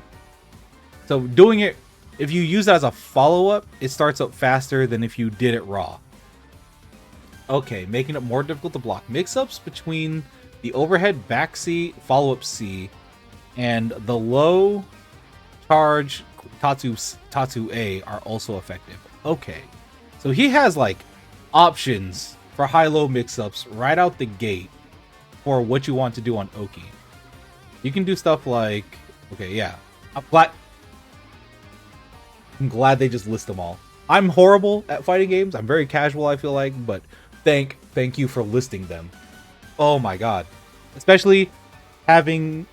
So doing it, if you use that as a follow-up, it starts up faster than if you did it raw. Okay, making it more difficult to block. Mix-ups between the overhead back C, follow-up C, and the low charge Tatsu A are also effective. Okay. So he has like options for high-low mix-ups right out the gate for what you want to do on Oki. You can do stuff like... Okay, yeah. I'm glad they just list them all. I'm horrible at fighting games. I'm very casual, I feel like, but thank you for listing them. Oh my god. Especially having,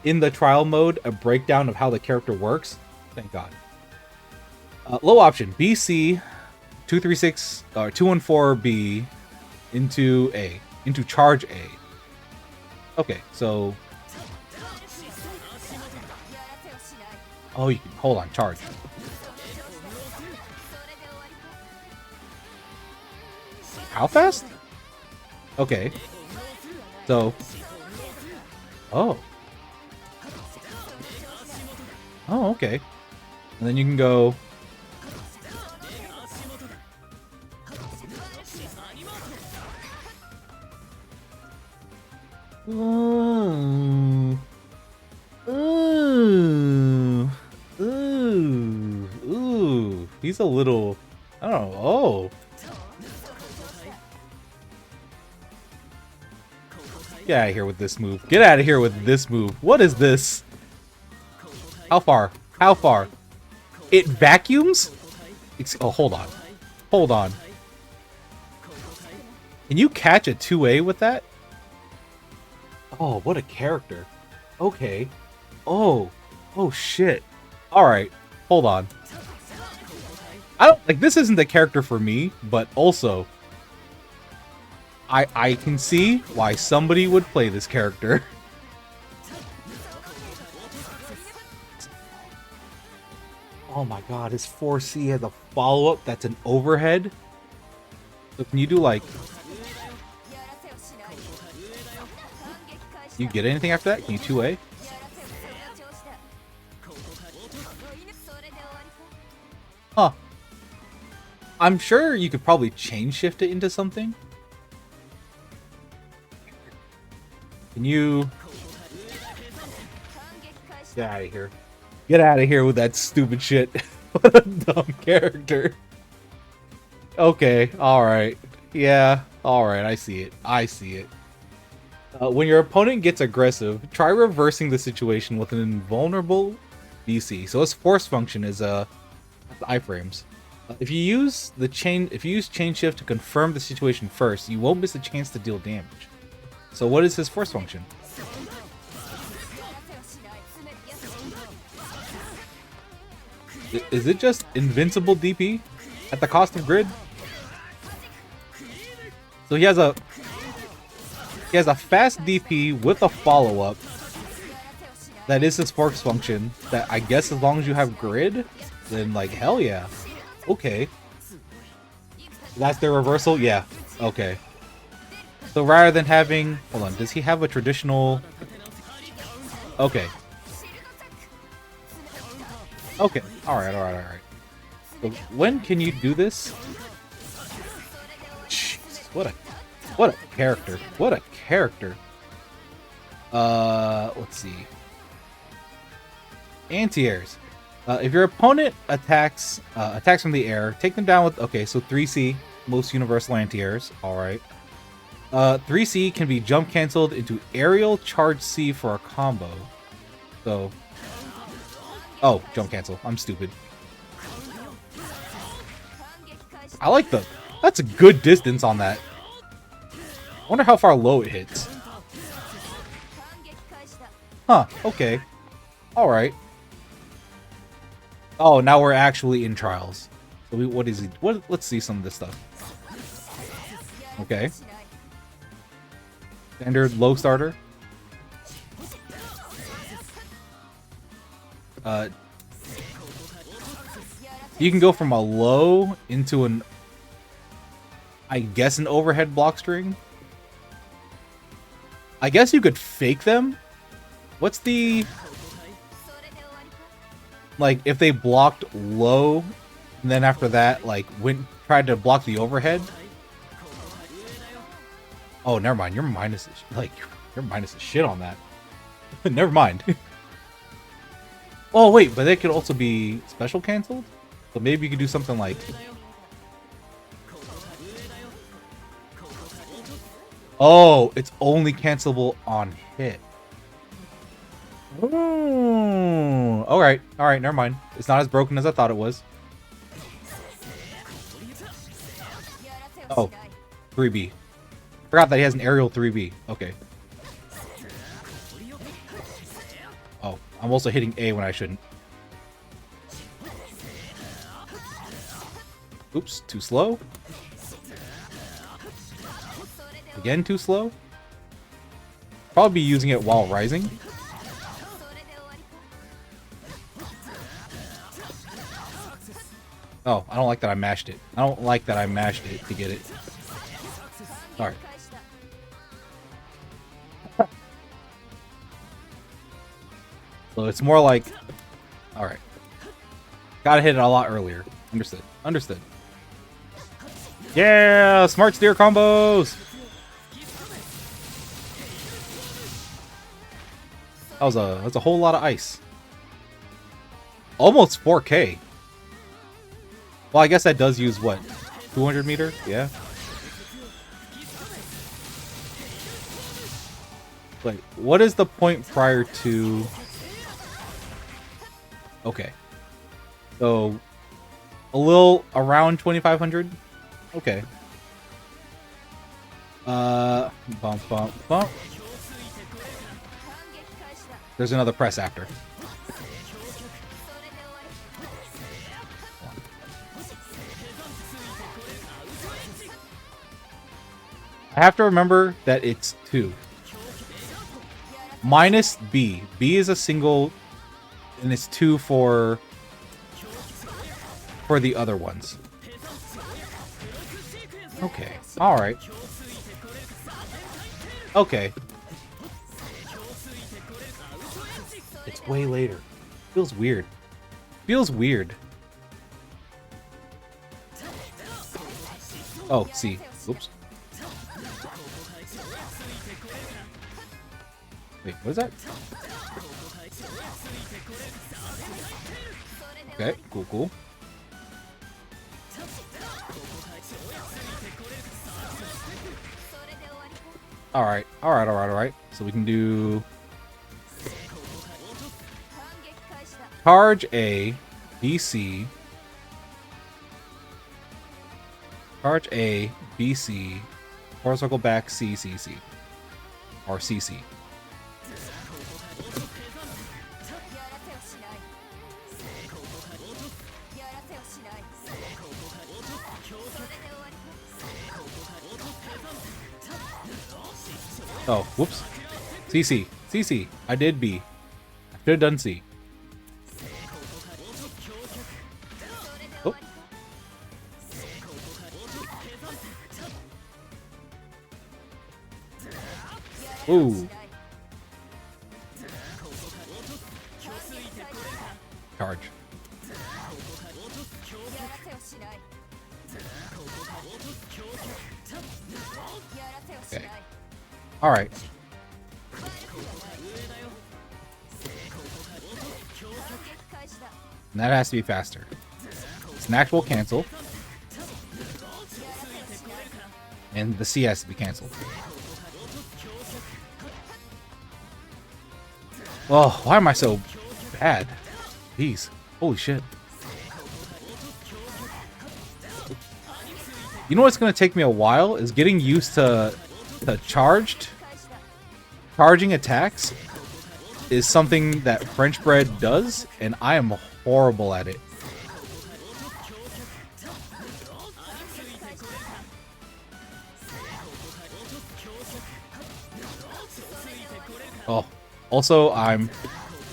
in the trial mode, a breakdown of how the character works. Thank god. Low option, BC 236 or 214B into A, into charge A. Okay, so... Oh, you can hold on, charge. How fast? Okay. So... Oh. Oh, okay. And then you can go... Ooh. Ooh. Ooh. Ooh. He's a little... I don't know. Oh. Get out of here with this move. Get out of here with this move. What is this? How far? How far? It vacuums? Oh, hold on. Hold on. Can you catch a 2A with that? Oh, what a character. Okay. Oh. Oh, shit. Alright. Hold on. I don't... Like, this isn't the character for me, but also... I can see why somebody would play this character. Oh my god, his 4C has a follow-up that's an overhead. So can you do like... You get anything after that? Can you 2A? Huh. I'm sure you could probably chain shift it into something. Can you... Get out of here. Get out of here with that stupid shit. What a dumb character. Okay, alright. Yeah, alright, I see it. I see it. When your opponent gets aggressive, try reversing the situation with an invulnerable BC. So his force function is iframes. If you use chain shift to confirm the situation first, you won't miss a chance to deal damage. So what is his force function? Is it just invincible DP at the cost of grid? So he has a fast DP with a follow-up. That is his force function. That I guess as long as you have grid, then like hell yeah. Okay. That's their reversal? Yeah. Okay. So rather than having... Hold on, does he have a traditional... Okay. Okay, alright. So when can you do this? What a character. What a character. Let's see. Anti-airs. If your opponent attacks from the air, take them down with... Okay, so 3C, most universal anti-airs. Alright. 3C can be jump canceled into aerial charge C for a combo. So... Oh, jump cancel. I'm stupid. I like the... That's a good distance on that. I wonder how far low it hits. Huh, okay. Alright. Oh, now we're actually in trials. So what is he? Let's see some of this stuff. Okay. Standard low starter. You can go from a low into an, I guess, an overhead block string. I guess you could fake them. What's the... Like, if they blocked low, and then after that, like, tried to block the overhead. Oh, never mind. You're minus a shit on that. Never mind. Oh, wait, but they could also be special canceled? So maybe you could do something like... Oh, it's only cancelable on hit. Ooh. Alright, never mind. It's not as broken as I thought it was. Oh, 3B. Forgot that he has an aerial 3B. Okay. Oh, I'm also hitting A when I shouldn't. Oops, too slow. Again, too slow. Probably be using it while rising. Oh, I don't like that I mashed it. I don't like that I mashed it to get it. Alright. So it's more like... Alright. Gotta hit it a lot earlier. Understood. Understood. Yeah! Smart steer combos! That's a whole lot of ice. Almost 4K. Well, I guess that does use what? 200 meter? Yeah. Wait, what is the point prior to... Okay. So, a little around 2500? Okay. Bump, bump, bump. There's another press after. I have to remember that it's 2. Minus B. B is a single, and it's 2 for the other ones. Okay. Alright. Okay. It's way later. Feels weird. Feels weird. Oh, C. Oops. Wait, what is that? Okay, cool, cool. Alright, alright, alright, alright. So we can do... Charge A, BC. Charge A, BC. Or circle back, C, C, C. Or CC. Oh, whoops. CC. CC. I did B. I should have done C. Oh. Ooh. Charge. Okay. Alright. And that has to be faster. Snack will cancel. And the C has to be canceled. Oh, why am I so bad? Jeez. Holy shit. You know what's going to take me a while is getting used to charging attacks is something that French bread does, and I am horrible at it. Oh, also I'm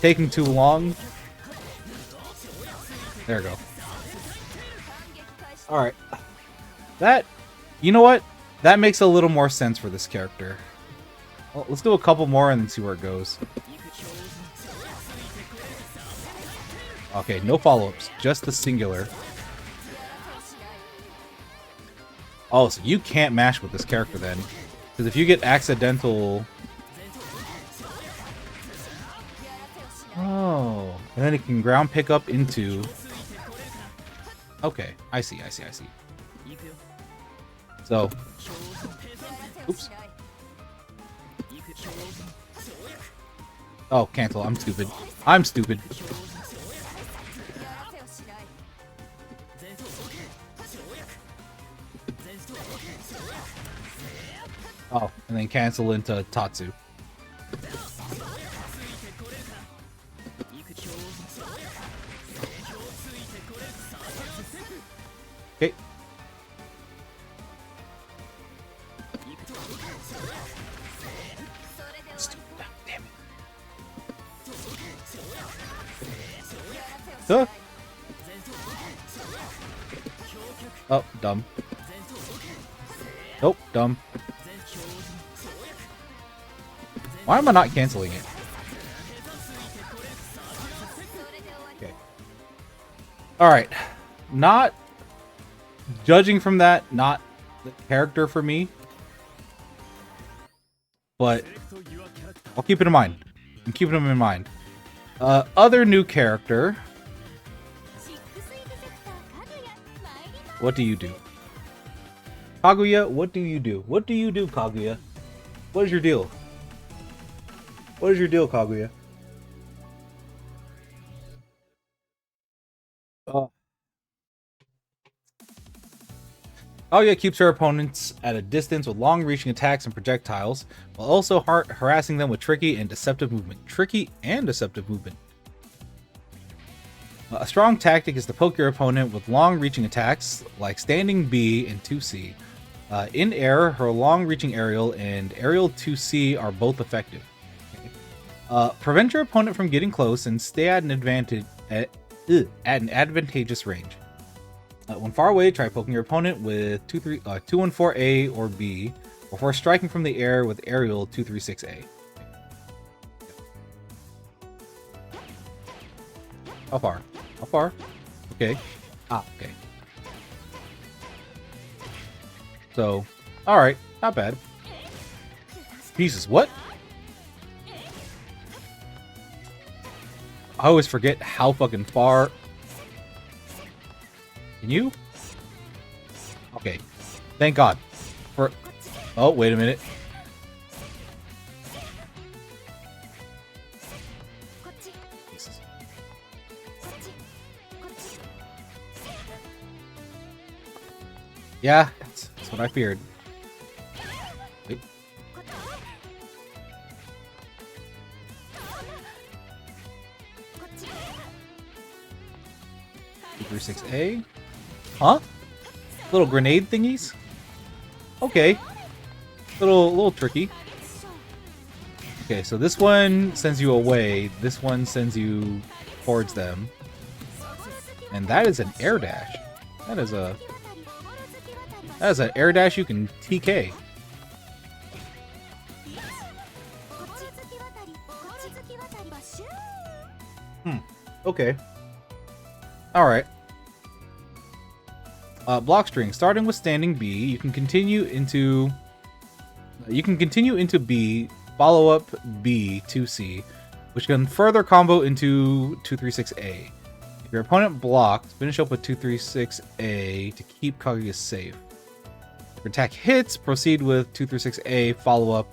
taking too long. There we go. Alright. That, you know what? That makes a little more sense for this character. Well, let's do a couple more and then see where it goes. Okay, no follow-ups, just the singular. Oh, so you can't mash with this character then. Because if you get accidental... Oh, and then it can ground pick up into... Okay, I see. So... Oops. Oh, cancel. I'm stupid. Oh, and then cancel into Tatsu. Okay. Damn it. Huh? Oh, dumb. Nope, dumb. Why am I not canceling it? Okay. Alright. Not judging from that, not the character for me. But I'll keep it in mind. I'm keeping him in mind. Other new character. What do you do? Kaguya, what do you do? What do you do, Kaguya? What is your deal? What is your deal, Kaguya? Kaguya keeps her opponents at a distance with long-reaching attacks and projectiles, while also harassing them with tricky and deceptive movement. A strong tactic is to poke your opponent with long-reaching attacks, like standing B and 2C. In air, her long-reaching aerial and aerial 2C are both effective. Prevent your opponent from getting close and stay at an advantageous range. When far away, try poking your opponent with 214A or B, before striking from the air with aerial 236A. How far? How far? Okay. Okay. So, alright, not bad. Jesus, what? I always forget how fucking far. Can you? Okay. Thank God. Oh, wait a minute. Jesus. Yeah, that's what I feared. Wait. 236A? Huh? Little grenade thingies? Okay. Little tricky. Okay, so this one sends you away. This one sends you towards them. And that is an air dash. That is an air dash you can TK. Okay. Alright. Block string. Starting with standing B, you can continue into B, follow up B to C, which can further combo into 236A. If your opponent blocks, finish up with 236A to keep Kaguya safe. If your attack hits, proceed with 236A, follow up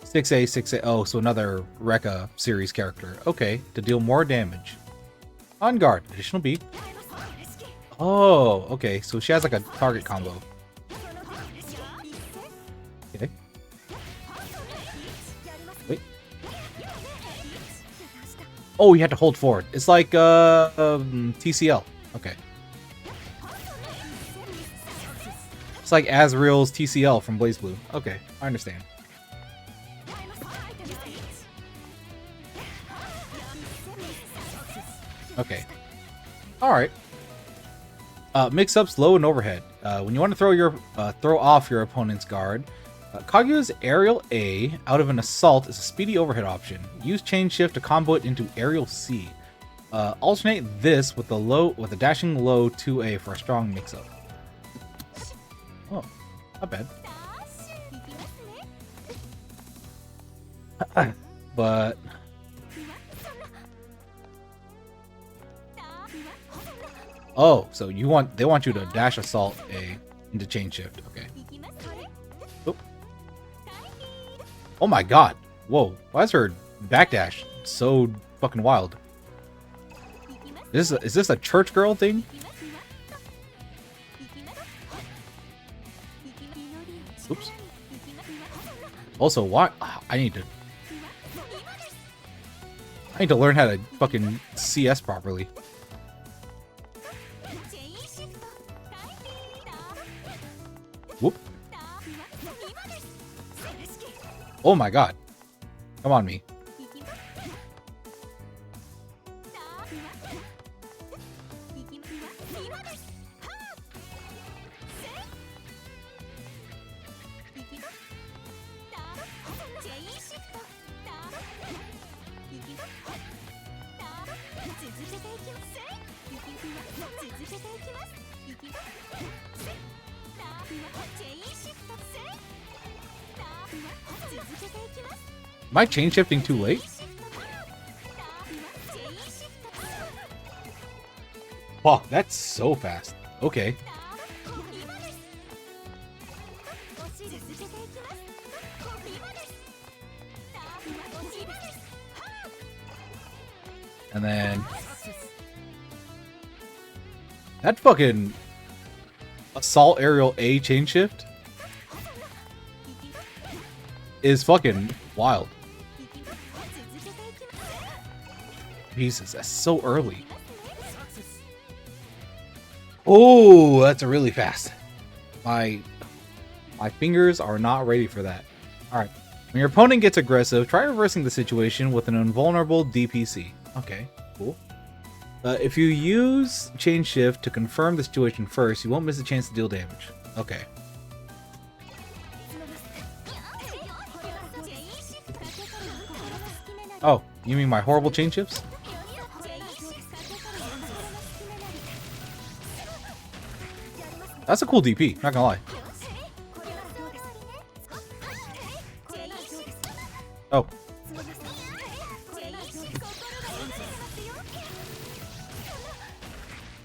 6A, 6A. Oh, so another Rekka series character. Okay, to deal more damage. On guard, additional B. Oh, okay, so she has like a target combo. Okay. Wait. Oh, you had to hold forward. It's like TCL. Okay. It's like Azrael's TCL from BlazBlue. Okay, I understand. Okay. Alright. Mix-ups low and overhead. When you want to throw off your opponent's guard, Kaguya's Aerial A out of an assault is a speedy overhead option. Use chain shift to combo it into Aerial C. Alternate this with the dashing low 2A for a strong mix-up. Oh, not bad. But oh, so they want you to dash assault A into chain shift. Okay. Oop. Oh my god. Whoa. Why is her backdash so fucking wild? Is this a church girl thing? Oops. Also, why? I need to learn how to fucking CS properly. Whoop. Oh my god. Come on, me. Am I chain shifting too late? Fuck, that's so fast. Okay. And then that fucking assault aerial A chain shift is fucking wild. Jesus, that's so early. Oh, that's really fast. My fingers are not ready for that. Alright. When your opponent gets aggressive, try reversing the situation with an invulnerable DPC. Okay, cool. If you use chain shift to confirm the situation first, you won't miss a chance to deal damage. Okay. Oh, you mean my horrible chain shifts? That's a cool DP, not gonna lie. Oh.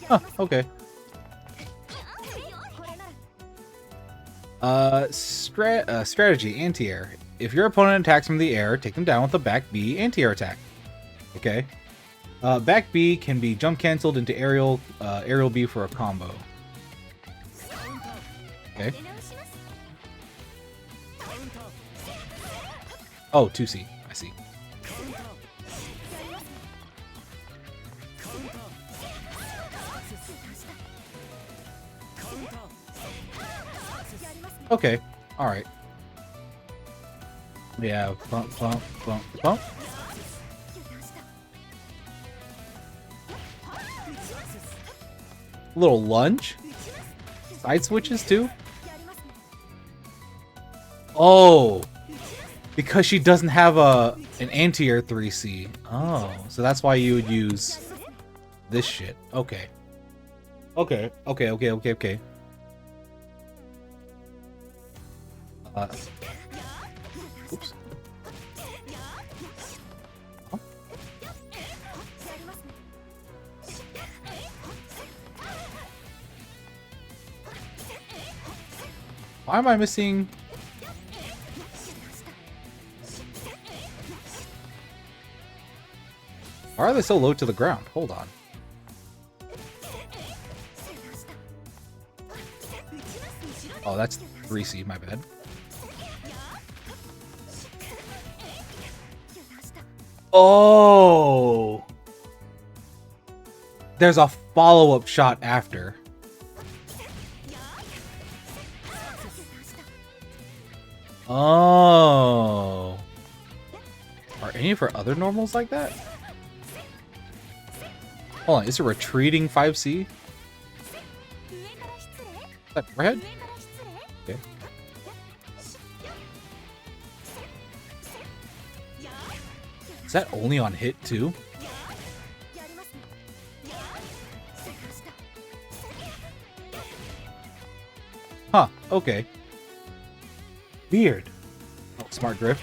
Huh, okay. Strategy, anti-air. If your opponent attacks from the air, take them down with a back B anti-air attack. Okay. Back B can be jump cancelled into aerial B for a combo. Okay. Oh, 2C. I see. Okay. Alright. Yeah. Bump, bump, bump, bump. Little lunge. Side switches too. Oh, because she doesn't have an anti-air 3C. Oh, so that's why you would use this shit. Okay. Okay. Oops. Oh. Why am I missing? Why are they so low to the ground? Hold on. Oh, that's 3C, my bad. Oh! There's a follow-up shot after. Oh. Are any of her other normals like that? Hold on, is it retreating 5C? Is that red? Okay. Is that only on hit too? Huh, okay. Weird. Oh, smart drift.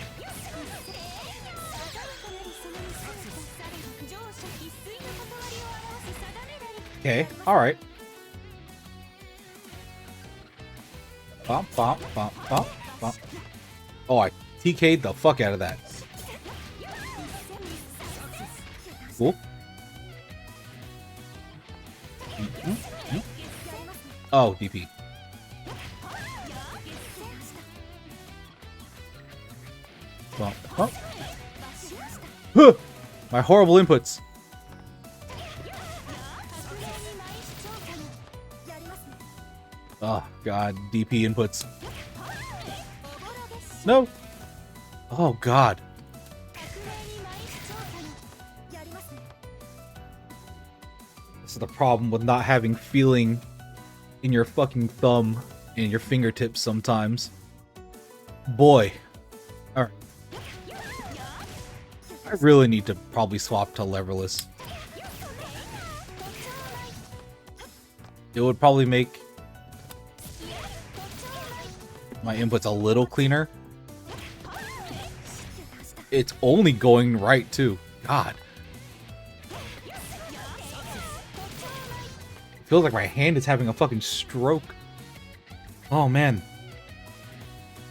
Okay, alright. Bump, bump, bump, bump, bump. Oh, I TK'd the fuck out of that. Cool. Oh, DP. Bump, bump. Huh! My horrible inputs. Oh, God. DP inputs. No! Oh, God. This is the problem with not having feeling in your fucking thumb and your fingertips sometimes. Boy. Alright. I really need to probably swap to leverless. It would probably make my inputs a little cleaner. It's only going right too. God. It feels like my hand is having a fucking stroke. Oh man.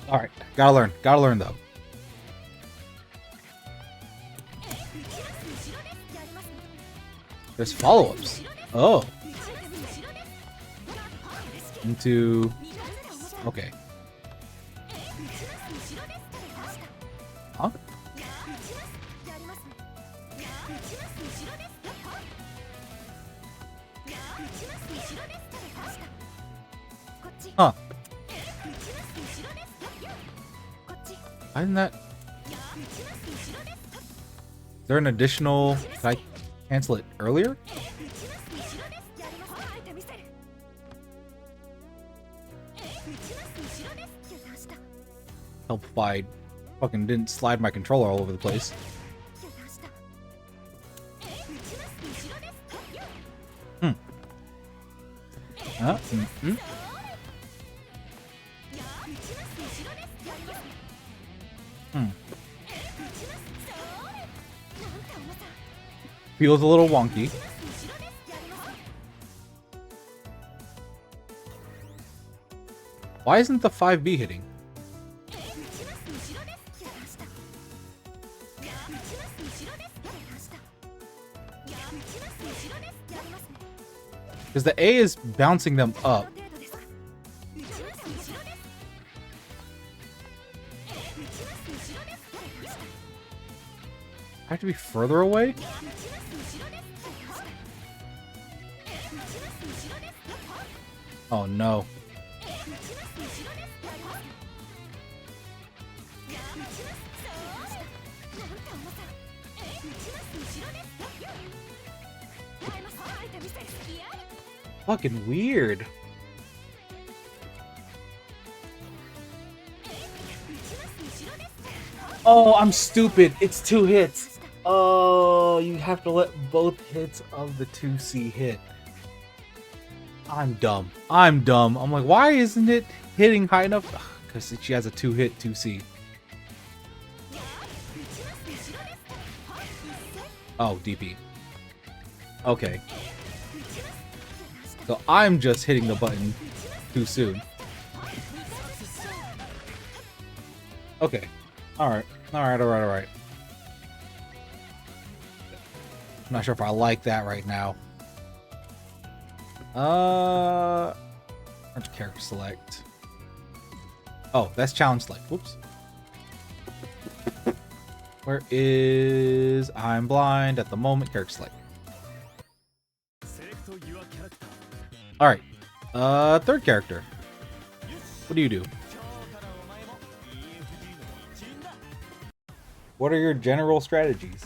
Alright, gotta learn. Gotta learn though. There's follow-ups. Oh. Into... Okay. Huh? Huh. Why isn't that... Is there an additional... Can I cancel it earlier? Help if I fucking didn't slide my controller all over the place. Hmm. Feels a little wonky. Why isn't the 5B hitting? Because the A is bouncing them up. I have to be further away? Oh no. Fucking weird. Oh, I'm stupid. It's 2 hits. Oh, you have to let both hits of the 2C hit. I'm dumb. I'm dumb. I'm like, why isn't it hitting high enough? Ugh, because she has a 2-hit 2C. Oh, DP. Okay. So I'm just hitting the button too soon. Okay. Alright. Alright. I'm not sure if I like that right now. Which character select? Oh, that's challenge select. Whoops. Where is... I'm blind at the moment. Character select. Alright. Third character. What do you do? What are your general strategies?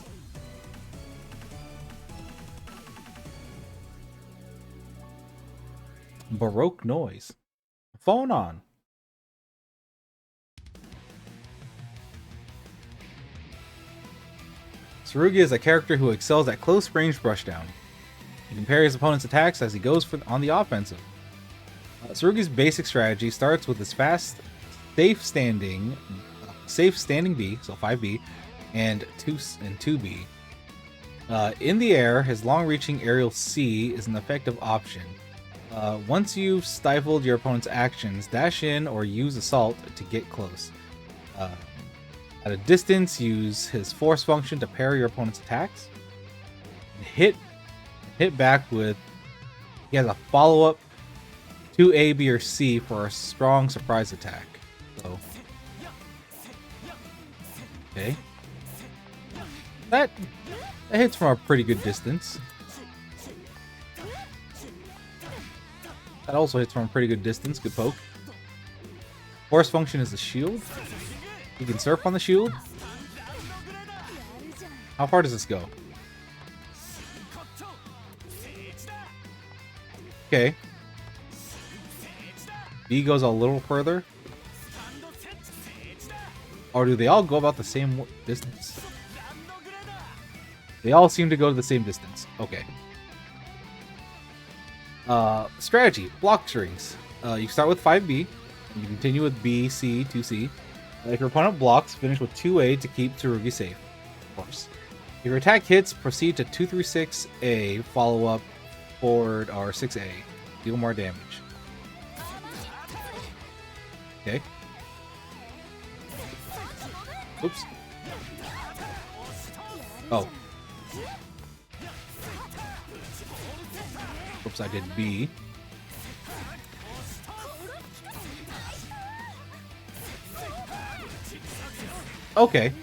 Baroque noise. Phone on. Tsurugi is a character who excels at close range brushdown. He can parry his opponent's attacks as he goes on the offensive. Tsurugi's basic strategy starts with his fast, safe standing B, so 5B, and 2B. In the air, his long-reaching aerial C is an effective option. Once you've stifled your opponent's actions, dash in or use assault to get close. At a distance, use his force function to parry your opponent's attacks. Hit back with... He has a follow-up to A, B, or C for a strong surprise attack. So... Okay. That hits from a pretty good distance. That also hits from a pretty good distance. Good poke. Force function is the shield. You can surf on the shield. How far does this go? Okay. B goes a little further. Or do they all go about the same distance? They all seem to go to the same distance. Okay. Strategy. Block strings. You start with 5B. And you continue with B, C, 2C. If your opponent blocks, finish with 2A to keep Tsurugi safe. Of course. If your attack hits, proceed to 236A, follow up forward, or 6A. Deal more damage. Okay. Oops. Oh. Oops, I did B. Okay.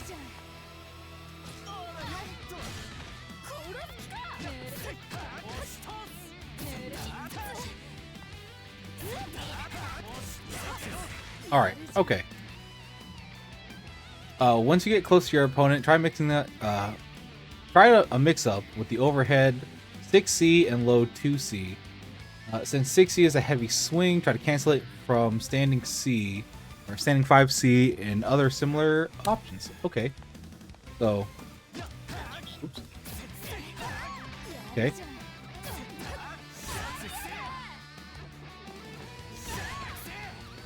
Alright, okay. Once you get close to your opponent, try mixing that. Try a mix-up with the overhead 6C and low 2C. Since 6C is a heavy swing, try to cancel it from standing C or standing 5C and other similar options. Okay. So. Oops. Okay.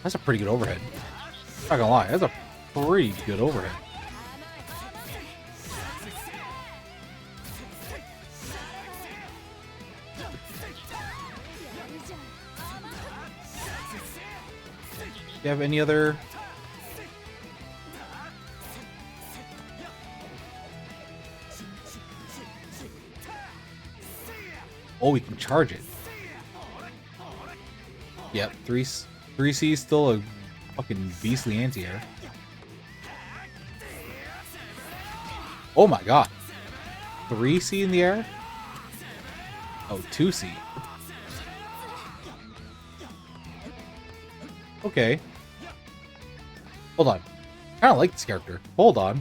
That's a pretty good overhead. Not gonna lie, that's a pretty good overhead. Do you have any other? Oh, we can charge it. Yep, 3C is still a fucking beastly anti-air. Oh my god. 3C in the air? Oh, 2C. Okay. Hold on. I kind of like this character. Hold on.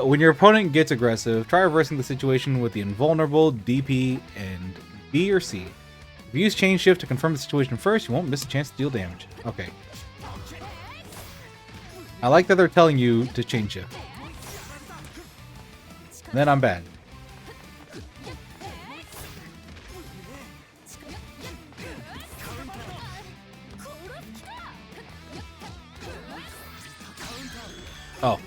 When your opponent gets aggressive, try reversing the situation with the invulnerable, DP, and B or C. If you use chain shift to confirm the situation first, you won't miss a chance to deal damage. Okay. I like that they're telling you to chain shift. And then I'm bad. Oh.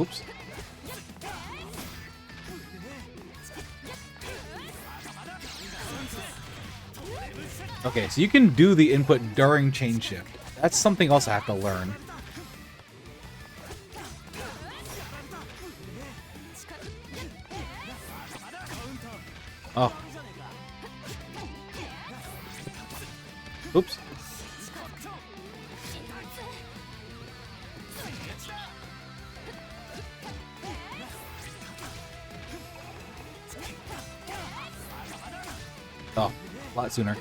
Oops. Okay, so you can do the input during chain shift. That's something else I have to learn. Oh. Oops. Oh, a lot sooner.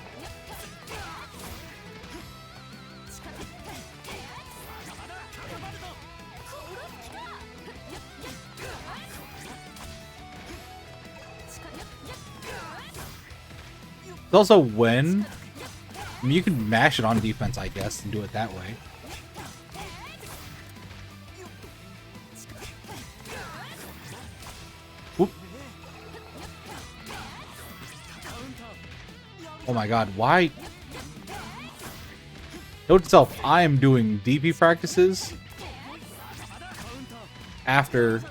It's also when... I mean, you can mash it on defense, I guess, and do it that way. Whoop. Oh my god, why? Note to self, I am doing DP practices after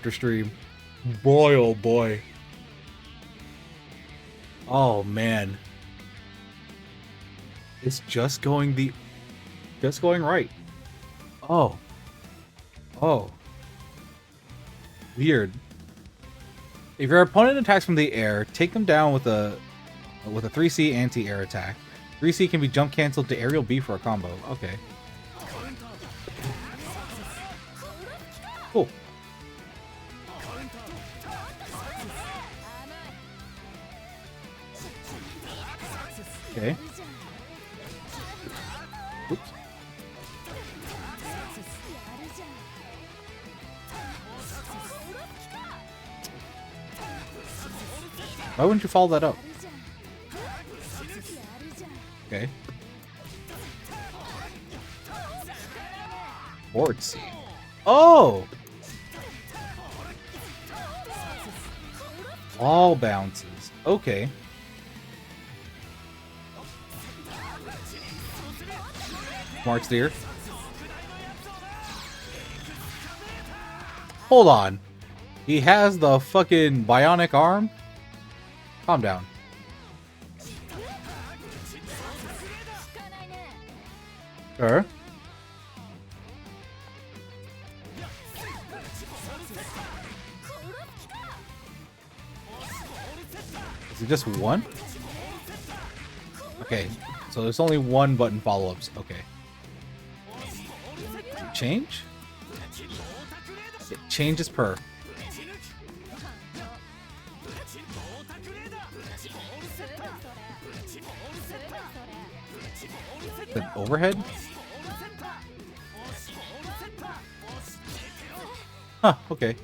stream. Boy, oh boy. Oh man. It's just going right. Oh. Oh. Weird. If your opponent attacks from the air, take them down with a 3C anti-air attack. 3C can be jump canceled to aerial B for a combo. Okay. Cool. Okay. Oops. Why wouldn't you follow that up? Okay. Board C. Oh! All bounces. Okay. Smart steer. Hold on. He has the fucking bionic arm? Calm down. Sure. Is it just one? Okay, so there's only one button follow-ups. Okay. Change? It changes per. The overhead? Huh, okay.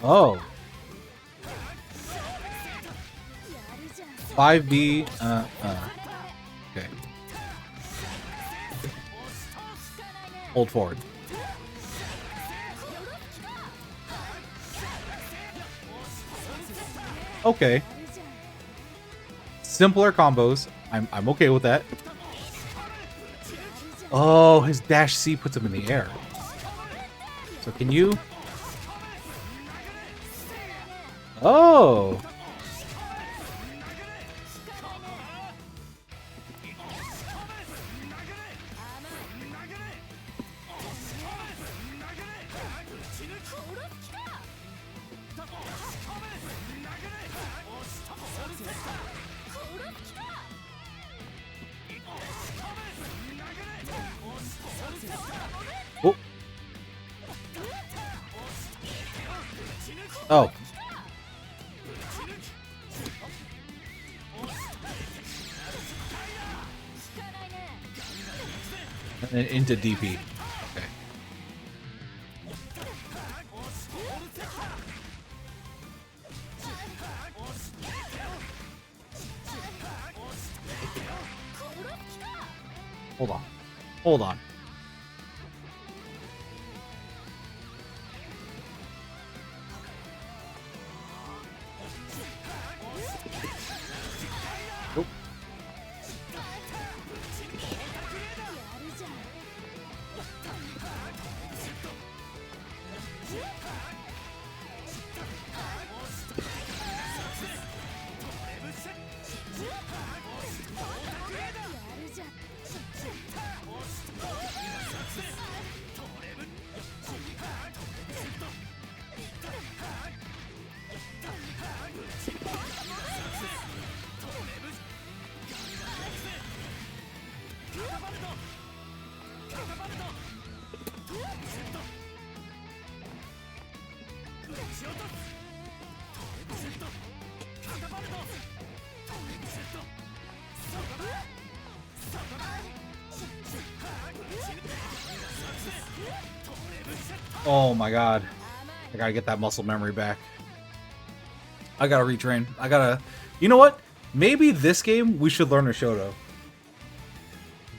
Oh. 5B, okay. Hold forward. Okay. Simpler combos. I'm okay with that. Oh, his dash C puts him in the air. So can you... Oh! Oh. Oh. And then into DP. Okay. Hold on. Hold on. Oh my god. I gotta get that muscle memory back. I gotta retrain. I gotta... You know what? Maybe this game we should learn a Shoto.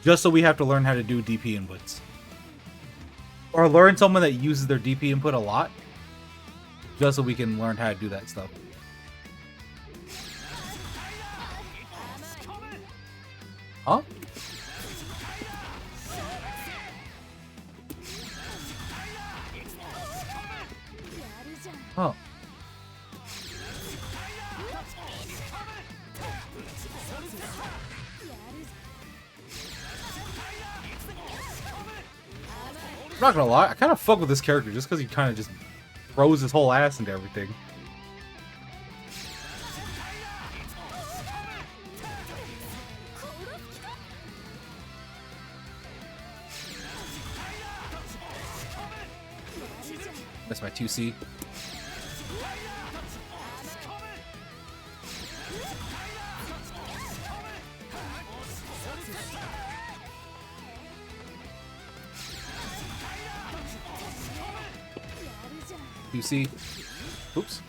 Just so we have to learn how to do DP inputs. Or learn someone that uses their DP input a lot. Just so we can learn how to do that stuff. Huh? Oh. I'm not gonna lie, I kind of fuck with this character just because he kind of just throws his whole ass into everything. That's my 2C. You see? Oops.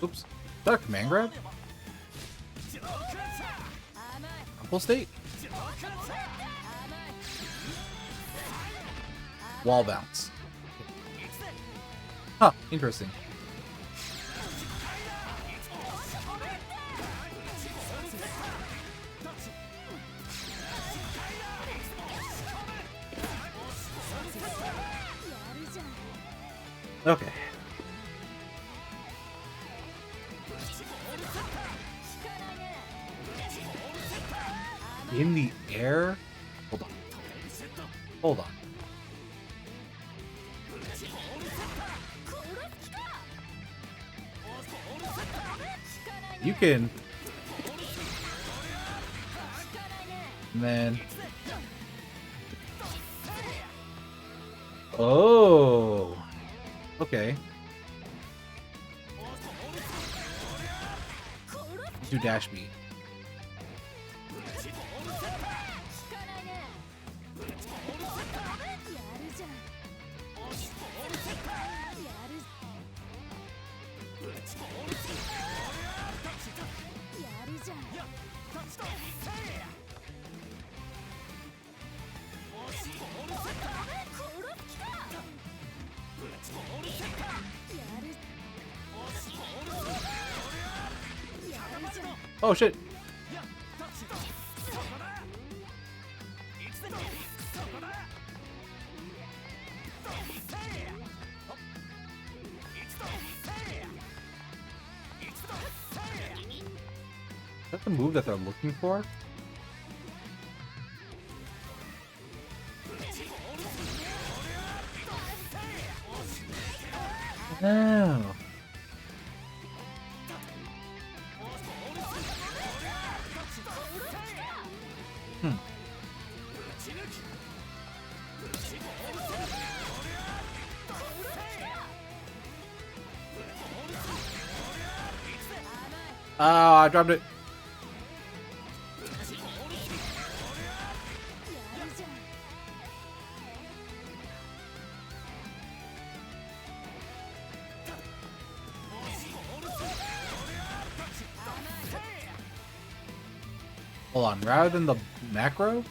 Oops. Is that a command grab? Full state? Wall bounce. Huh, interesting. Okay. In the air? Hold on. Hold on. You can... Man. Oh. Okay. Do dash beat. Oh shit. Is that the move that they're looking for? No. Oh, I dropped it. Hold on, rather than the macro?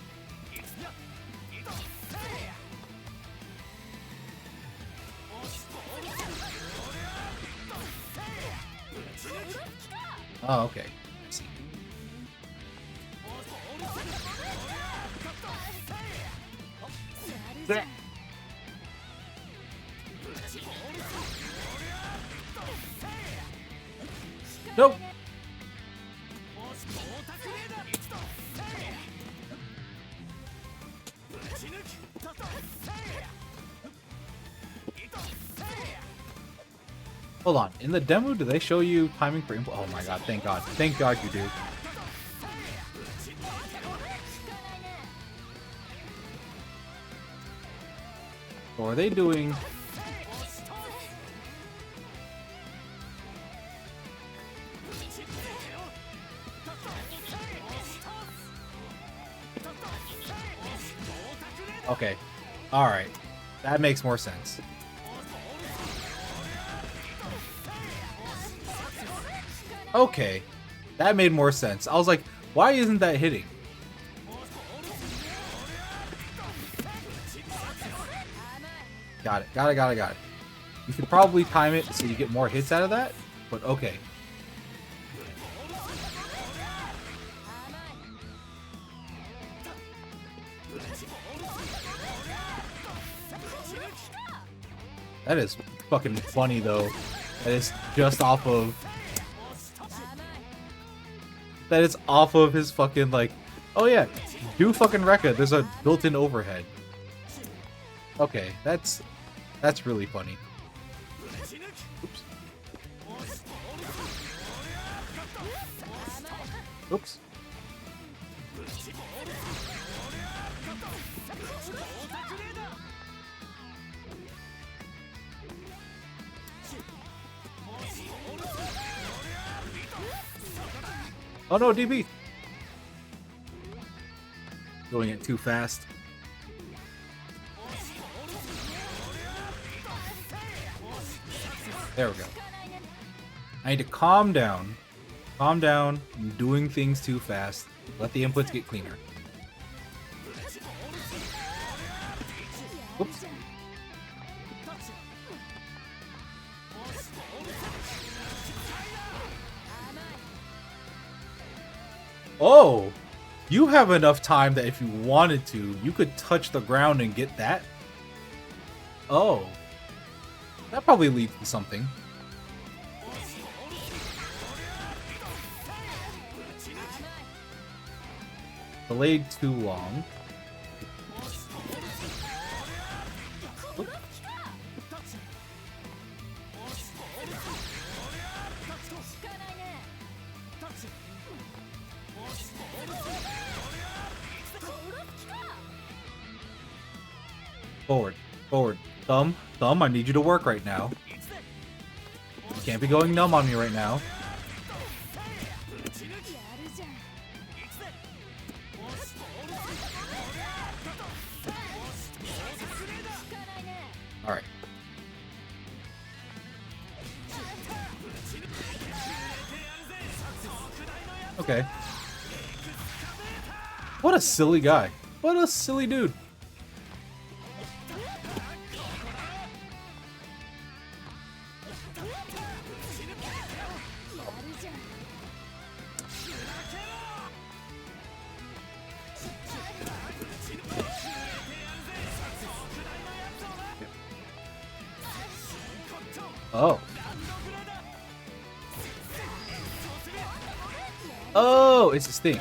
Oh, okay. I see. Blech. Nope. Hold on. In the demo, do they show you timing for input? Oh my god, thank god. Thank god you do. Or are they doing... Okay. Alright. That makes more sense. Okay. That made more sense. I was like, why isn't that hitting? Got it. Got it. You could probably time it so you get more hits out of that, but okay. That is fucking funny though. That is just off of... That is off of his fucking like... Oh yeah, do fucking Rekka. There's a built-in overhead. Okay, that's really funny. Oops. Oops. Oh no, DB! Doing it too fast. There we go. I need to calm down. Calm down. I'm doing things too fast. Let the inputs get cleaner. Oops. Oh! You have enough time that if you wanted to, you could touch the ground and get that? Oh. That probably leads to something. Delayed too long. Oop. Forward. Forward. Thumb. Thumb, I need you to work right now. You can't be going numb on me right now. Alright. Okay. What a silly guy. What a silly dude. Oh. Oh, it's this thing.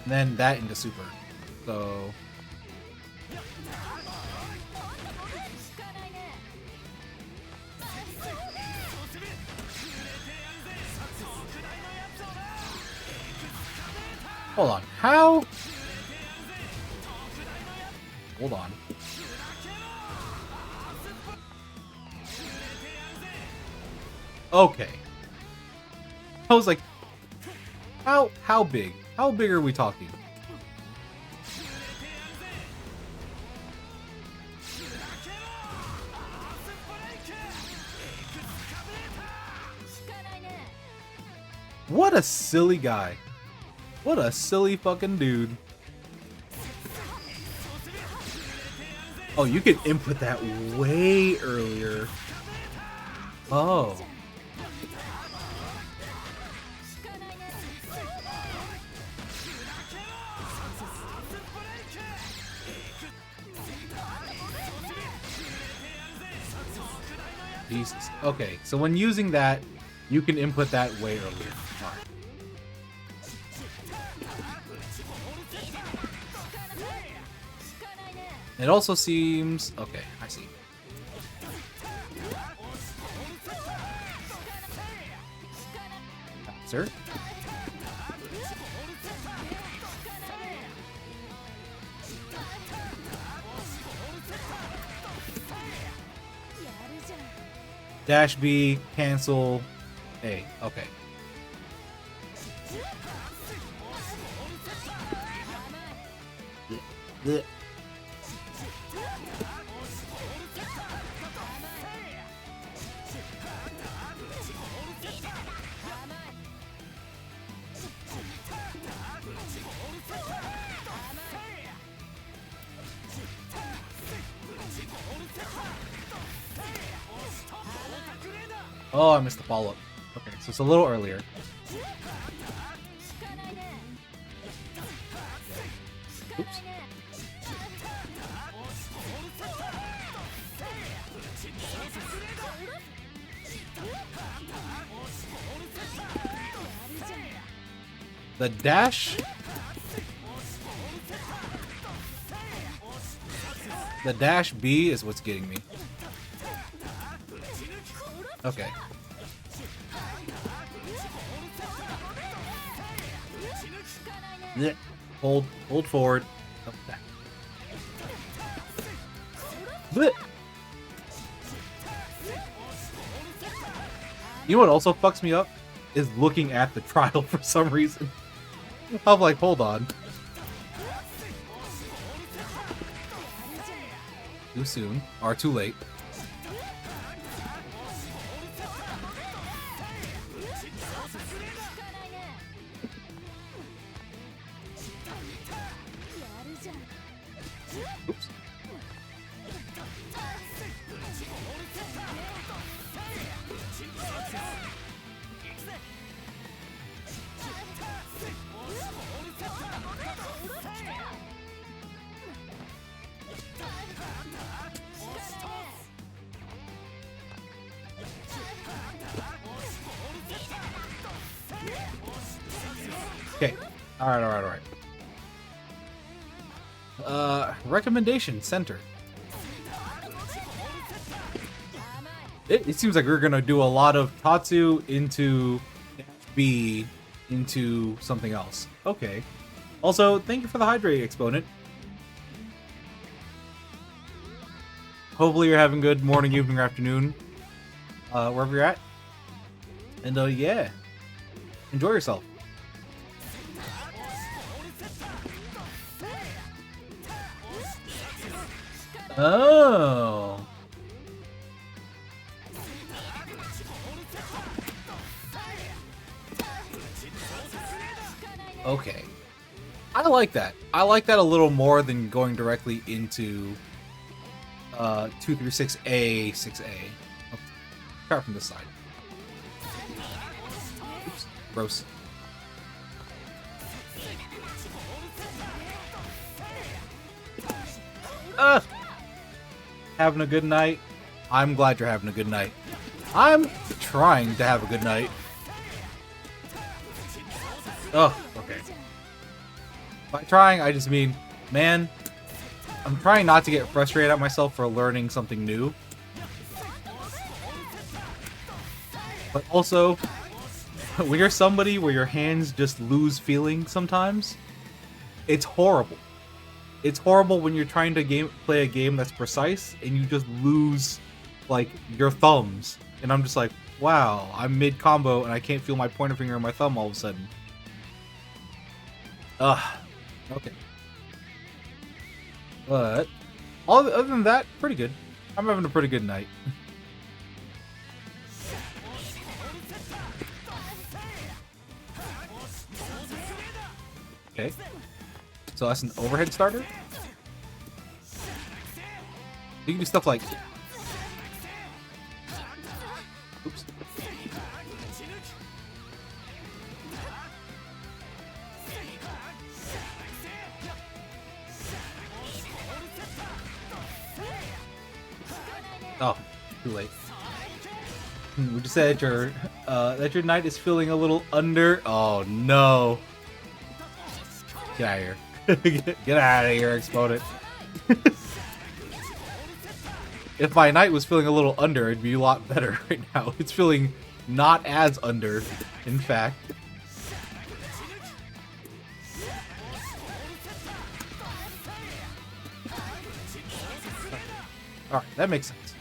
And then that into super. So... Hold on. How? Hold on. Okay. I was like, how big? How big are we talking? What a silly guy. What a silly fucking dude. Oh, you could input that way earlier. Oh. Jesus. Okay, so when using that, you can input that way earlier. Alright. It also seems... Okay, I see. Sir? Dash B, cancel A. Okay. Blech. Oh, I missed the follow-up. Okay, so it's a little earlier. Oops. The dash... The dash B is what's getting me. Okay. Hold forward. Oh, back. Blech. You know what also fucks me up? Is looking at the trial for some reason. I'm like, hold on. Too soon. Or too late. Oops. Okay. Alright. Recommendation center. It seems like we're gonna do a lot of Tatsu into B into something else. Okay. Also, thank you for the hydrate exponent. Hopefully you're having good morning, evening, or afternoon, wherever you're at. And yeah, enjoy yourself. Oh. Okay. I like that. I like that a little more than going directly into 236A, 6A. Oh, start from this side. Oops. Gross. Having a good night? I'm glad you're having a good night. I'm trying to have a good night. Oh, okay. By trying, I just mean, man, I'm trying not to get frustrated at myself for learning something new. But also, when you're somebody where your hands just lose feeling sometimes, it's horrible. It's horrible when you're trying to play a game that's precise and you just lose, like, your thumbs. And I'm just like, wow, I'm mid-combo and I can't feel my pointer finger and my thumb all of a sudden. Okay. But, other than that, pretty good. I'm having a pretty good night. Okay. So that's an overhead starter? You can do stuff like... Oops. Oh, too late. We just said that your knight is feeling a little under. Oh no! Get out of here! Get out of here, exponent. If my knight was feeling a little under, it'd be a lot better right now. It's feeling not as under, in fact. Alright, that makes sense.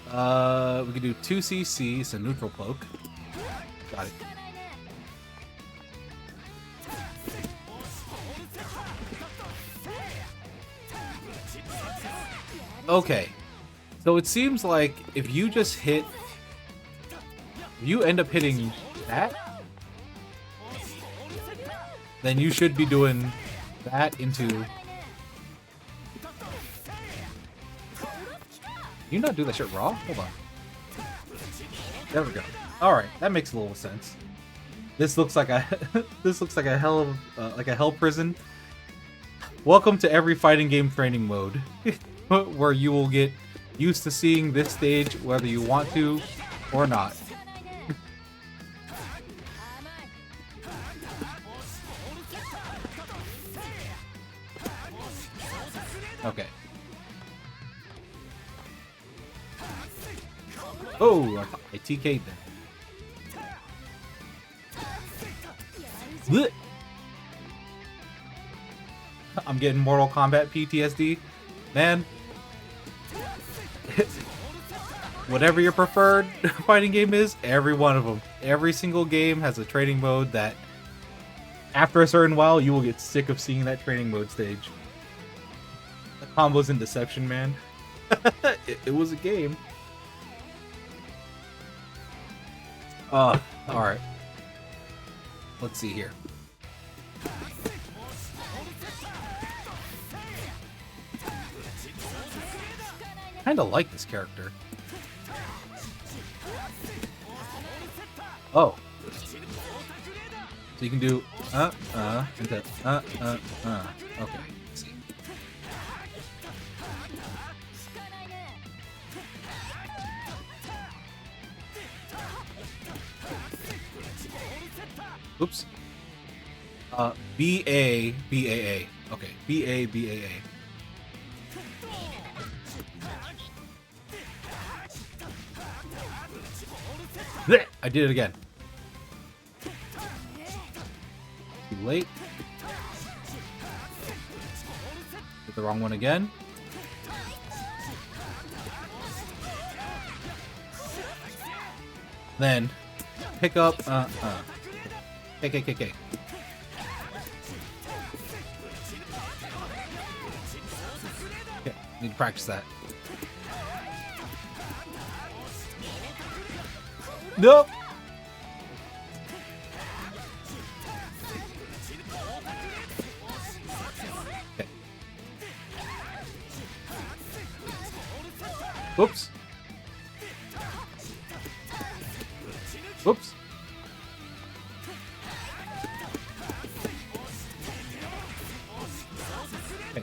We can do 2 CC, so neutral cloak. Got it. Okay. So it seems like if you just hit... you end up hitting that, then you should be doing that into... you not do that shit raw? Hold on. There we go. Alright, that makes a little sense. This looks like a this looks like a hell of like a hell prison. Welcome to every fighting game training mode, where you will get used to seeing this stage whether you want to or not. Okay. Oh, I TK'd them. Blech. I'm getting Mortal Kombat PTSD. Man. Whatever your preferred fighting game is, every one of them. Every single game has a training mode that, after a certain while, you will get sick of seeing that training mode stage. The combos in Deception, man. It was a game. Alright. Let's see here. Kinda like this character. Oh. So you can do into okay. Let's see. Oops. B-A-B-A-A. Okay, B-A-B-A-A. I did it again. Too late. Did the wrong one again. Then pick up KKKK. Okay, need to practice that. Nope. Okay. Oops. Oops. Okay.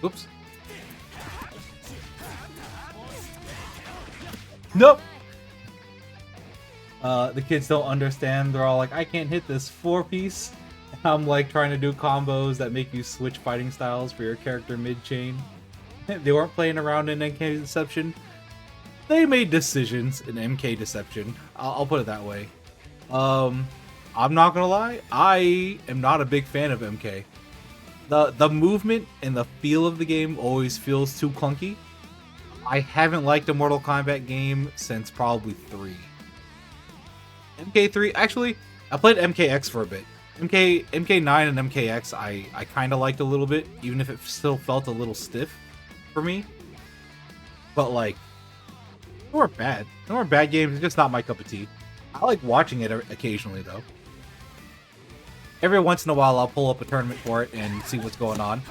Oops. Nope. The kids don't understand. They're all like, I can't hit this 4-piece. I'm like trying to do combos that make you switch fighting styles for your character mid-chain. They weren't playing around in MK Deception. They made decisions in MK Deception. I'll put it that way. I'm not gonna lie. I am not a big fan of MK. The movement and the feel of the game always feels too clunky. I haven't liked a Mortal Kombat game since probably 3. MK3, actually, I played MKX for a bit. MK9 and MKX I kind of liked a little bit, even if it still felt a little stiff for me. But like, they weren't bad. They weren't bad games, it's just not my cup of tea. I like watching it occasionally though. Every once in a while I'll pull up a tournament for it and see what's going on.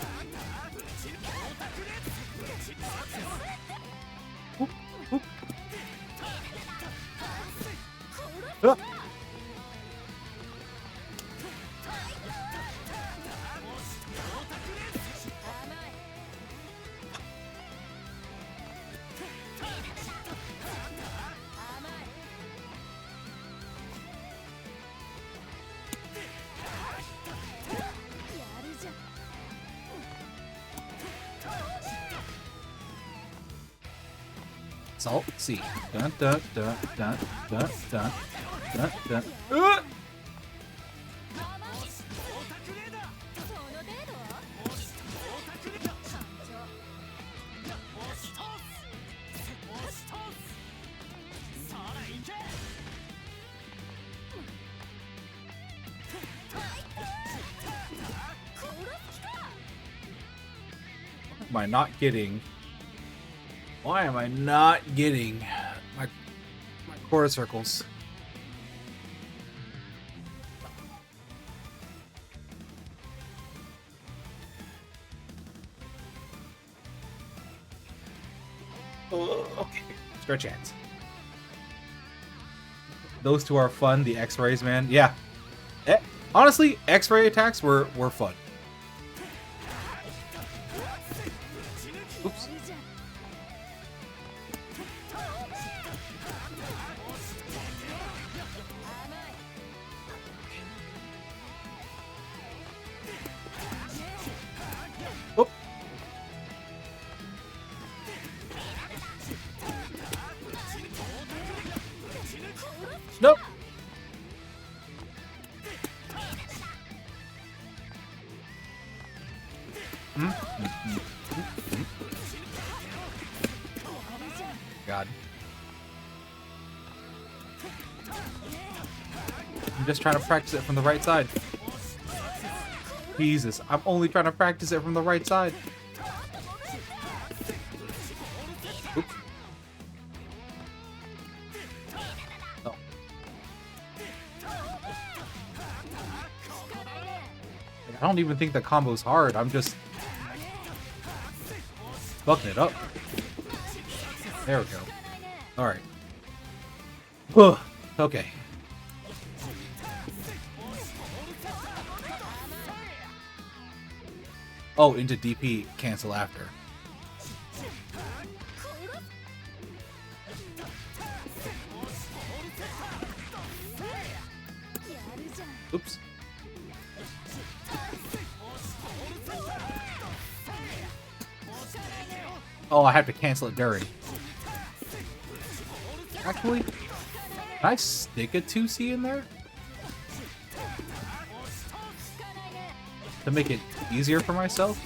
Ah. Salt C. Dun dun dun dun dun dun dun dun. Am I not getting? Why am I not getting my quarter circles? Okay, stretch hands. Those two are fun. The X-rays, man. Yeah. Honestly, X-ray attacks were fun. Oops. Oh. Nope. God. I'm just trying to practice it from the right side. Jesus, I'm only trying to practice it from the right side. Oops. Oh. I don't even think the combo's hard. I'm just fucking it up. There we go. Alright. Okay. Oh, into DP, cancel after. Oops. Oh, I have to cancel it during. Actually, can I stick a 2C in there? To make it easier for myself?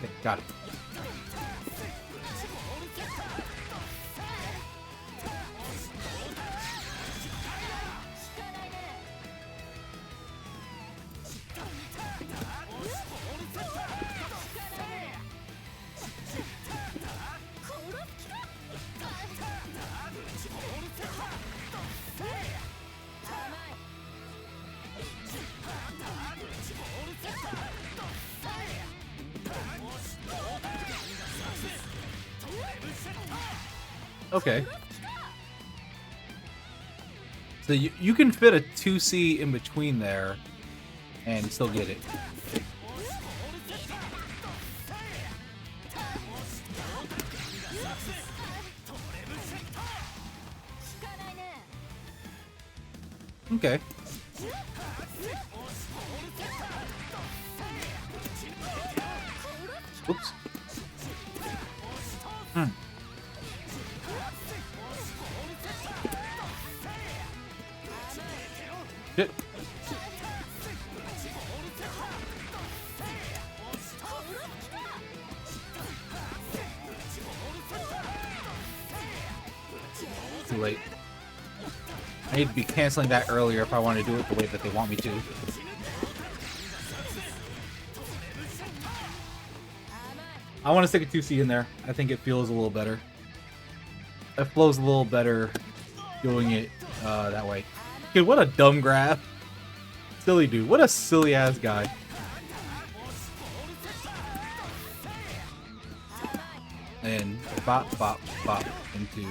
Okay, got it. Okay. So you can fit a 2C in between there and still get it. Okay. Oops. Shit. Too late. I need to be canceling that earlier if I want to do it the way that they want me to. I want to stick a 2C in there. I think it feels a little better. It flows a little better doing it that way. Dude, what a dumb grab. Silly dude. What a silly ass guy. And bop, bop, bop into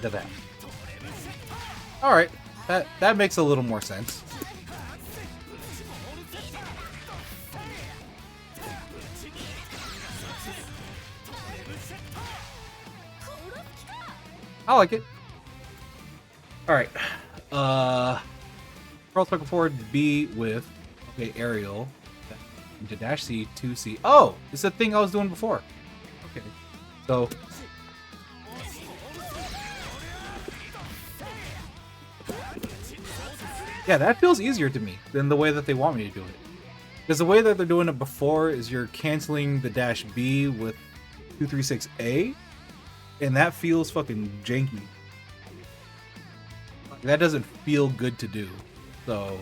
that. Alright. That makes a little more sense. I like it. All right. Cross circle forward B with aerial into dash C 2C. Oh, it's the thing I was doing before. Okay, so yeah, that feels easier to me than the way that they want me to do it. Because the way that they're doing it before is you're canceling the dash B with 236A, and that feels fucking janky. That doesn't feel good to do. So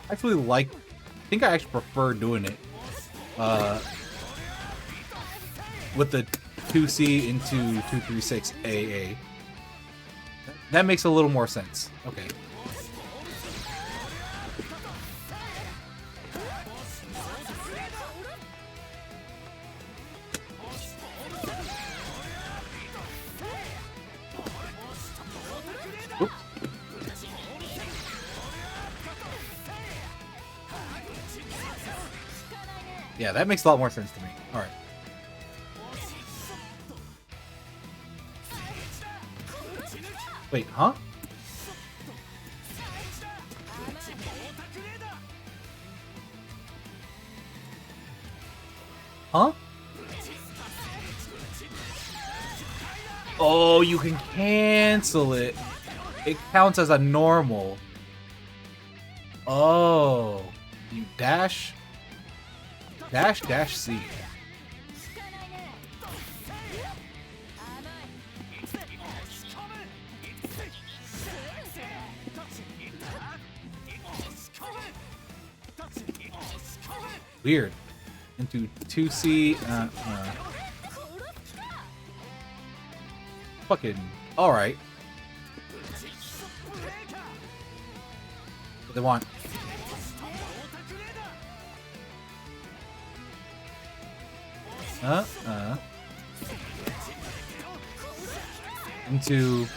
I actually I think I actually prefer doing it with the 2C into 236AA. That makes a little more sense. Okay. Oops. Yeah, that makes a lot more sense to me. All right. Wait, huh? Huh? Oh, you can cancel it. It counts as a normal. Oh. You dash C. Weird. Into 2C. Fucking. Alright. What they want? Into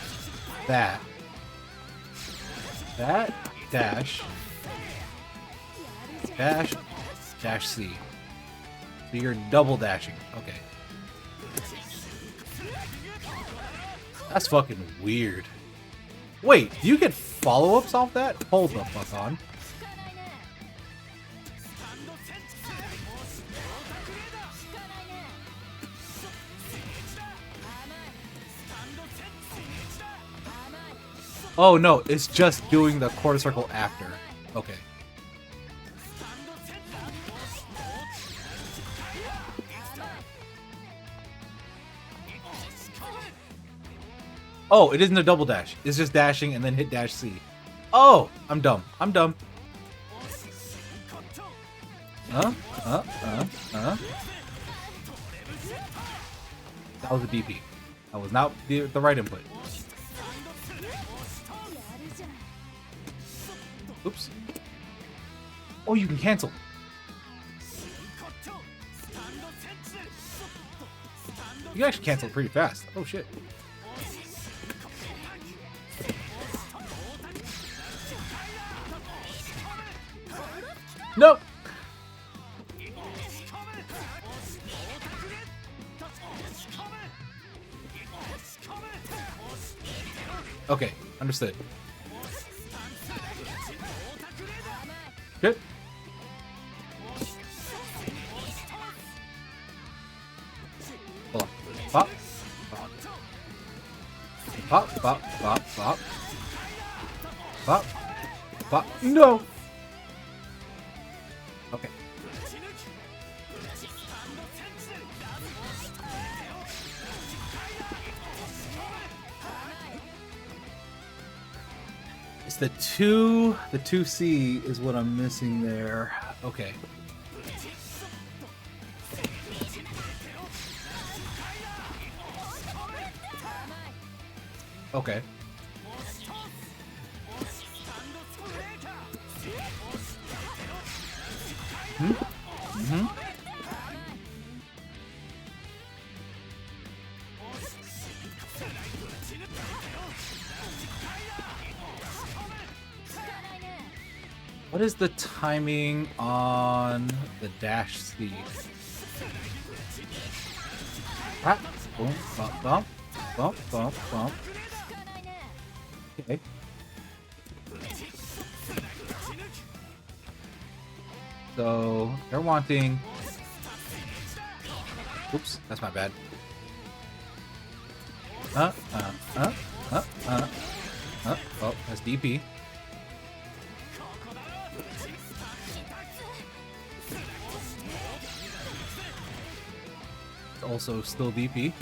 that. That dash. Dash C. So you're double dashing. Okay. That's fucking weird. Wait, do you get follow-ups off that? Hold the fuck on. Oh no, it's just doing the quarter circle after. Okay. Oh, it isn't a double dash. It's just dashing and then hit dash C. Oh, I'm dumb. I'm dumb. That was a DP. That was not the right input. Oops. Oh, you can cancel. You can actually cancel pretty fast. Oh shit. Nope. Okay, understood. Good. Hold on. Pop. Pop. Pop. Pop. Pop. Pop. Pop. Pop. No. Okay. It's the 2C is what I'm missing there. Okay. Okay. What is the timing on the dash C? Ah, boom, bump, bump, bump, bump, bump. Okay. So they're wanting. Oops, that's my bad. Oh, that's DP. It's also still DP.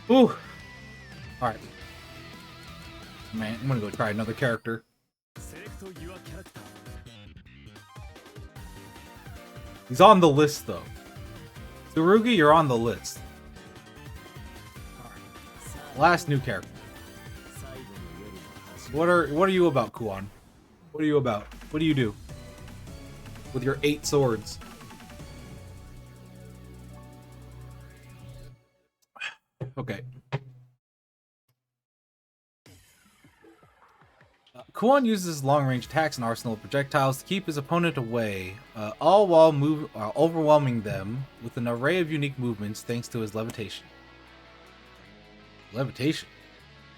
Ooh. Alright. Man, I'm gonna go try another character. He's on the list though. Tsurugi, you're on the list. Alright. Last new character. What are you about, Kuon? What are you about? What do you do? With your 8 swords. Okay. Kuon uses long-range attacks and arsenal of projectiles to keep his opponent away, all while overwhelming them with an array of unique movements thanks to his levitation. Levitation.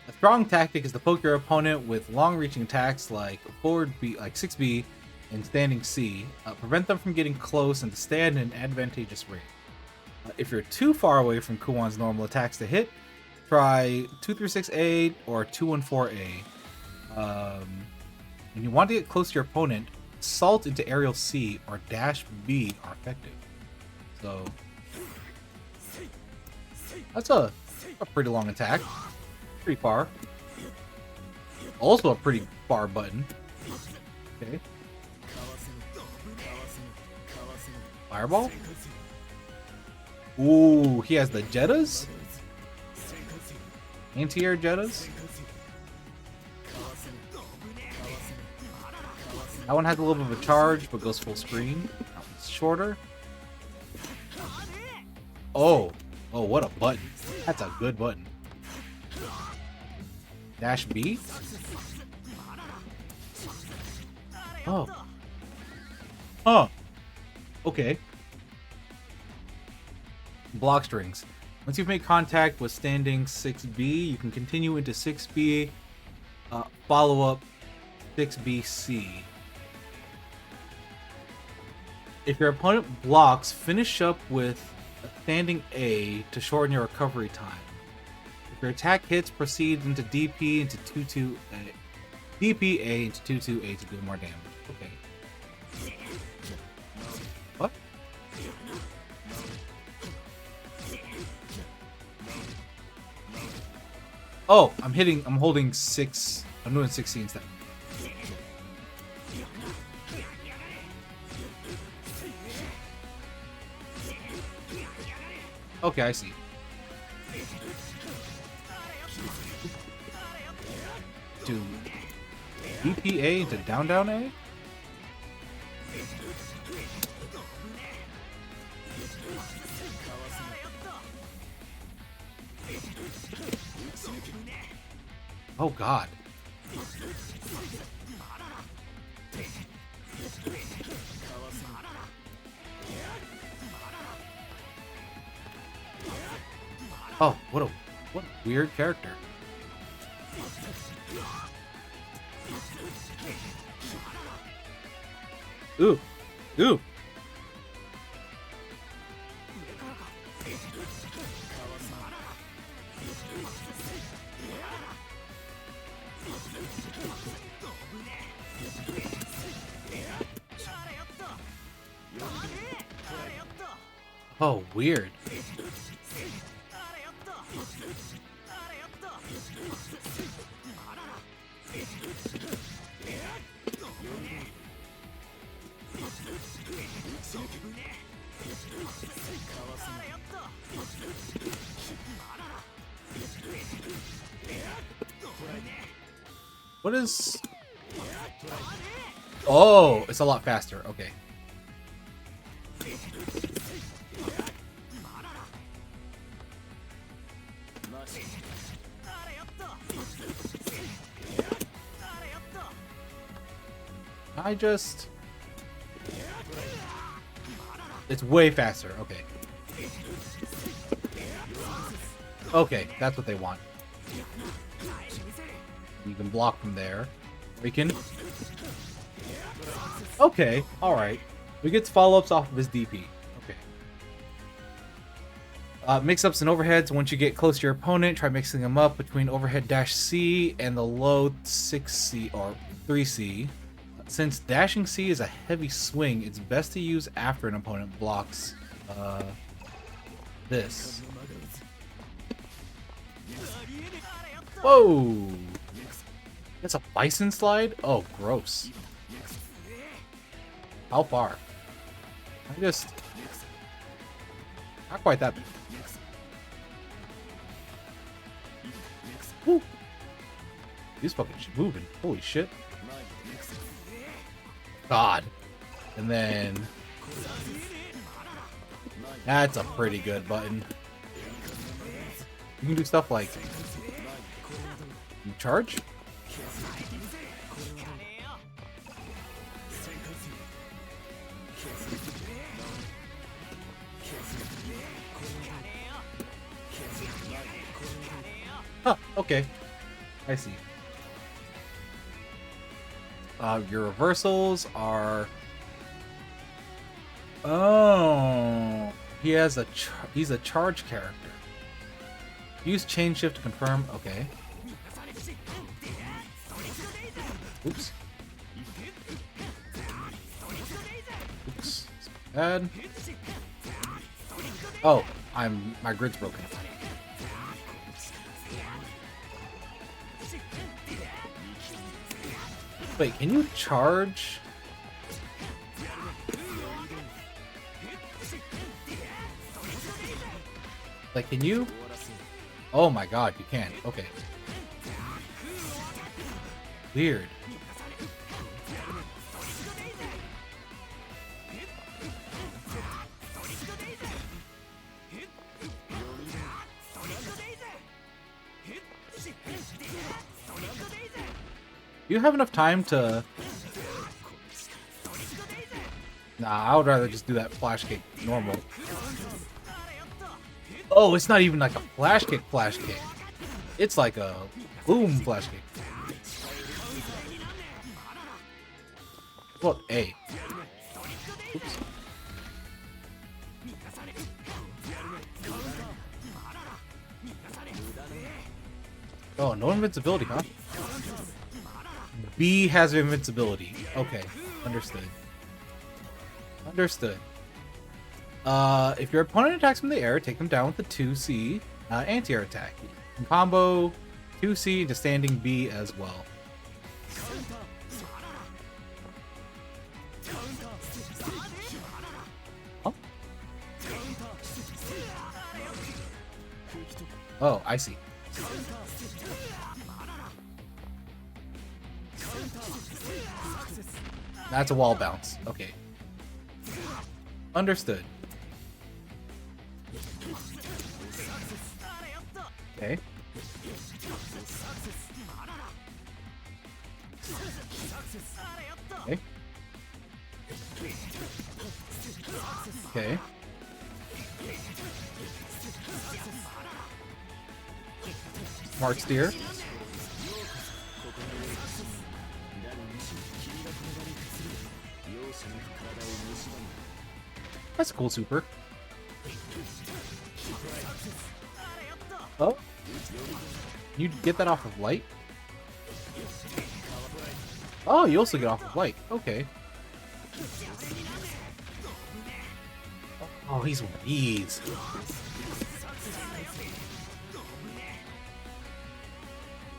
A strong tactic is to poke your opponent with long-reaching attacks like forward B, like 6B, and standing C. Prevent them from getting close and to stand in advantageous range. If you're too far away from Kuon's normal attacks to hit, try 2-3-6-A or 2-1-4-A. When you want to get close to your opponent, Salt into Aerial C or Dash B are effective. So that's a pretty long attack. Pretty far. Also a pretty far button. Okay. Fireball? Ooh, he has the Jettas? Anti-air Jettas? That one has a little bit of a charge, but goes full screen. That one's shorter. Oh, what a button. That's a good button. Dash B? Oh. Huh. Okay. Block strings. Once you've made contact with standing 6B, you can continue into 6B, follow up 6BC. If your opponent blocks, finish up with a standing A to shorten your recovery time. If your attack hits, proceed into DP into 2-2A. DP-A into 2-2A to do more damage. Okay. What? Oh, I'm holding 6. I'm doing 16 instead. Okay, I see. Do DPA into down A? Oh god. Oh, what a weird character. Ooh. Ooh. Oh, weird. What is... Oh, it's a lot faster. Okay. I just... It's way faster. Okay. Okay, that's what they want. You can block from there. We can... Okay, alright. We get follow-ups off of his DP. Okay. Mix-ups and overheads. Once you get close to your opponent, try mixing them up between overhead dash C and the low 6C or 3C. Since dashing C is a heavy swing, it's best to use after an opponent blocks this. Whoa! That's a bison slide? Oh, gross. How far? I just... Not quite that big. Woo! He's fucking moving. Holy shit. God. And then... That's a pretty good button. You can do stuff like... Charge? Huh, okay. I see. Your reversals are... Oh... He's a charge character. Use chain shift to confirm. Okay. Oops. Oops. Bad. Oh, my grid's broken. Wait, can you charge? Like, can you? Oh my god, you can. Okay. Weird. You have enough time to... Nah, I would rather just do that flash kick normal. Oh, it's not even like a flash kick. It's like a boom flash kick. Well, A. Oops. Oh, no invincibility, huh? B has invincibility. Okay, understood. Understood. If your opponent attacks from the air, take them down with the 2C anti-air attack. You can combo 2C into standing B as well. Oh, oh, I see. That's a wall bounce. Okay. Understood. Okay. Okay. Okay. Smart steer. That's a cool super. Oh? You get that off of light? Oh, you also get off of light. Okay. Oh, he's one of these.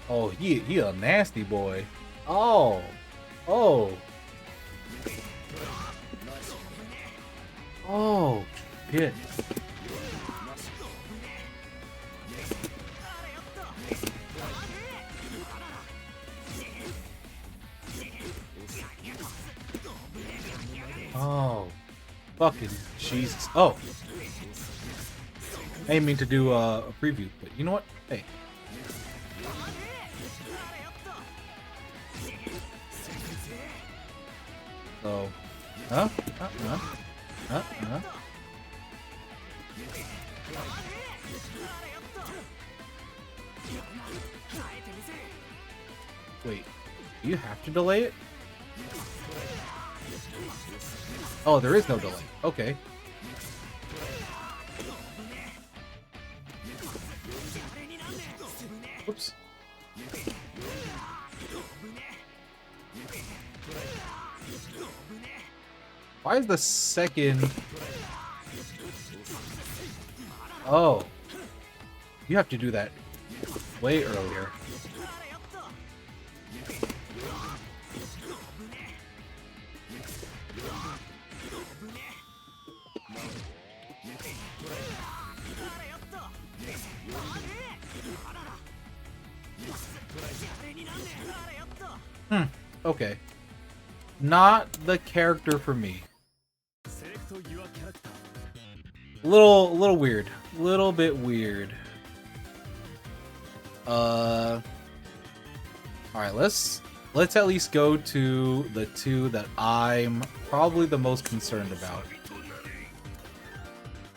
Oh, he a nasty boy. Oh. Oh. Oh, shit. Oh, fucking Jesus. Oh. I didn't mean to do a preview, but you know what? Hey. So, uh. Wait, do you have to delay it? Oh, there is no delay. Okay. Oops. Why is the second... Oh. You have to do that way earlier. Okay. Not the character for me. Little weird. Little bit weird. Alright, let's at least go to the two that I'm probably the most concerned about.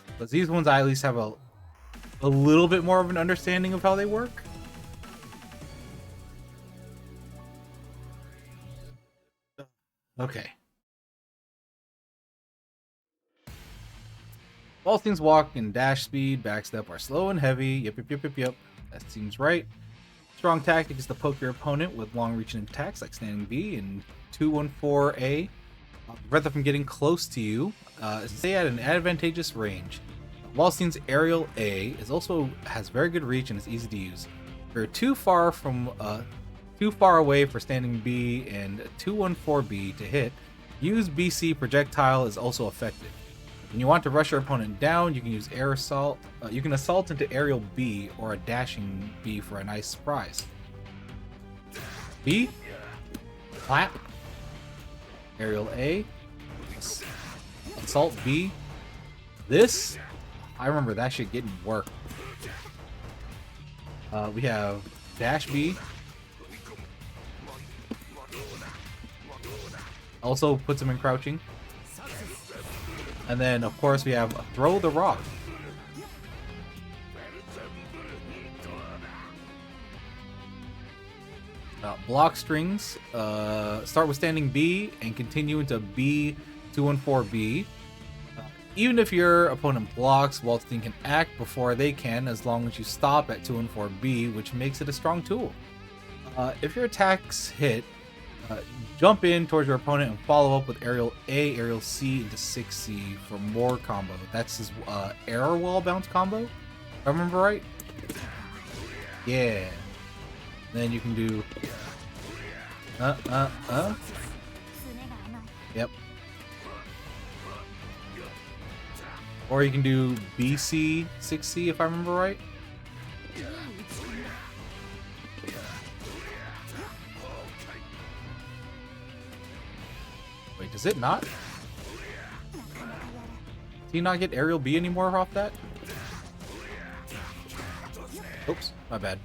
Because these ones I at least have a little bit more of an understanding of how they work. Okay. All things walk and dash speed, backstep are slow and heavy. Yep. That seems right. Strong tactic is to poke your opponent with long-reaching attacks like standing B and 214A. Prevent them from getting close to you. Stay at an advantageous range. Wallstein's Aerial A has very good reach and is easy to use. If you're too far away for standing B and 214B to hit, use BC projectile is also effective. When you want to rush your opponent down, you can use air assault. You can assault into Aerial B or a dashing B for a nice surprise. B, clap, Aerial A, assault B. This, I remember that shit getting work. We have dash B. Also puts him in crouching. And then, of course, we have Throw the Rock. Block strings. Start with standing B and continue into B, 214B. Even if your opponent blocks, Waltzstein can act before they can, as long as you stop at 214B, which makes it a strong tool. If your attacks hit, jump in towards your opponent and follow up with Aerial A, Aerial C into 6C for more combo. That's his error wall bounce combo, if I remember right. Yeah. Then you can do Yep. Or you can do BC 6C if I remember right. Wait, does it not? Does he not get Aerial B anymore off that? Oops, my bad.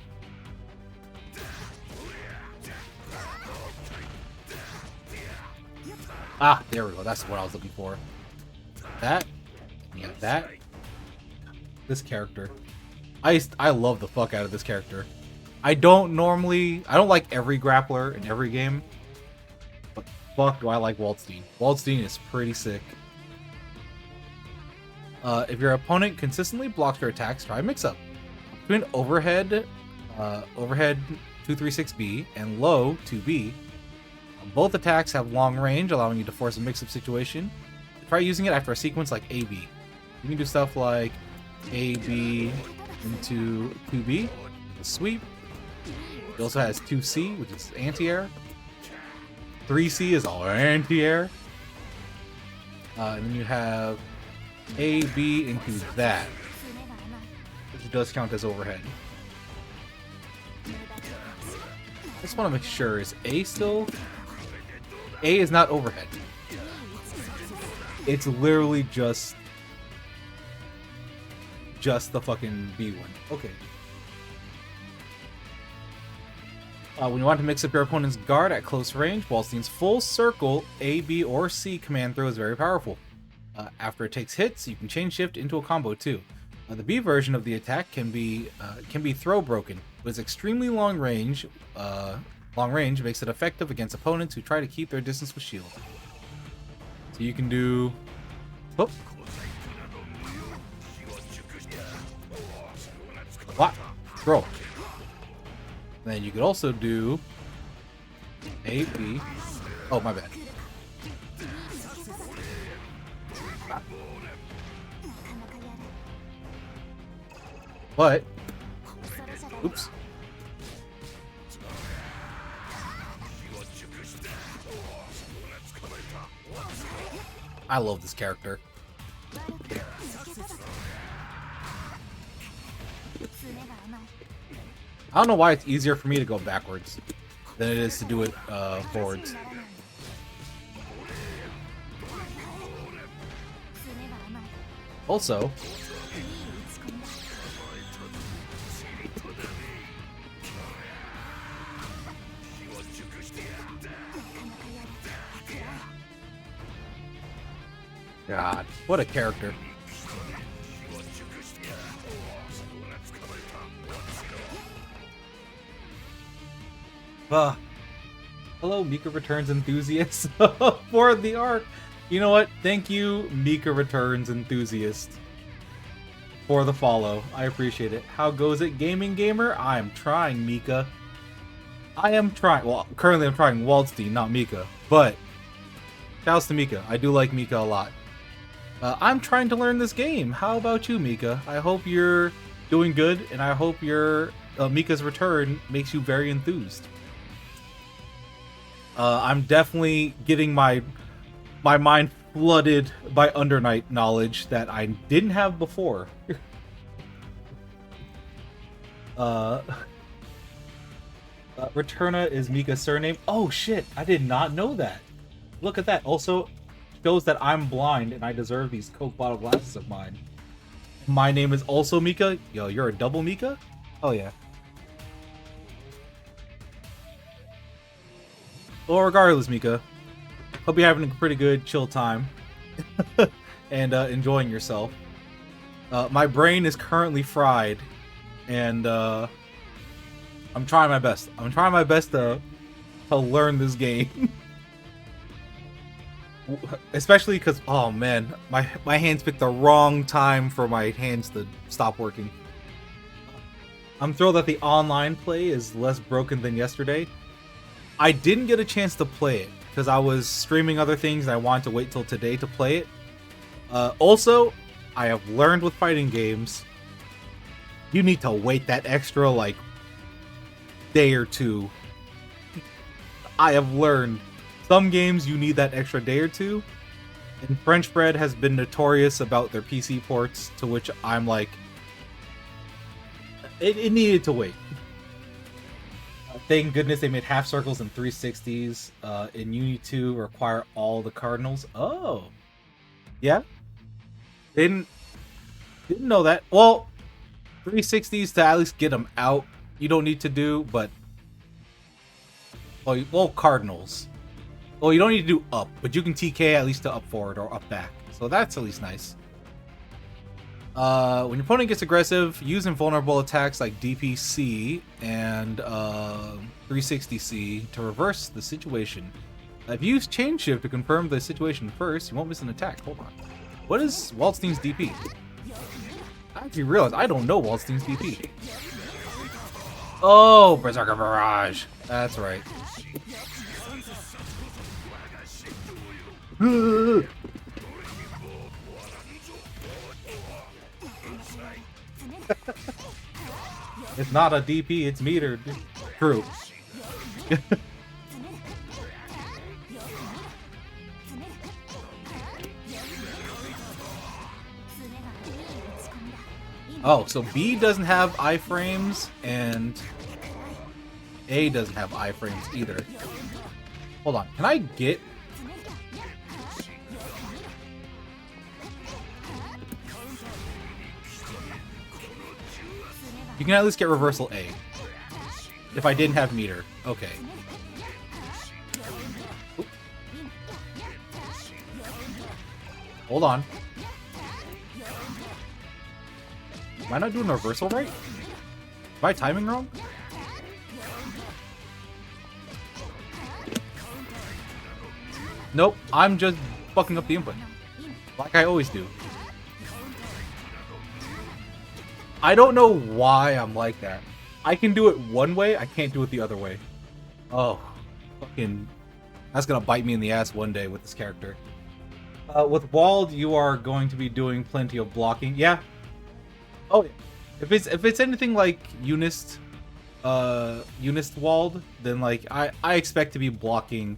Ah, there we go. That's what I was looking for. That. Yeah, that. This character. I love the fuck out of this character. I don't like every grappler in every game. But fuck do I like Waltzstein. Waltzstein is pretty sick. If your opponent consistently blocks your attacks, try a mix-up. Between overhead 236B and low 2B, both attacks have long range, allowing you to force a mix-up situation. Try using it after a sequence like AB. You can do stuff like AB into 2B, a sweep. It also has 2C, which is anti-air. 3C is all anti-air. And then you have AB into that, which does count as overhead. I just want to make sure, is A still? A is not overhead. It's literally just the fucking B one. Okay. When you want to mix up your opponent's guard at close range, Waldstein's full circle A, B, or C command throw is very powerful. After it takes hits, you can chain shift into a combo too. The B version of the attack can be throw broken, but its extremely long range makes it effective against opponents who try to keep their distance with shield. So you can do, what? Throw. Then you could also do A, B. Oh, my bad. But, oops. I love this character. I don't know why it's easier for me to go backwards than it is to do it forwards. Also, God, what a character. Hello, Mika Returns enthusiasts for the arc. You know what? Thank you, Mika Returns enthusiast, for the follow. I appreciate it. How goes it, Gaming Gamer? I am trying, Mika. I am trying. Well, currently I'm trying Waldstein, not Mika. But, shouts to Mika. I do like Mika a lot. I'm trying to learn this game. How about you, Mika? I hope you're doing good, and I hope your Mika's return makes you very enthused. I'm definitely getting my mind flooded by Undernight knowledge that I didn't have before. Returna is Mika's surname. Oh shit, I did not know that. Look at that. Also shows that I'm blind and I deserve these Coke bottle glasses of mine. My name is also Mika. Yo, you're a double Mika? Oh yeah. Well, regardless, Mika, hope you're having a pretty good chill time and enjoying yourself. My brain is currently fried, and I'm trying my best. I'm trying my best to learn this game. Especially because, oh man, my hands picked the wrong time for my hands to stop working. I'm thrilled that the online play is less broken than yesterday. I didn't get a chance to play it because I was streaming other things and I wanted to wait till today to play it. Also, I have learned with fighting games, you need to wait that extra, like, day or two. I have learned some games you need that extra day or two, and French Bread has been notorious about their PC ports, to which I'm like, it needed to wait. Thank goodness they made half circles and 360s. In Uni 2 require all the cardinals. Oh, yeah. Didn't know that. Well, 360s to at least get them out, you don't need to do, but well, cardinals. Well, you don't need to do up, but you can TK at least to up forward or up back. So that's at least nice. When your opponent gets aggressive, use invulnerable attacks like DPC and 360C to reverse the situation. If you use Chain Shift to confirm the situation first, you won't miss an attack. Hold on. What is Waldstein's DP? I actually realized I don't know Waldstein's DP. Oh, Berserker Barrage. That's right. It's not a DP, it's metered. True. Oh, so B doesn't have iframes and A doesn't have iframes either. Hold on, can I get... You can at least get reversal A. if I didn't have meter. Okay. Oop. Hold on. Am I not doing a reversal right? Am I timing wrong? Nope, I'm just fucking up the input. Like I always do. I don't know why I'm like that. I can do it one way, I can't do it the other way. Oh, fucking... That's gonna bite me in the ass one day with this character. With Wald, you are going to be doing plenty of blocking. Yeah. Oh, yeah. If it's anything like Unist Wald, then like I expect to be blocking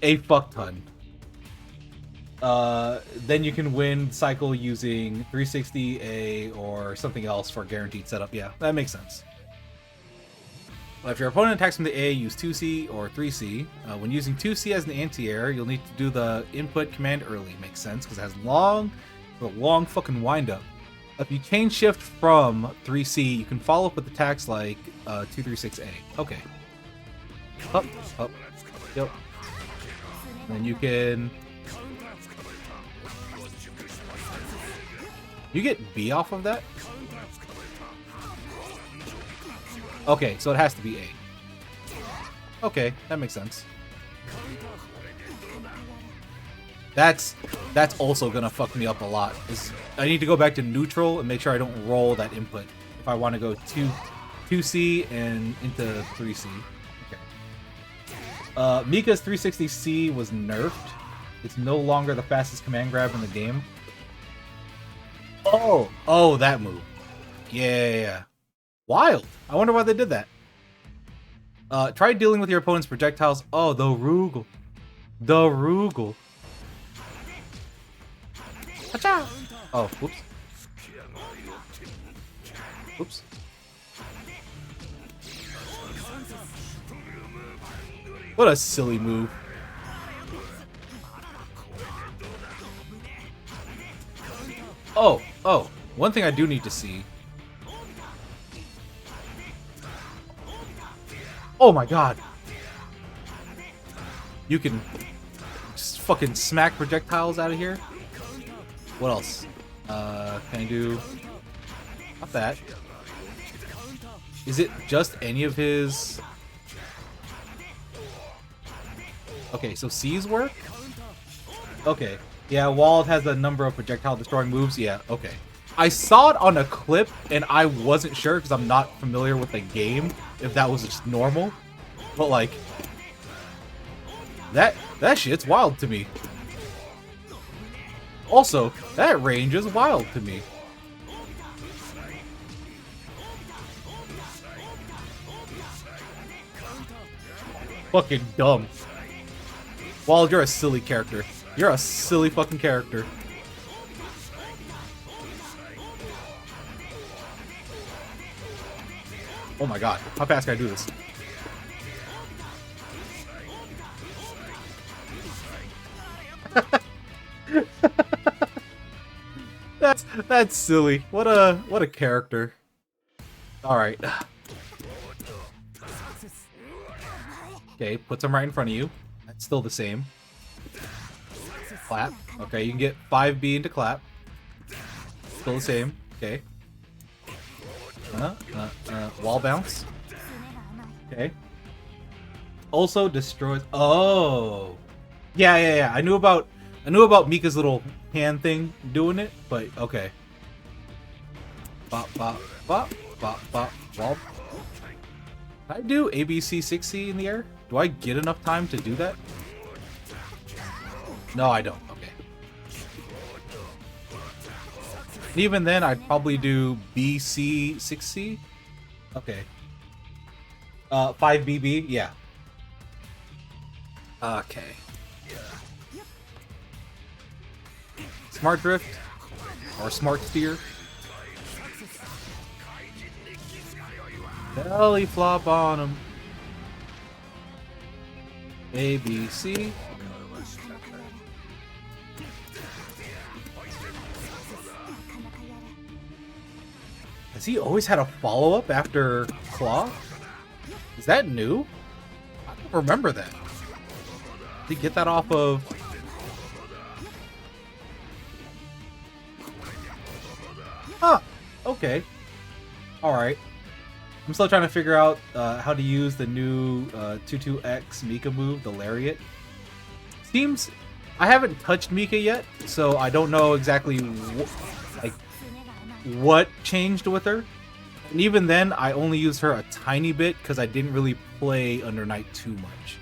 a fuck ton. Then you can win cycle using 360A or something else for a guaranteed setup. Yeah, that makes sense. If your opponent attacks from the A, use 2C or 3C. When using 2C as an anti-air, you'll need to do the input command early. Makes sense, because it has a long fucking wind-up. If you chain shift from 3C, you can follow up with attacks like 236A. Okay. Up, up, yep. Then you can... You get B off of that? Okay, so it has to be A. Okay, that makes sense. That's also gonna fuck me up a lot. I need to go back to neutral and make sure I don't roll that input if I want to go 2C and into 3C. Okay. Mika's 360C was nerfed. It's no longer the fastest command grab in the game. Oh, that move. Yeah. Wild. I wonder why they did that. Try dealing with your opponent's projectiles. Oh, the Rugal. The Rugal. Achoo! Oh, whoops. Oops. What a silly move. Oh, one thing I do need to see. Oh my god. You can just fucking smack projectiles out of here. What else? Can I do... Not that. Is it just any of his... Okay, so C's work? Okay. Yeah, Wald has a number of projectile destroying moves. Yeah, okay. I saw it on a clip, and I wasn't sure because I'm not familiar with the game, if that was just normal. But, like... That shit's wild to me. Also, that range is wild to me. Fucking dumb. Wald, you're a silly character. You're a silly fucking character. Oh my god, how fast can I do this? That's silly. What a character. Alright. Okay, puts him right in front of you. That's still the same. Clap. Okay, you can get 5B into clap. Still the same. Okay. Wall bounce. Okay. Also destroys... Oh! Yeah. I knew about Mika's little hand thing doing it, but okay. Bop, bop, bop, bop, bop, wall. Can I do ABC 6C in the air? Do I get enough time to do that? No, I don't. Okay. Even then, I'd probably do BC 6C. Okay. 5BB, yeah. Okay. Smart drift or smart steer. Belly flop on him. A, B, C. Has he always had a follow-up after Claw? Is that new? I don't remember that. Did you get that off of... Huh. Okay. Alright. I'm still trying to figure out how to use the new 22X Mika move, the Lariat. Seems... I haven't touched Mika yet, so I don't know exactly what changed with her. And even then, I only used her a tiny bit because I didn't really play Under Night too much.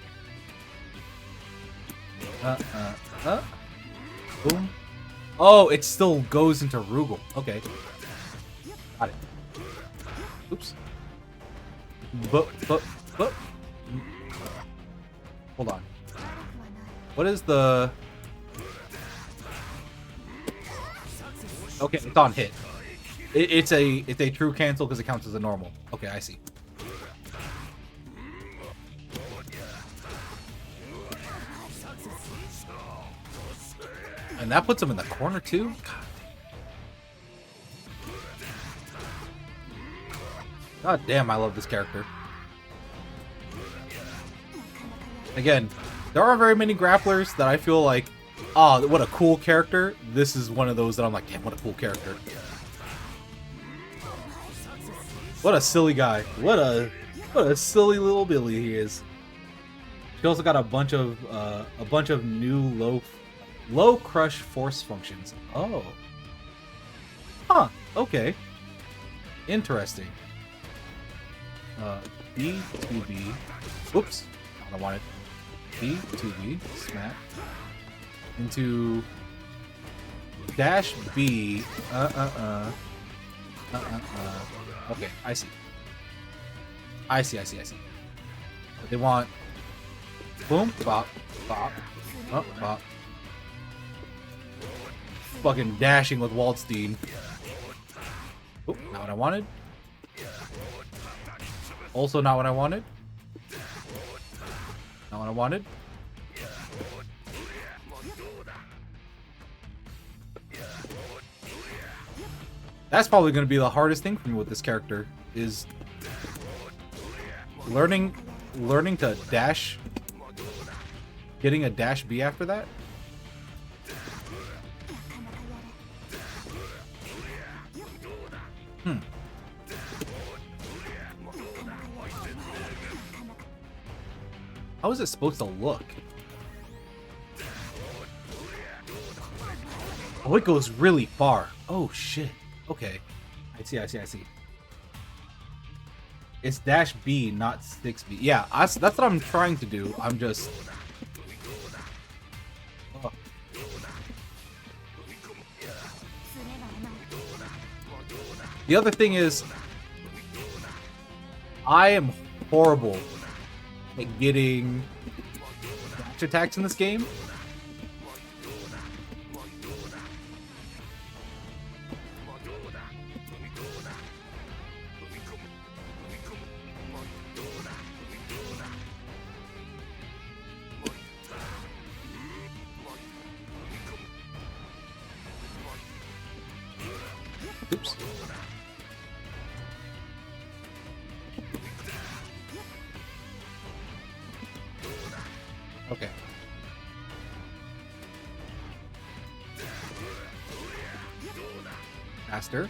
Boom. Oh, it still goes into Rugal. Okay. Got it. Oops. But. Hold on. What is the... Okay, it's on hit. It's a true cancel because it counts as a normal. Okay, I see. And that puts him in the corner too? God damn, I love this character. Again, there aren't very many grapplers that I feel like, oh, what a cool character. This is one of those that I'm like, damn, what a cool character. What a silly guy. What a silly little Billy he is. She also got a bunch of new low crush force functions. Oh. Huh. Okay. Interesting. B to B. Whoops. I don't want it. B to B. Smack. Into dash B. Okay, I see. I see. But they want boom, bop, bop, up, bop. Fucking dashing with Waldstein. Oh, not what I wanted. Also not what I wanted. Not what I wanted. That's probably going to be the hardest thing for me with this character, is learning to dash, getting a dash B after that. How is it supposed to look? Oh, it goes really far. Oh shit. Okay. I see. It's dash B, not 6B. Yeah, that's what I'm trying to do. I'm just... Oh. The other thing is, I am horrible at getting dash attacks in this game. Oops. Okay. Faster.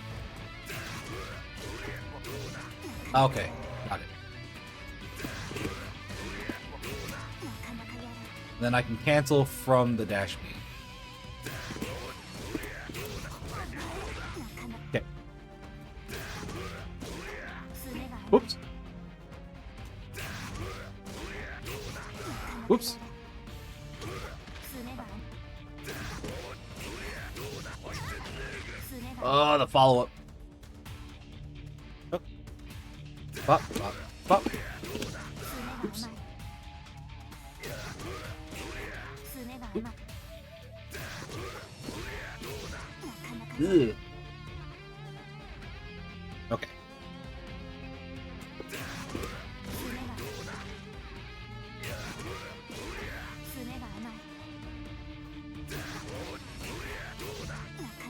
Okay, got it. Then I can cancel from the dash B. Okay. Whoops. Whoops. Oh, the follow-up. Oh. Bop, bop, bop. Oops. Ugh. Okay.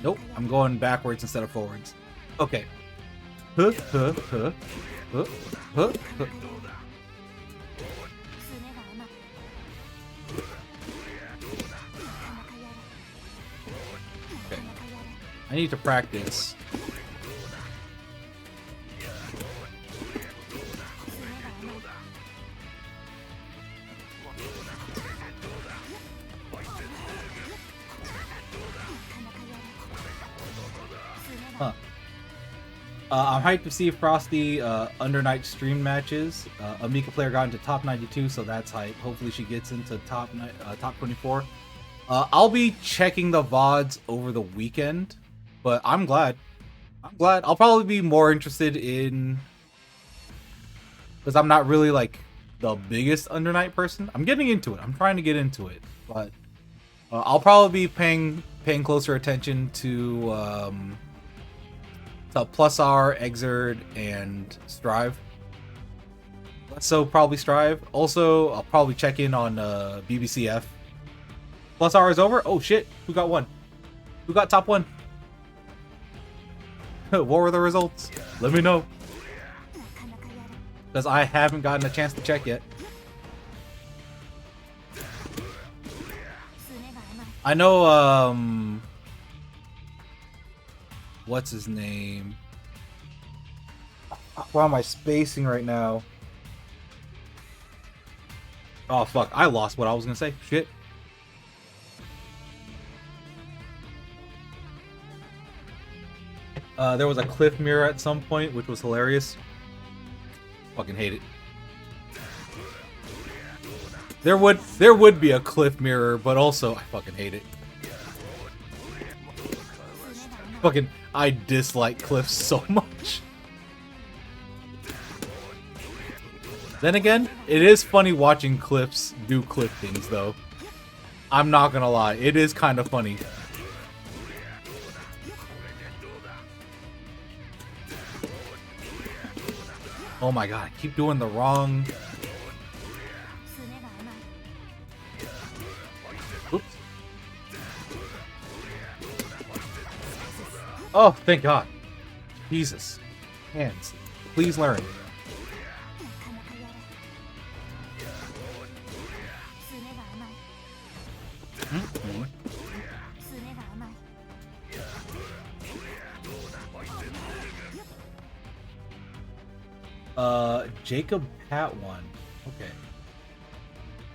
Nope, I'm going backwards instead of forwards. Okay. I need to practice. Huh. I'm hyped to see Frosty Under Night stream matches. Amika player got into top 92, so that's hype. Hopefully she gets into top 24. I'll be checking the VODs over the weekend, but I'm glad. I'll probably be more interested in, because I'm not really like the biggest Under Night person. I'm getting into it. I'm trying to get into it, but I'll probably be paying closer attention to Plus R, Exerd, and Strive. So probably Strive. Also, I'll probably check in on BBCF. Plus R is over? Oh shit, who got one? Who got top one? What were the results? Let me know. Because I haven't gotten a chance to check yet. I know, what's his name? Why am I spacing right now? Oh fuck, I lost what I was gonna say. Shit. There was a cliff mirror at some point, which was hilarious. Fucking hate it. There would be a cliff mirror, but also I fucking hate it. Fucking, I dislike cliffs so much. Then again, it is funny watching cliffs do cliff things, though. I'm not gonna lie, it is kind of funny. Oh my god, I keep doing the wrong... Oops. Oh, thank god. Jesus. Hands. Please learn. Jacob Pat won. Okay.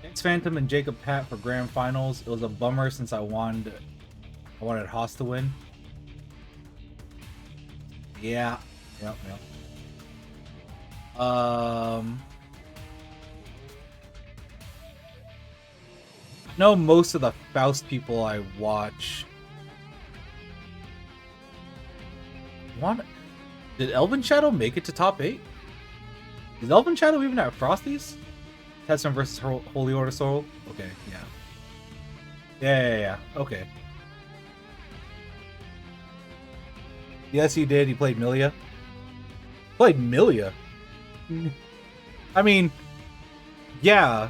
Thanks Phantom and Jacob Pat for grand finals. It was a bummer since I wanted Haas to win. Yeah. Yep. I know most of the Faust people I watch. Did Elven Shadow make it to top 8? Is Elven Shadow even at Frosties? Tesson versus Holy Order Soul? Okay, yeah. Yeah. Okay. Yes, he did. He played Milia. Played Milia? I mean, yeah,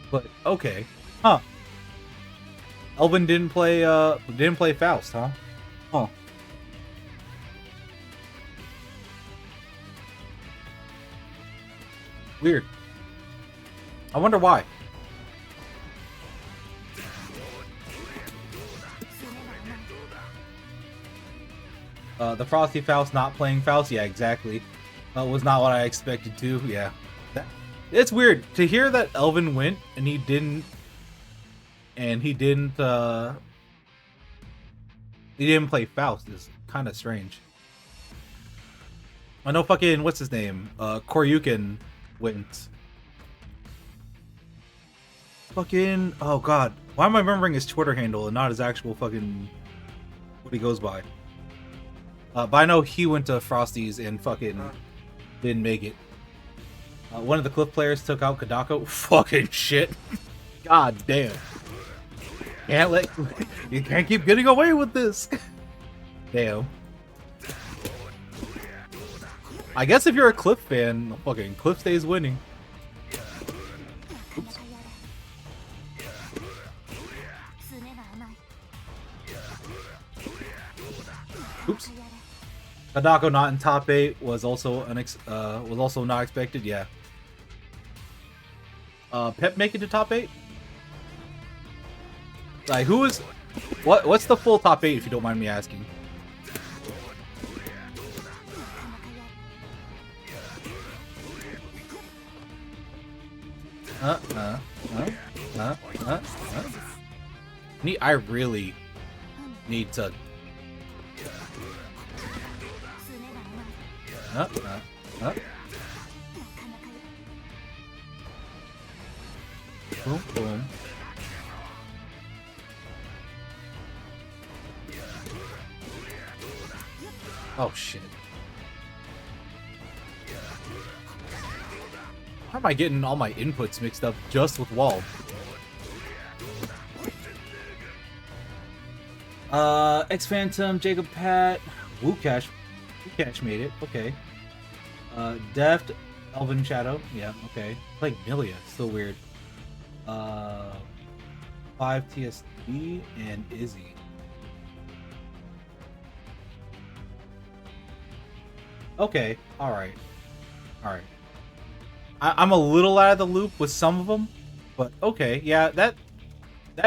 but okay. Huh. Elvin didn't play Faust, huh? Huh. Weird. I wonder why. The Frosty Faust not playing Faust? Yeah, exactly. Was not what I expected to. Yeah. It's weird to hear that Elvin went and he didn't play Faust is kind of strange. I know fucking what's his name? Koryukin went. Fucking oh god. Why am I remembering his Twitter handle and not his actual fucking what he goes by? But I know he went to Frosties and fucking didn't make it. One of the Cliff players took out Kadako. Fucking shit. God damn. You can't keep getting away with this. Damn. I guess if you're a Cliff fan, fucking Cliff stays winning. Oops. Oops. Kadako not in top 8 was also not expected. Yeah. Pep make it to top 8? Like who is what's the full top 8 if you don't mind me asking? uh, uh, uh, uh, uh. I really need to. Boom, boom. Oh shit. How am I getting all my inputs mixed up just with Wald? X-Phantom, Jacob Pat, Wukash. Wukash made it, okay. Deft, Elven Shadow, yeah, okay. Like Milia, still weird. 5 TSD and Izzy. Okay, alright. Alright. I'm a little out of the loop with some of them, but okay, yeah, that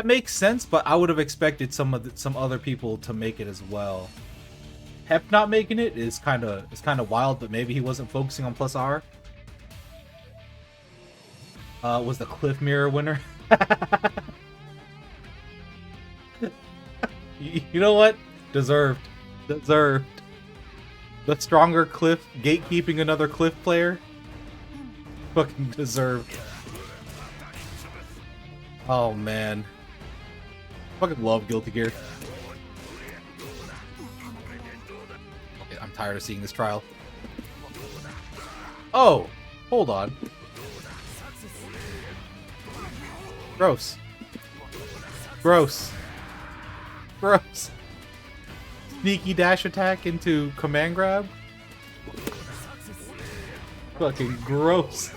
makes sense, but I would have expected some other people to make it as well. Hep not making it is kind of wild, but maybe he wasn't focusing on plus R. Was the Cliff Mirror winner? You know what? Deserved. The stronger Cliff gatekeeping another Cliff player. Fucking deserved. Oh man. Fucking love Guilty Gear. Okay, I'm tired of seeing this trial. Oh! Hold on. Gross. Gross. Gross. Sneaky dash attack into command grab? Fucking gross.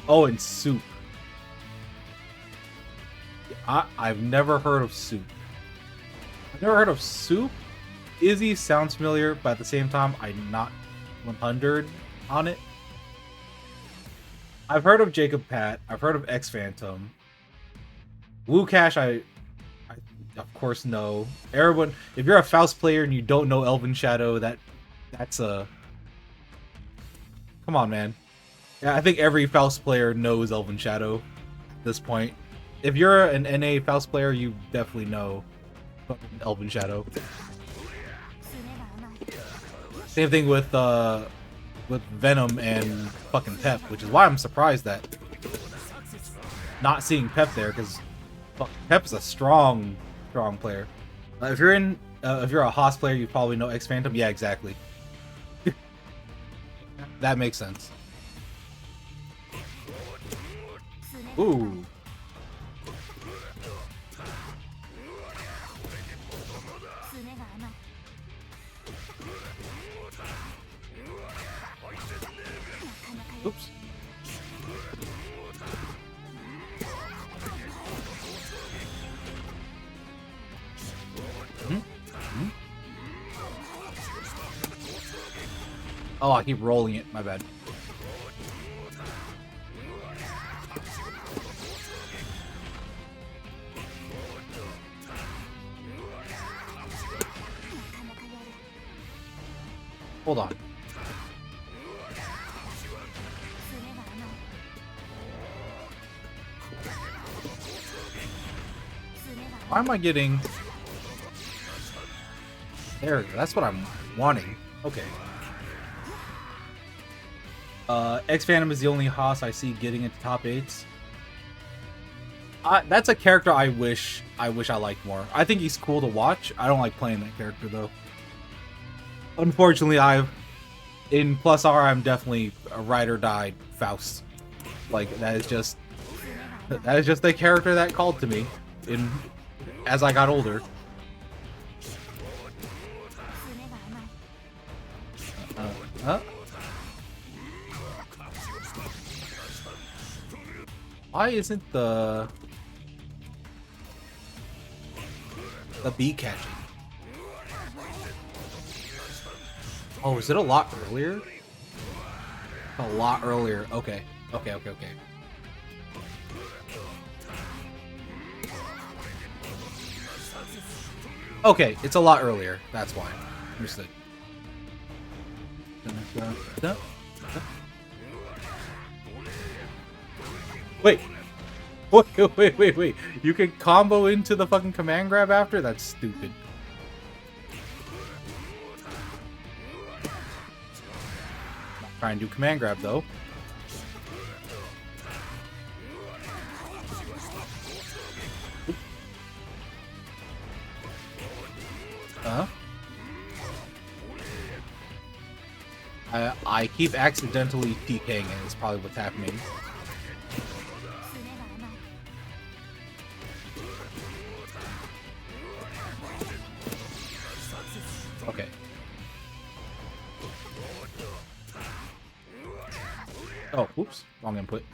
Oh, and soup. I've never heard of soup. I've never heard of soup? Izzy sounds familiar, but at the same time, I'm not 100 on it. I've heard of Jacob Pat. I've heard of X-Phantom. Wukash, I of course know. Everyone, if you're a Faust player and you don't know Elven Shadow, that's a... Come on, man. Yeah, I think every Faust player knows Elven Shadow at this point. If you're an NA Faust player, you definitely know Elven Shadow. Same thing with Venom and fucking Pep, which is why I'm surprised that not seeing Pep there, because Pep's a strong player. If you're a Haas player, you probably know X-Phantom. Yeah, exactly. That makes sense. Ooh. Oops. Oh, I keep rolling it. My bad. Hold on. Why am I getting... There we go. That's what I'm wanting. Okay. X-Phantom is the only Haas I see getting into top 8s. That's a character I wish I liked more. I think he's cool to watch. I don't like playing that character though. Unfortunately, in Plus R, I'm definitely a ride or die Faust. Like that is just the character that called to me as I got older. Why isn't the bee catching? Oh, is it a lot earlier? A lot earlier. Okay. Okay. Okay, it's a lot earlier. That's why. Understood. Wait. Wait. You can combo into the fucking command grab after? That's stupid. Try and do command grab though. I keep accidentally DKing it, is probably what's happening. Okay. Oh, oops. Wrong input.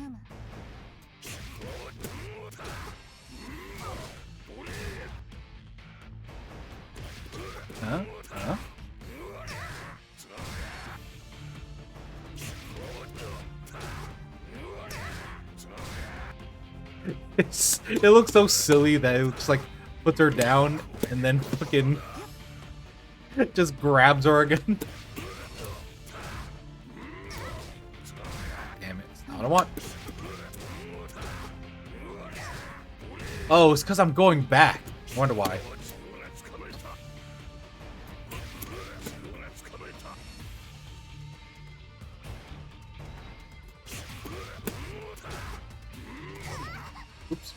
Huh? It looks so silly that it just like puts her down and then fucking just grabs her again. Damn it, it's not what I want. Oh, it's because I'm going back. I wonder why. Oops.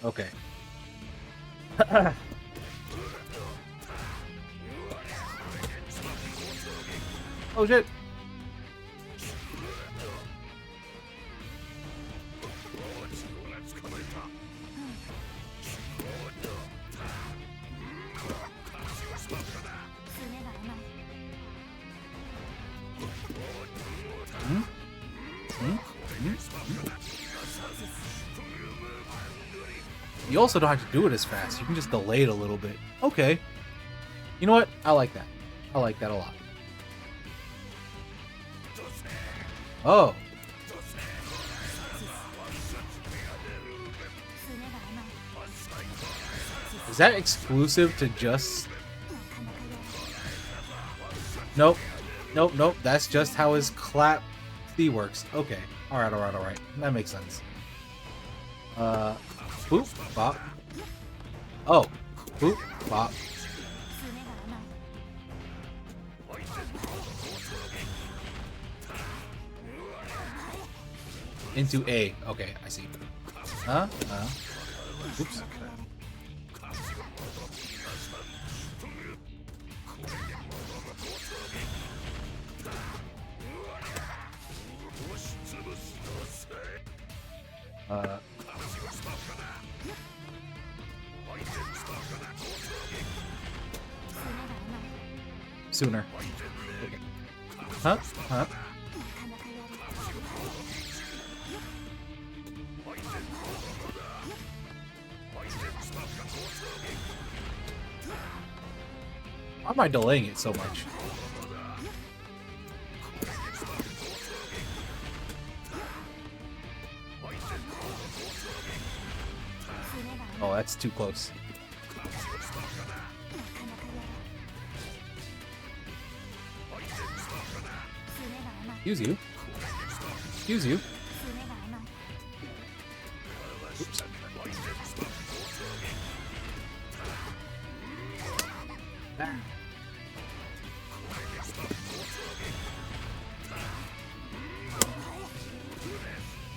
Okay. Oh shit. You also don't have to do it as fast. You can just delay it a little bit. Okay. You know what? I like that. I like that a lot. Oh. Is that exclusive to just... Nope. Nope. That's just how his clap C works. Okay. Alright. That makes sense. Boop, bop. Oh. Boop, bop. Into A. Okay, I see. Oops. Sooner. Okay. Huh? Why am I delaying it so much? Oh, that's too close. Excuse you. Oops.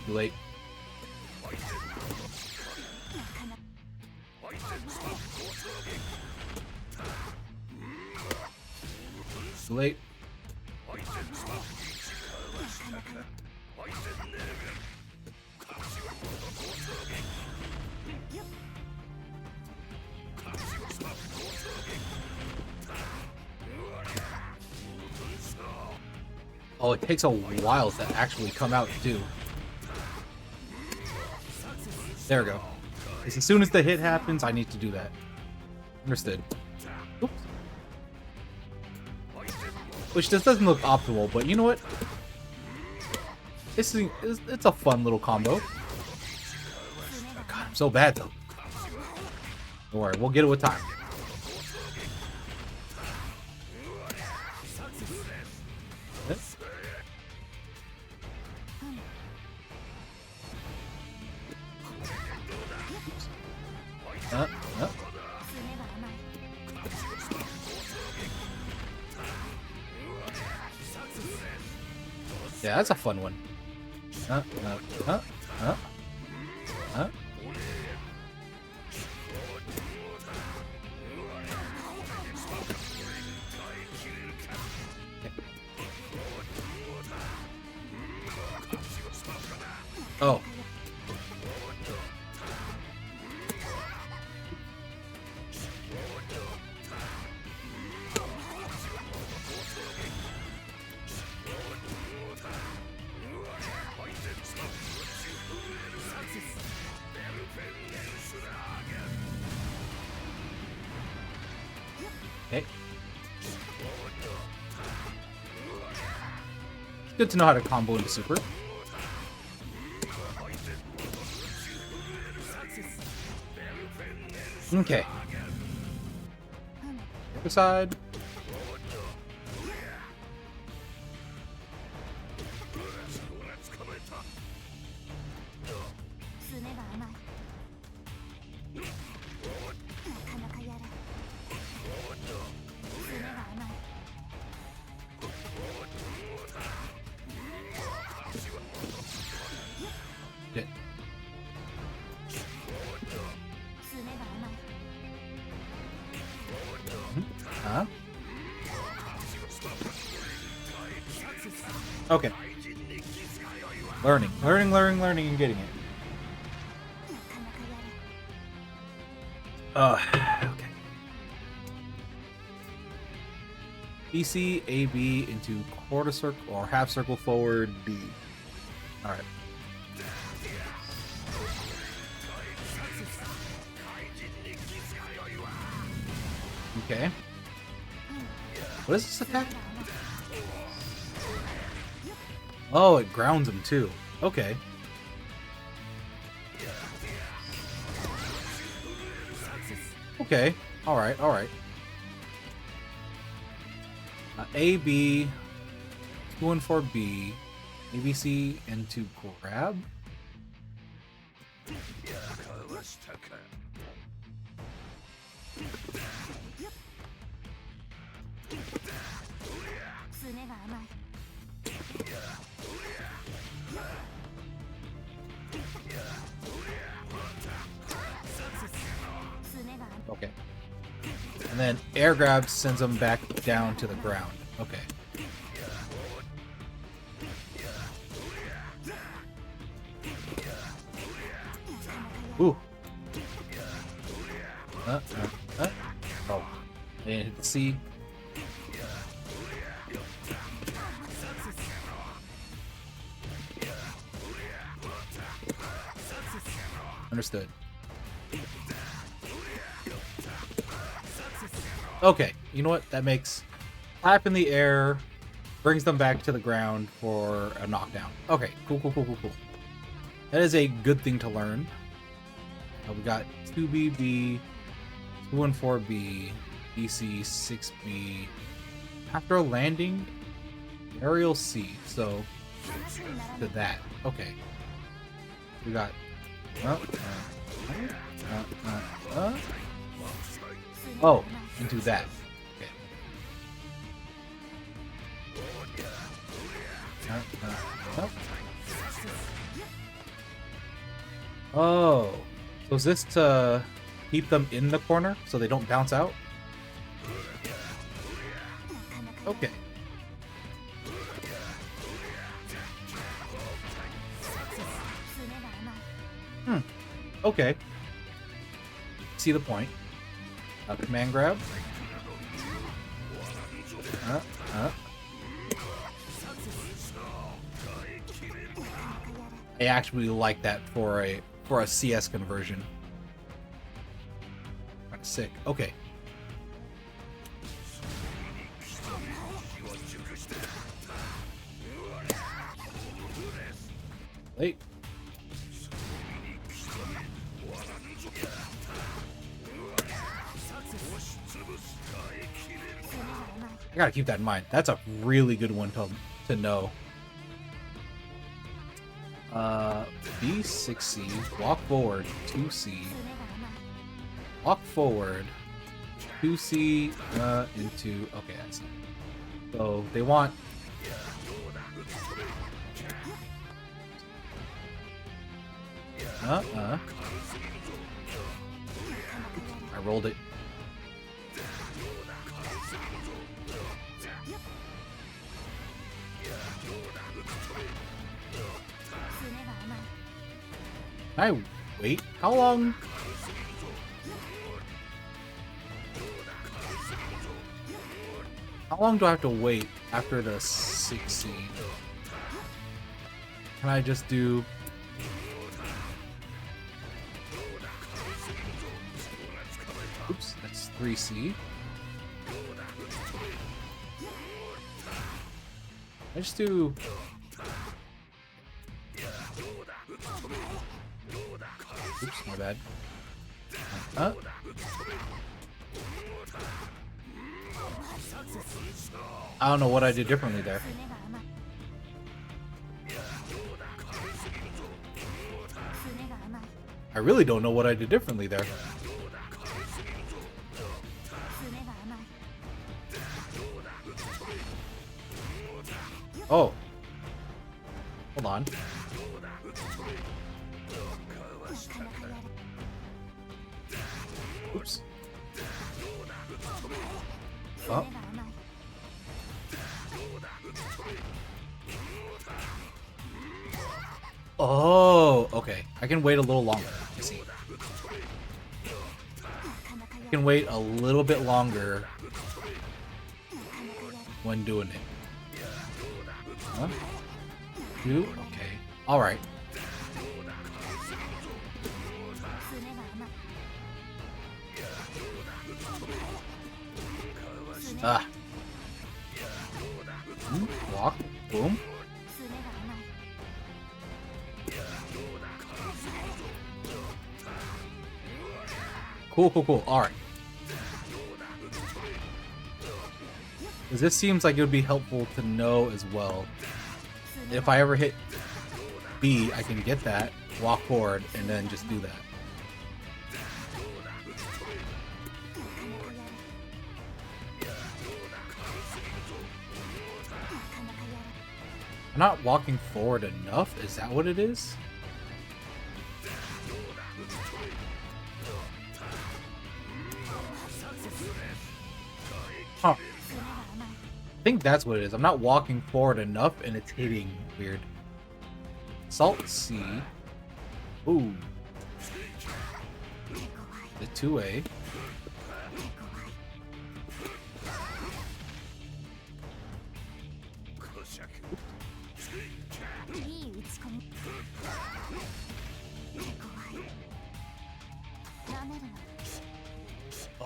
Too late. Too late. Oh, it takes a while to actually come out, too. There we go. As soon as the hit happens, I need to do that. Understood. Oops. Which just doesn't look optimal, but you know what? It's a fun little combo. God, I'm so bad, though. Don't worry, we'll get it with time. uh. Yeah, that's a fun one. Oh. Okay. It's good to know how to combo into super. Okay. Other side. Good. Huh? Okay. Learning, and getting it. Okay. BC, AB into quarter circle or half circle forward, D. Alright. Okay. What is this attack? Oh, it grounds him too. Okay. Okay. Alright, alright. A, B, 2 and 4, B, ABC, and 2 grab? Okay. And then air grab sends them back down to the ground. Okay. Ooh. Oh. And C. Understood. Okay, you know what? That makes clap in the air, brings them back to the ground for a knockdown. Okay, cool. That is a good thing to learn. We got 2BB, 2 and 4B, BC, 6B. After a landing, aerial C. So, to that. Okay. We got... Oh, into that. Okay. Oh. So is this to keep them in the corner so they don't bounce out? Okay. Okay. See the point. Command grab. I actually like that for a CS conversion. Kind of sick. Okay. Wait. I gotta keep that in mind. That's a really good one to know. B6C, walk forward, 2C. Walk forward. 2C into... Okay, I see. So they want... I rolled it. Can I wait? How long? How long do I have to wait after the 16? Can I just do... Oops, that's 3C. I just do... Oops, my bad. I don't know what I did differently there. I really don't know what I did differently there. Oh. Hold on. Oops. Oh. Oh, okay. I can wait a little longer. I see. I can wait a little bit longer when doing it. Huh? 2? Okay. Alright. Ah. Walk. Boom. Cool, cool, cool. Alright. Because this seems like it would be helpful to know as well. If I ever hit B, I can get that, walk forward, and then just do that. I'm not walking forward enough? Is that what it is? Huh. I think that's what it is. I'm not walking forward enough and it's hitting weird. Salt C. Ooh. The 2A.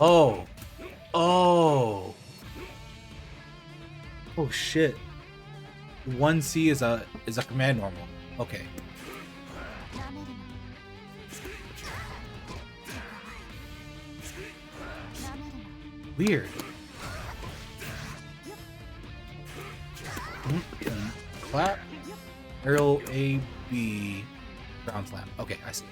Oh. Oh. Oh shit. 1C is a command normal. Okay. Weird. Clap. Aerial A B. Ground slam. Okay, I see.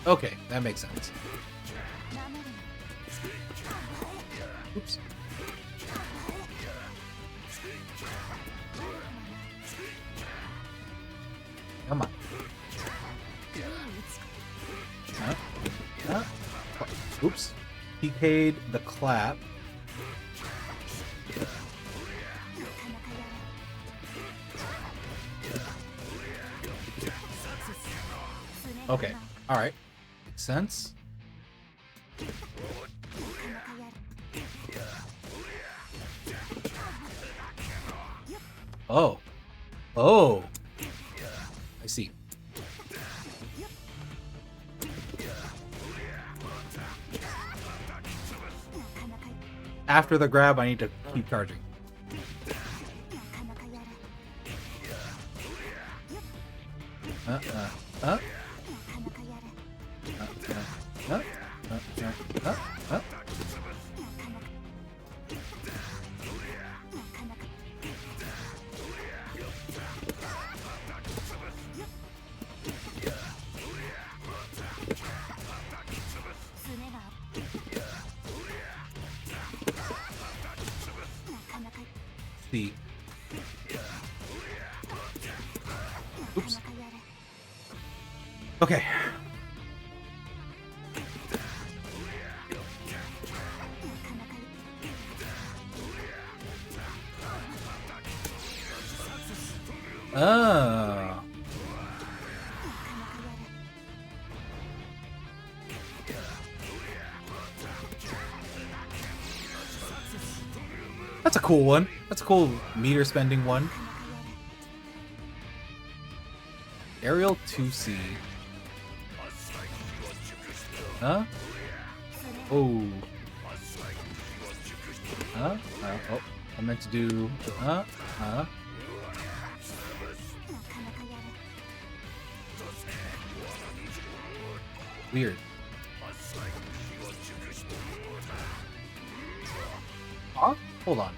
Okay, that makes sense. Oops. Come on. Oops. PK'd the clap. Okay. Alright. Makes sense. Oh. Oh. I see. After the grab, I need to keep charging. Oops. Okay. Ah. That's a cool one. That's a cool meter spending one. Aerial 2C. Huh? Oh. Huh? Oh, I meant to do. Huh? Weird. Huh? Hold on.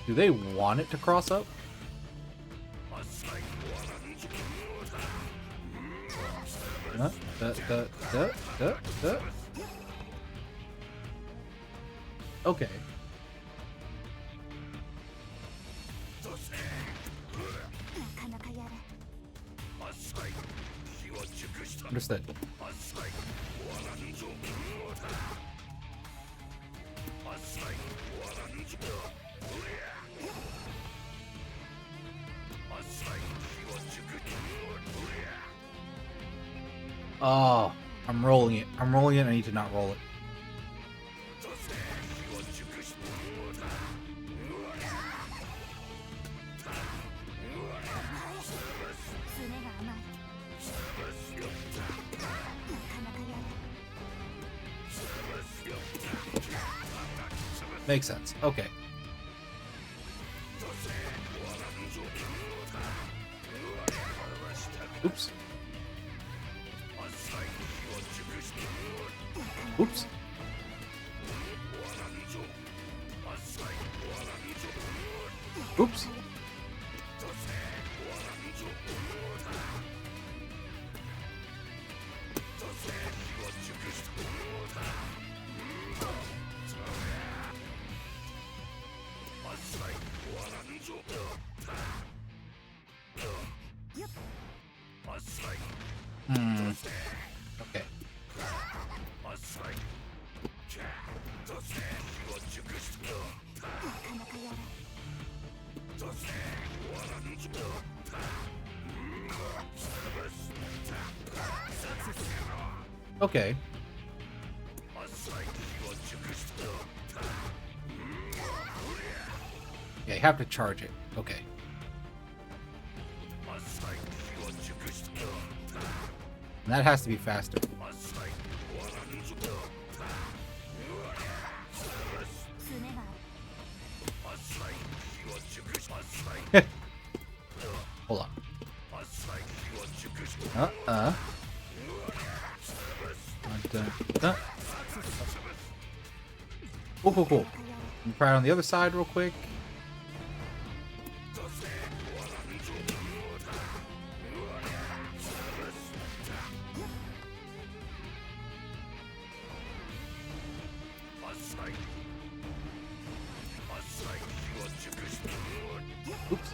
Do they want it to cross up? Okay. Understood. Oh, I'm rolling it. I'm rolling it. I need to not roll it. Makes sense. Okay. Oops. Oops. Oops. Okay. Okay. Yeah, you have to charge it. Okay. And that has to be faster. Hold on. Cool. Let me try it on the other side real quick. Oops.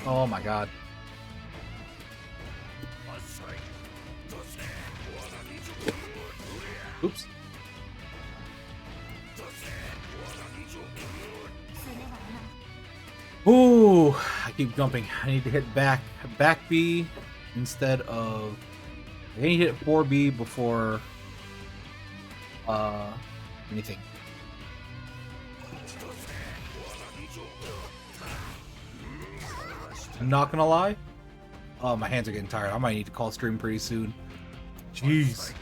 Oh my god. Oops. Ooh, I keep jumping. I need to hit back B instead of. I need to hit 4B before anything. I'm not gonna lie. Oh, my hands are getting tired. I might need to call stream pretty soon. Jeez.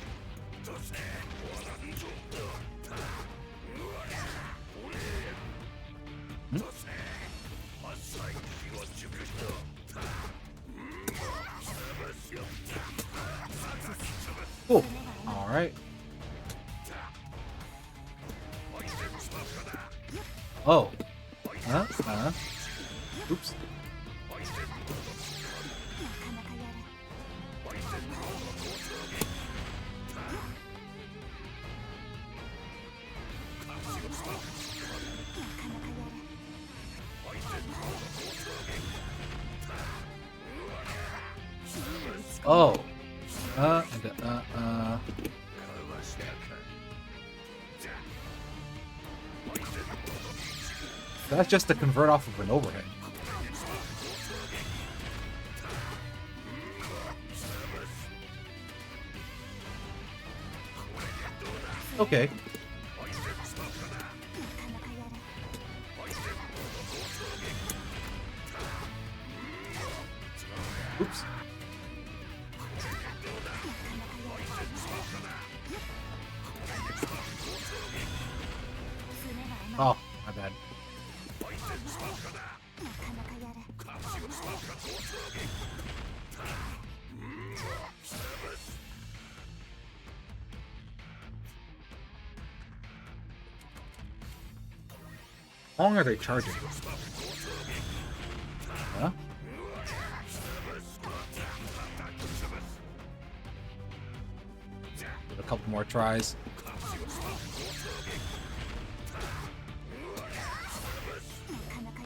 Cool. All right. Oh. Oops. Oh. That's just to convert off of an overhead. Okay. Oops. Oh, my bad. How long are they charging? Huh? Give it a couple more tries.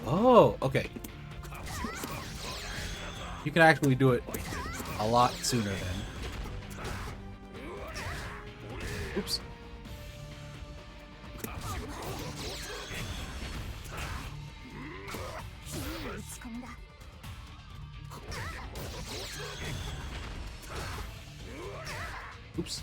Oh, okay. You can actually do it a lot sooner then. Oops. Oops.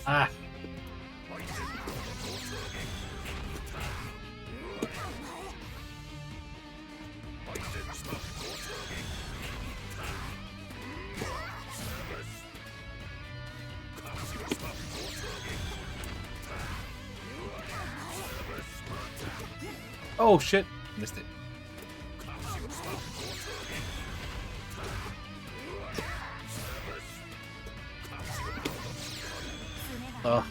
Ah. Oh shit, missed it. Ugh.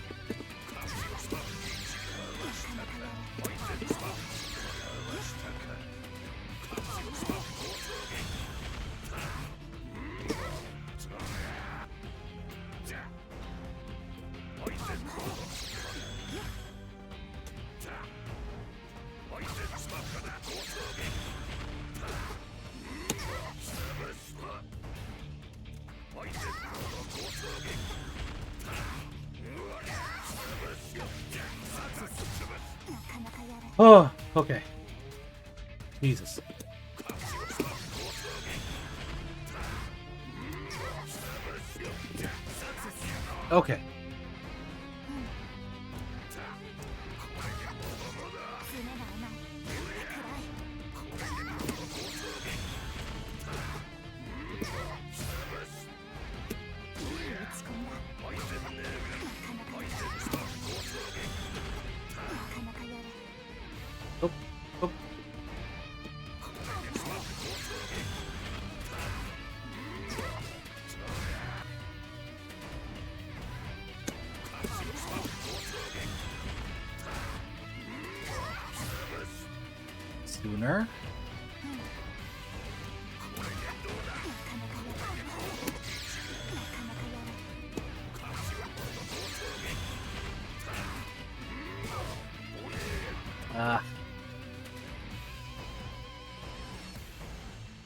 Oh, okay. Jesus. Okay. Oh, oh. Sooner. Ah.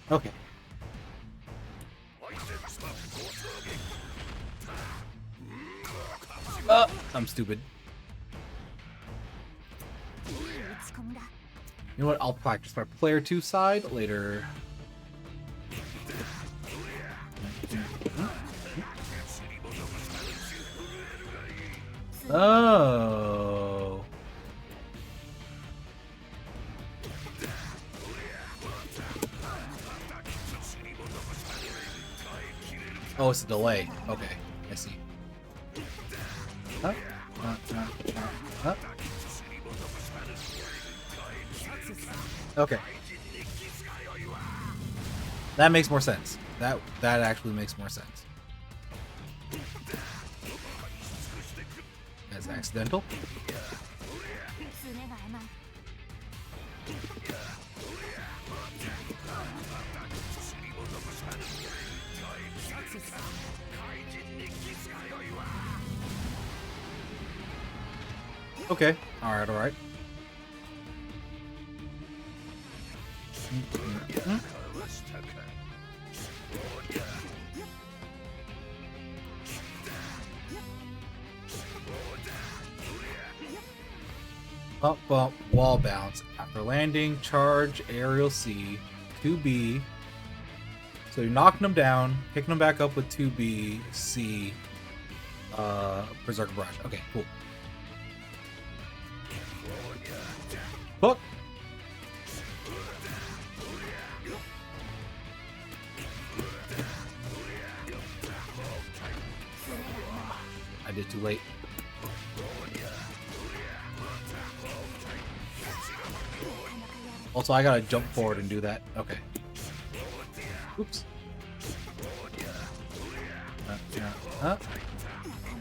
Okay. I'm stupid. You know what? I'll practice my player 2 side later. Oh. Oh, it's a delay. Okay, I see. Huh? Huh? Okay. That makes more sense. That actually makes more sense. As was accidental. Okay. Alright, alright. Up, bump, wall bounce. After landing, charge, aerial C, 2B. So you're knocking them down, picking them back up with 2B, C, Berserker Barrage. Okay, cool. Hook! I did too late. Also, I gotta jump forward and do that. Okay. Oops.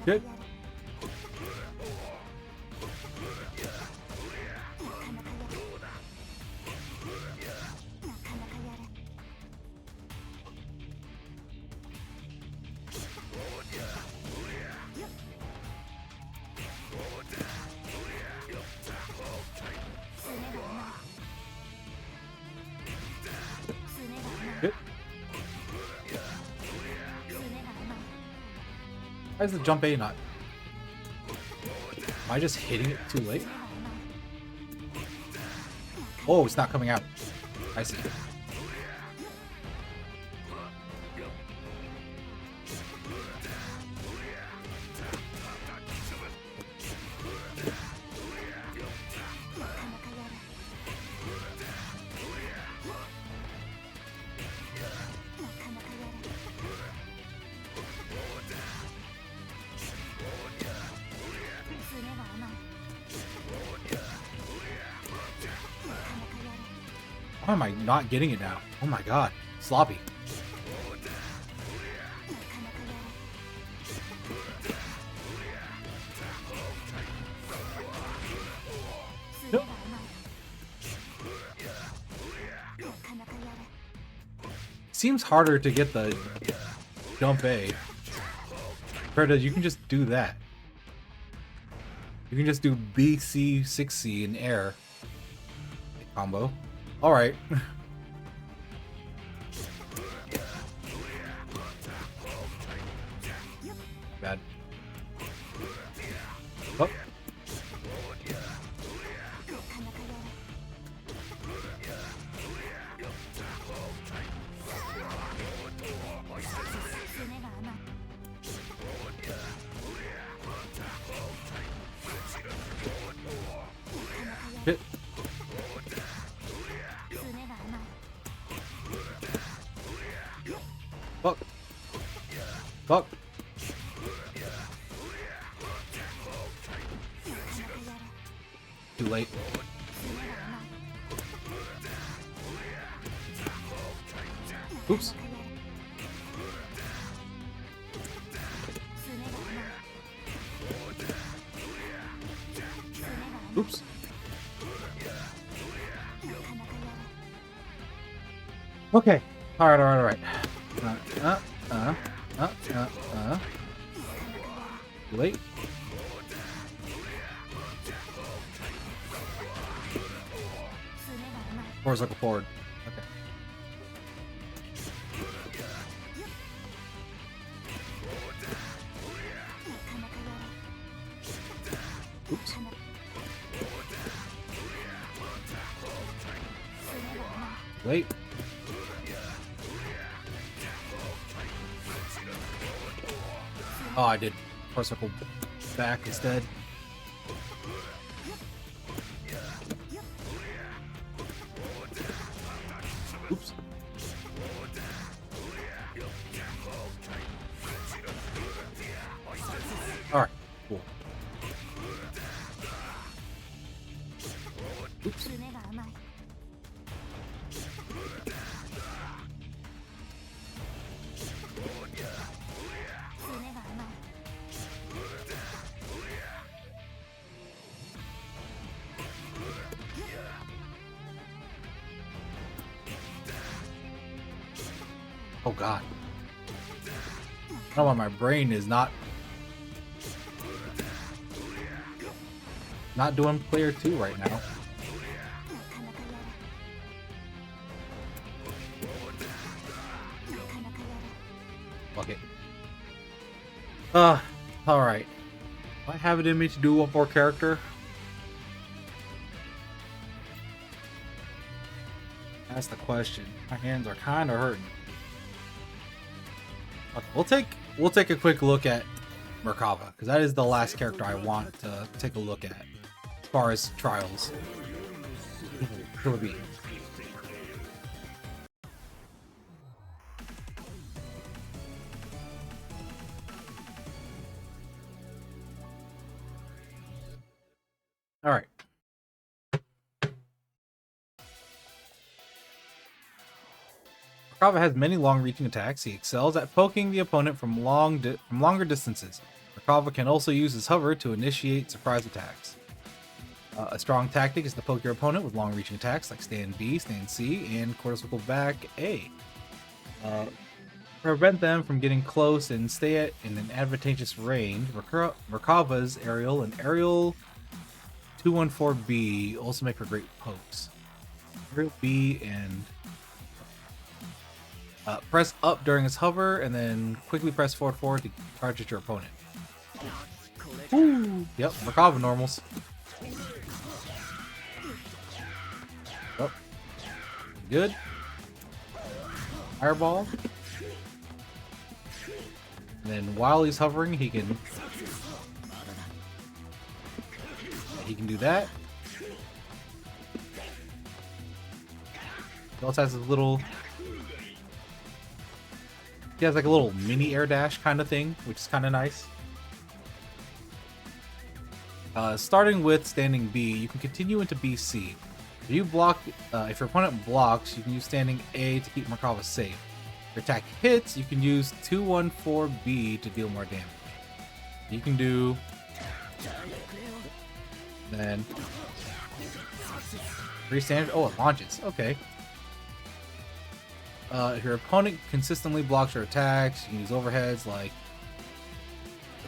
Good. Good. Why is the jump A not? Am I just hitting it too late? Oh, it's not coming out. I see. Why am I not getting it now? Oh my god. Sloppy. Nope. Seems harder to get the jump A. Compared to, you can just do that. You can just do B, C, 6C in air. Combo. Alright. Bad. Oh. Hit. Fuck. Fuck. Too late. Oops. Oops. Okay. Alright, alright, alright. Late. Horizontal forward. Okay. Oops. Wait. Oh, I did circle back instead. Oops. Alright, cool. Oops. Oh god. I don't know why my brain is not doing player 2 right now. Fuck it. Alright. Do I have it in me to do one more character? That's the question. My hands are kind of hurting. Okay, we'll take a quick look at Merkava, because that is the last character I want to take a look at as far as trials. It'll be. All right. Merkava has many long-reaching attacks. He excels at poking the opponent from longer distances. Merkava can also use his hover to initiate surprise attacks. A strong tactic is to poke your opponent with long-reaching attacks like stand B, stand C, and quarter circle back A. Prevent them from getting close and stay in an advantageous range. Merkava's aerial and aerial 214B also make for great pokes. Aerial B and press up during his hover, and then quickly press forward to charge at your opponent. Ooh. Yep, Merkava normals. Oh. Good. Fireball. And then while he's hovering, he can do that. He also has a little. He has like a little mini air dash kind of thing, which is kind of nice. Starting with standing B, you can continue into BC. If you block, if your opponent blocks, you can use standing A to keep Merkava safe. If your attack hits, you can use 214B to deal more damage. You can do then 3 standard. Oh, it launches. Okay. If your opponent consistently blocks your attacks, you can use overheads. Like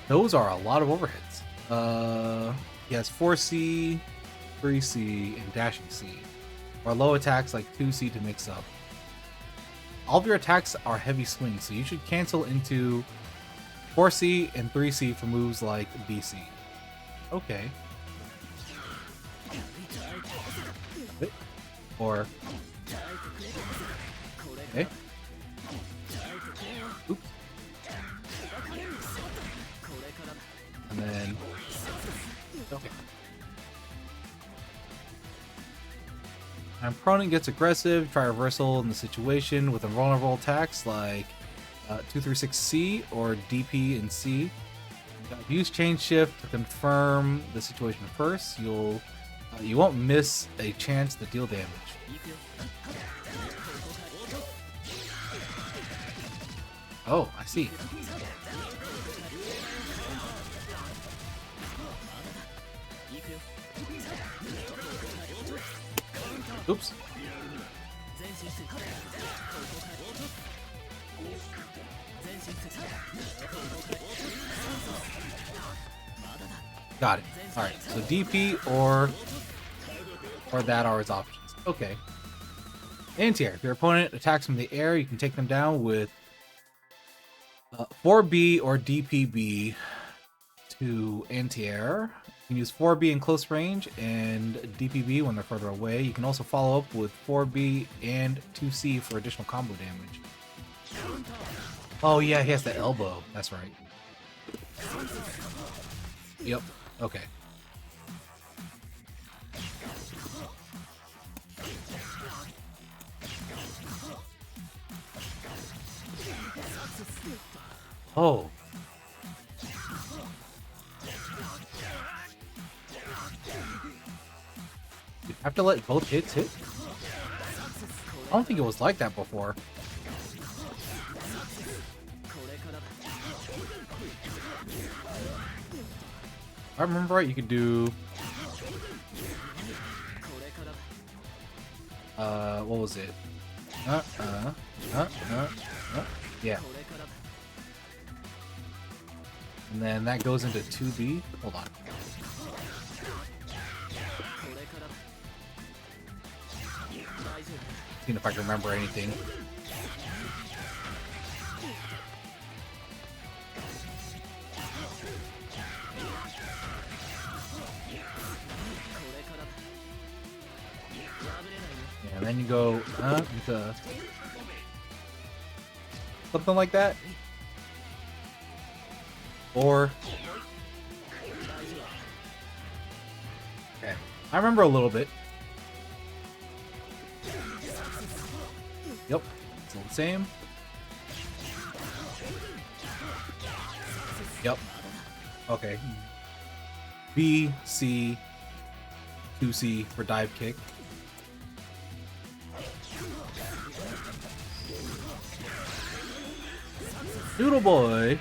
those are a lot of overheads. He has 4C, 3C, and dashing C, or low attacks like 2C to mix up. All of your attacks are heavy swings, so you should cancel into 4C and 3C for moves like BC. Okay. Or okay. Oops. And then okay. And opponent gets aggressive, try reversal in the situation with invulnerable attacks like 236C or DP and C. Use change shift to confirm the situation first. You won't miss a chance to deal damage. Oh, I see. Oops. Got it. Alright, so DP or that are his options. Okay. Anti-air. If your opponent attacks from the air, you can take them down with 4B or DPB to anti-air. You can use 4B in close range and DPB when they're further away. You can also follow up with 4B and 2C for additional combo damage. Oh yeah, he has the elbow. That's right. Yep. Okay. Oh. You have to let both hits hit? I don't think it was like that before. If I remember right, you could do what was it? Oh, yeah. And then that goes into 2B. Hold on. Seeing if I can remember anything. Yeah, and then you go into something like that. Or okay, I remember a little bit. Yep, it's all the same. Yep. Okay. B, C, 2C for dive kick. Noodle boy.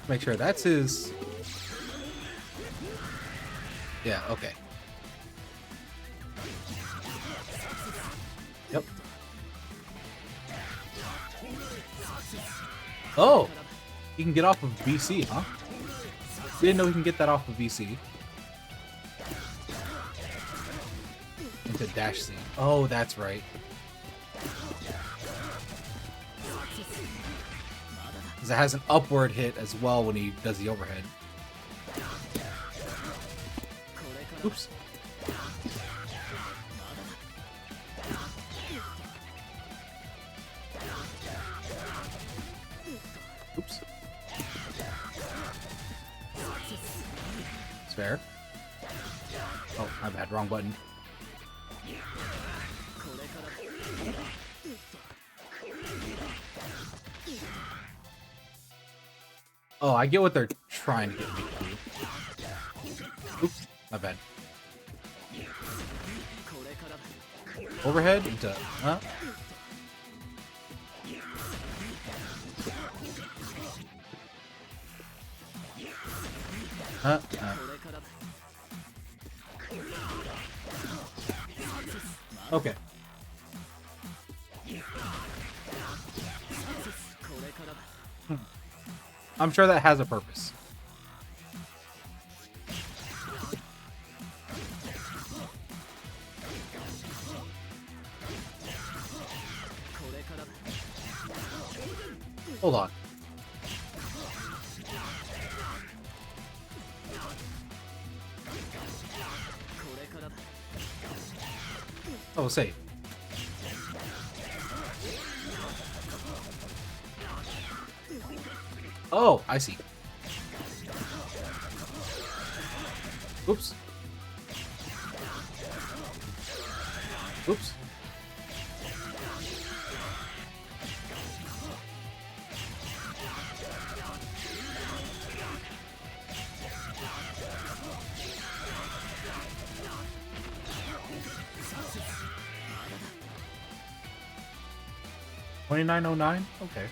Make sure that's his. Yeah, okay. Yep. Oh! He can get off of BC, huh? Didn't know he can get that off of BC. Into dash C. Oh, that's right. Because it has an upward hit as well when he does the overhead. Oops. Oops. It's fair. Oh, my bad. Wrong button. Oh, I get what they're trying to get me to do. Oops, my bad. Overhead into Okay. I'm sure that has a purpose. Hold on. Oh, save. Oh, I see. Oops. Oops. $29.09? Okay.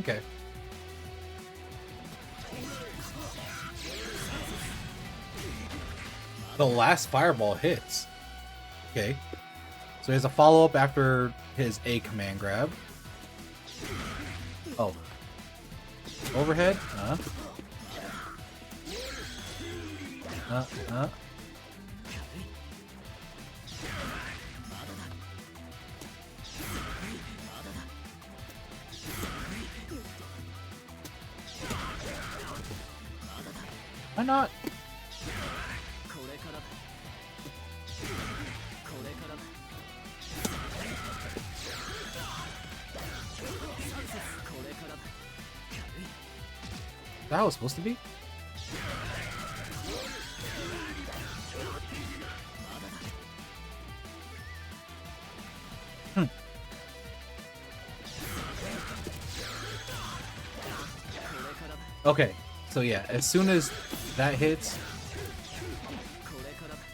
Okay. The last fireball hits. Okay. So he has a follow-up after his A command grab. Oh. Overhead? Why not? That was supposed to be? Okay, so yeah, as soon as that hits,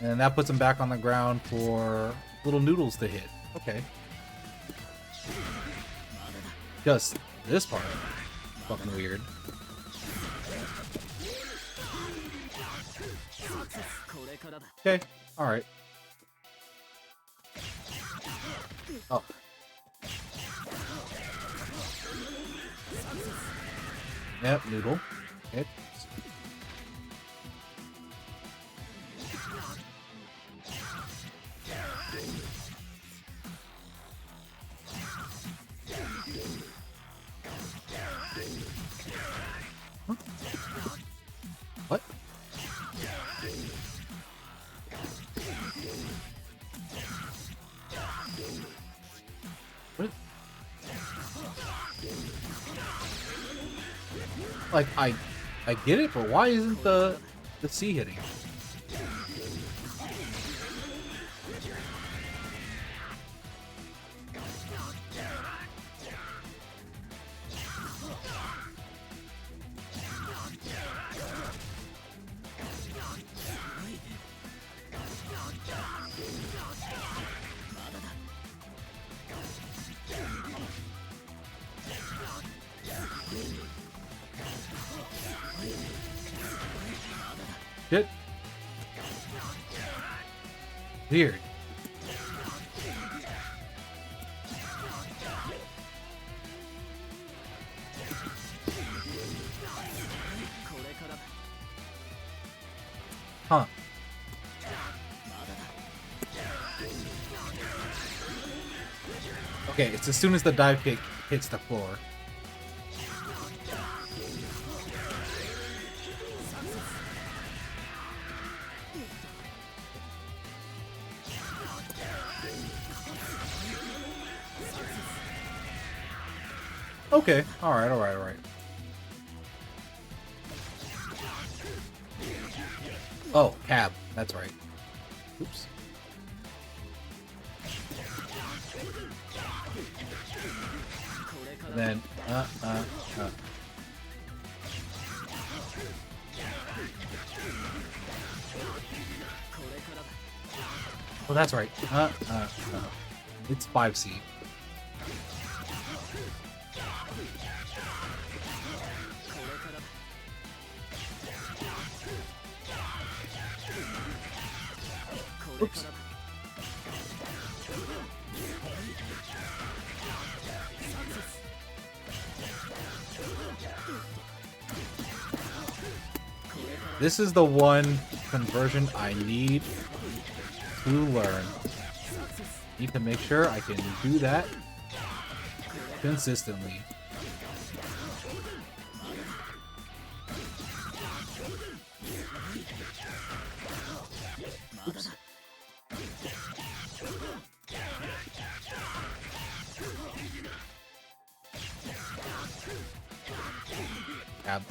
and that puts him back on the ground for little noodles to hit. Okay. Just this part. Fucking weird. Okay, alright. Oh. Yep, noodle. Okay. Huh? What? What? Like, I get it, but why isn't the C hitting? Shit. Weird. Huh. Okay, it's as soon as the dive kick hits the floor. Okay, alright, alright, alright. Oh, cab. That's right. Oops. And then, Oh, that's right. It's 5C. Oops. This is the one conversion I need to learn. Need to make sure I can do that consistently. Oops. Cab.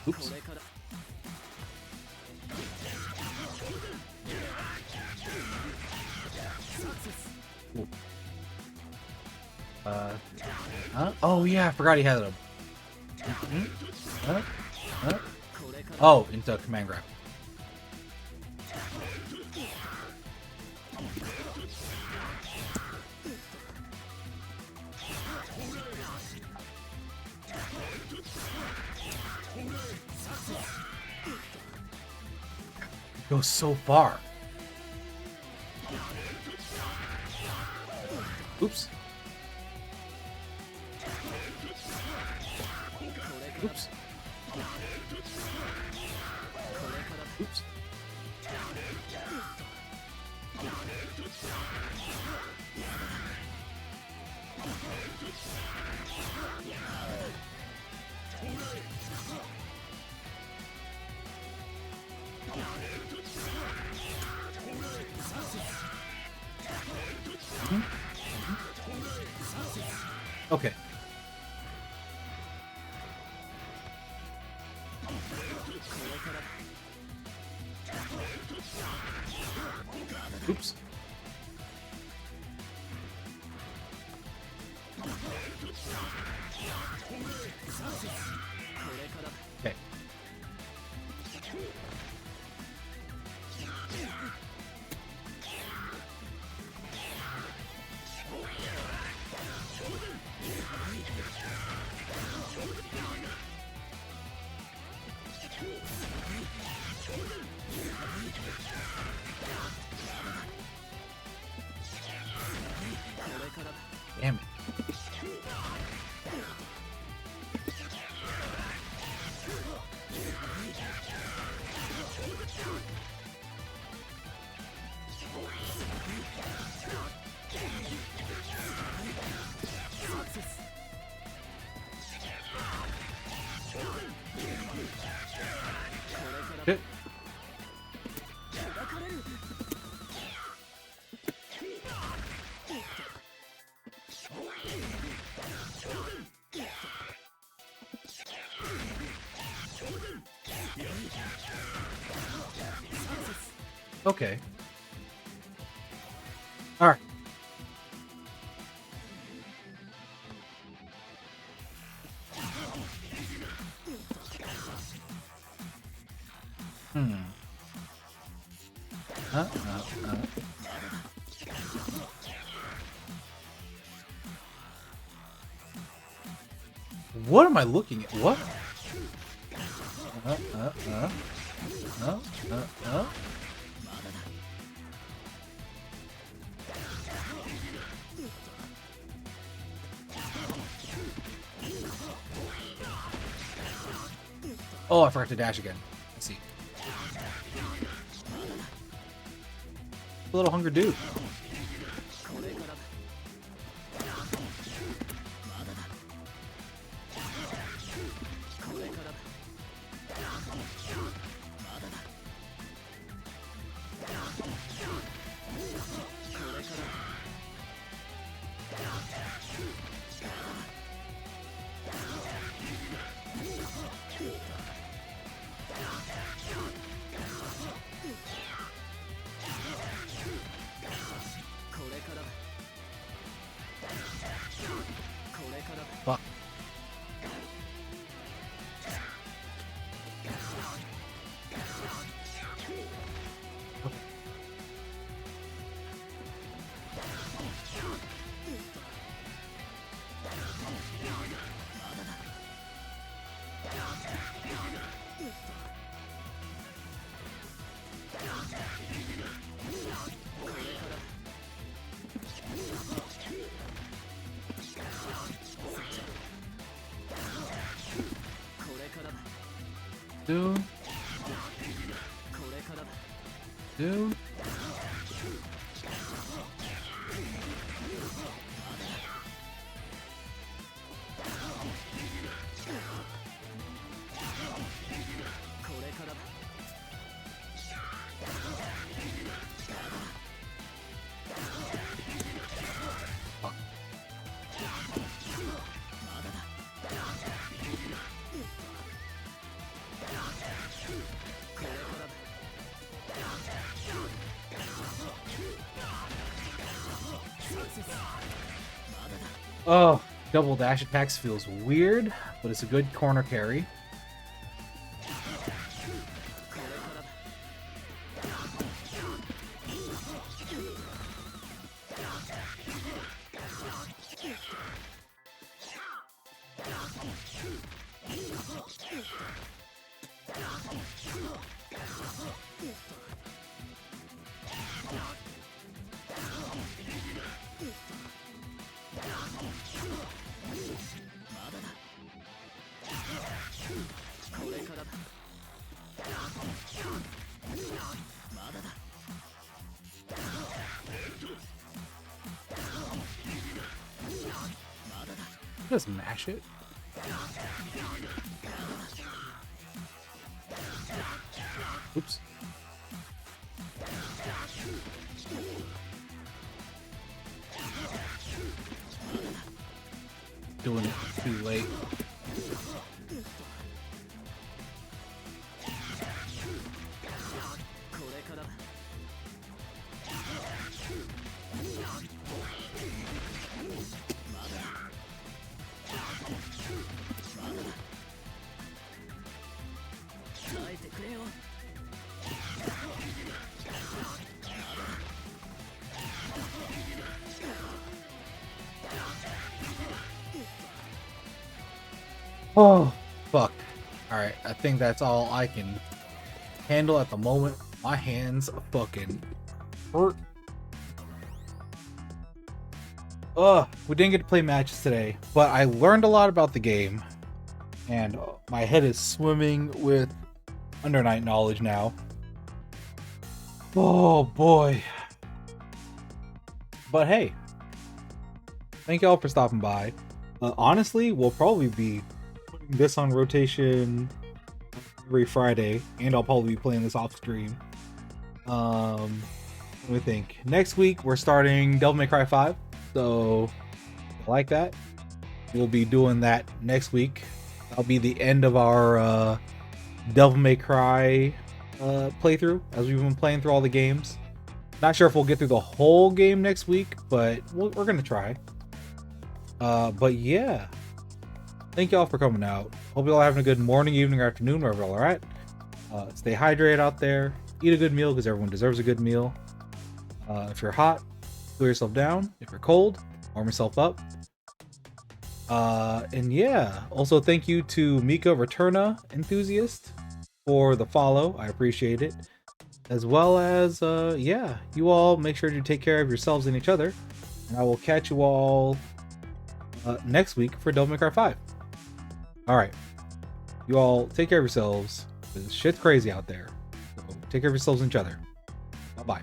Oops. Ooh. Huh? Oh yeah, I forgot he had a. Oh, into command grab. It goes so far. Oops. Oops. Oops. Okay. Oops. Okay. All right. Hmm. Uh. What am I looking at? What? Uh. Oh, I forgot to dash again. Let's see. A little hungry dude. Fuck. Dude. Dude. Oh, double dash attacks feels weird, but it's a good corner carry. Just mash it. Oops. Doing it too late. Oh, fuck. Alright, I think that's all I can handle at the moment. My hands fucking hurt. We didn't get to play matches today, but I learned a lot about the game. And my head is swimming with Under Night knowledge now. Oh boy. But hey, thank y'all for stopping by. Honestly, we'll probably be putting this on rotation every Friday, and I'll probably be playing this off stream. Let me think. Next week we're starting Devil May Cry 5, so I like that. We'll be doing that next week. That'll be the end of our Devil May Cry playthrough as we've been playing through all the games. Not sure if we'll get through the whole game next week, but we're gonna try. But yeah, thank y'all for coming out. Hope y'all having a good morning, evening, or afternoon, wherever y'all are at. Stay hydrated out there. Eat a good meal because everyone deserves a good meal. If you're hot, cool yourself down. If you're cold, warm yourself up. And yeah, also thank you to Mika Returna Enthusiast for the follow. I appreciate it. As well as, yeah, you all make sure to take care of yourselves and each other. And I will catch you all next week for Devil May Cry 5. Alright. You all take care of yourselves. Shit's crazy out there. So take care of yourselves and each other. Bye-bye.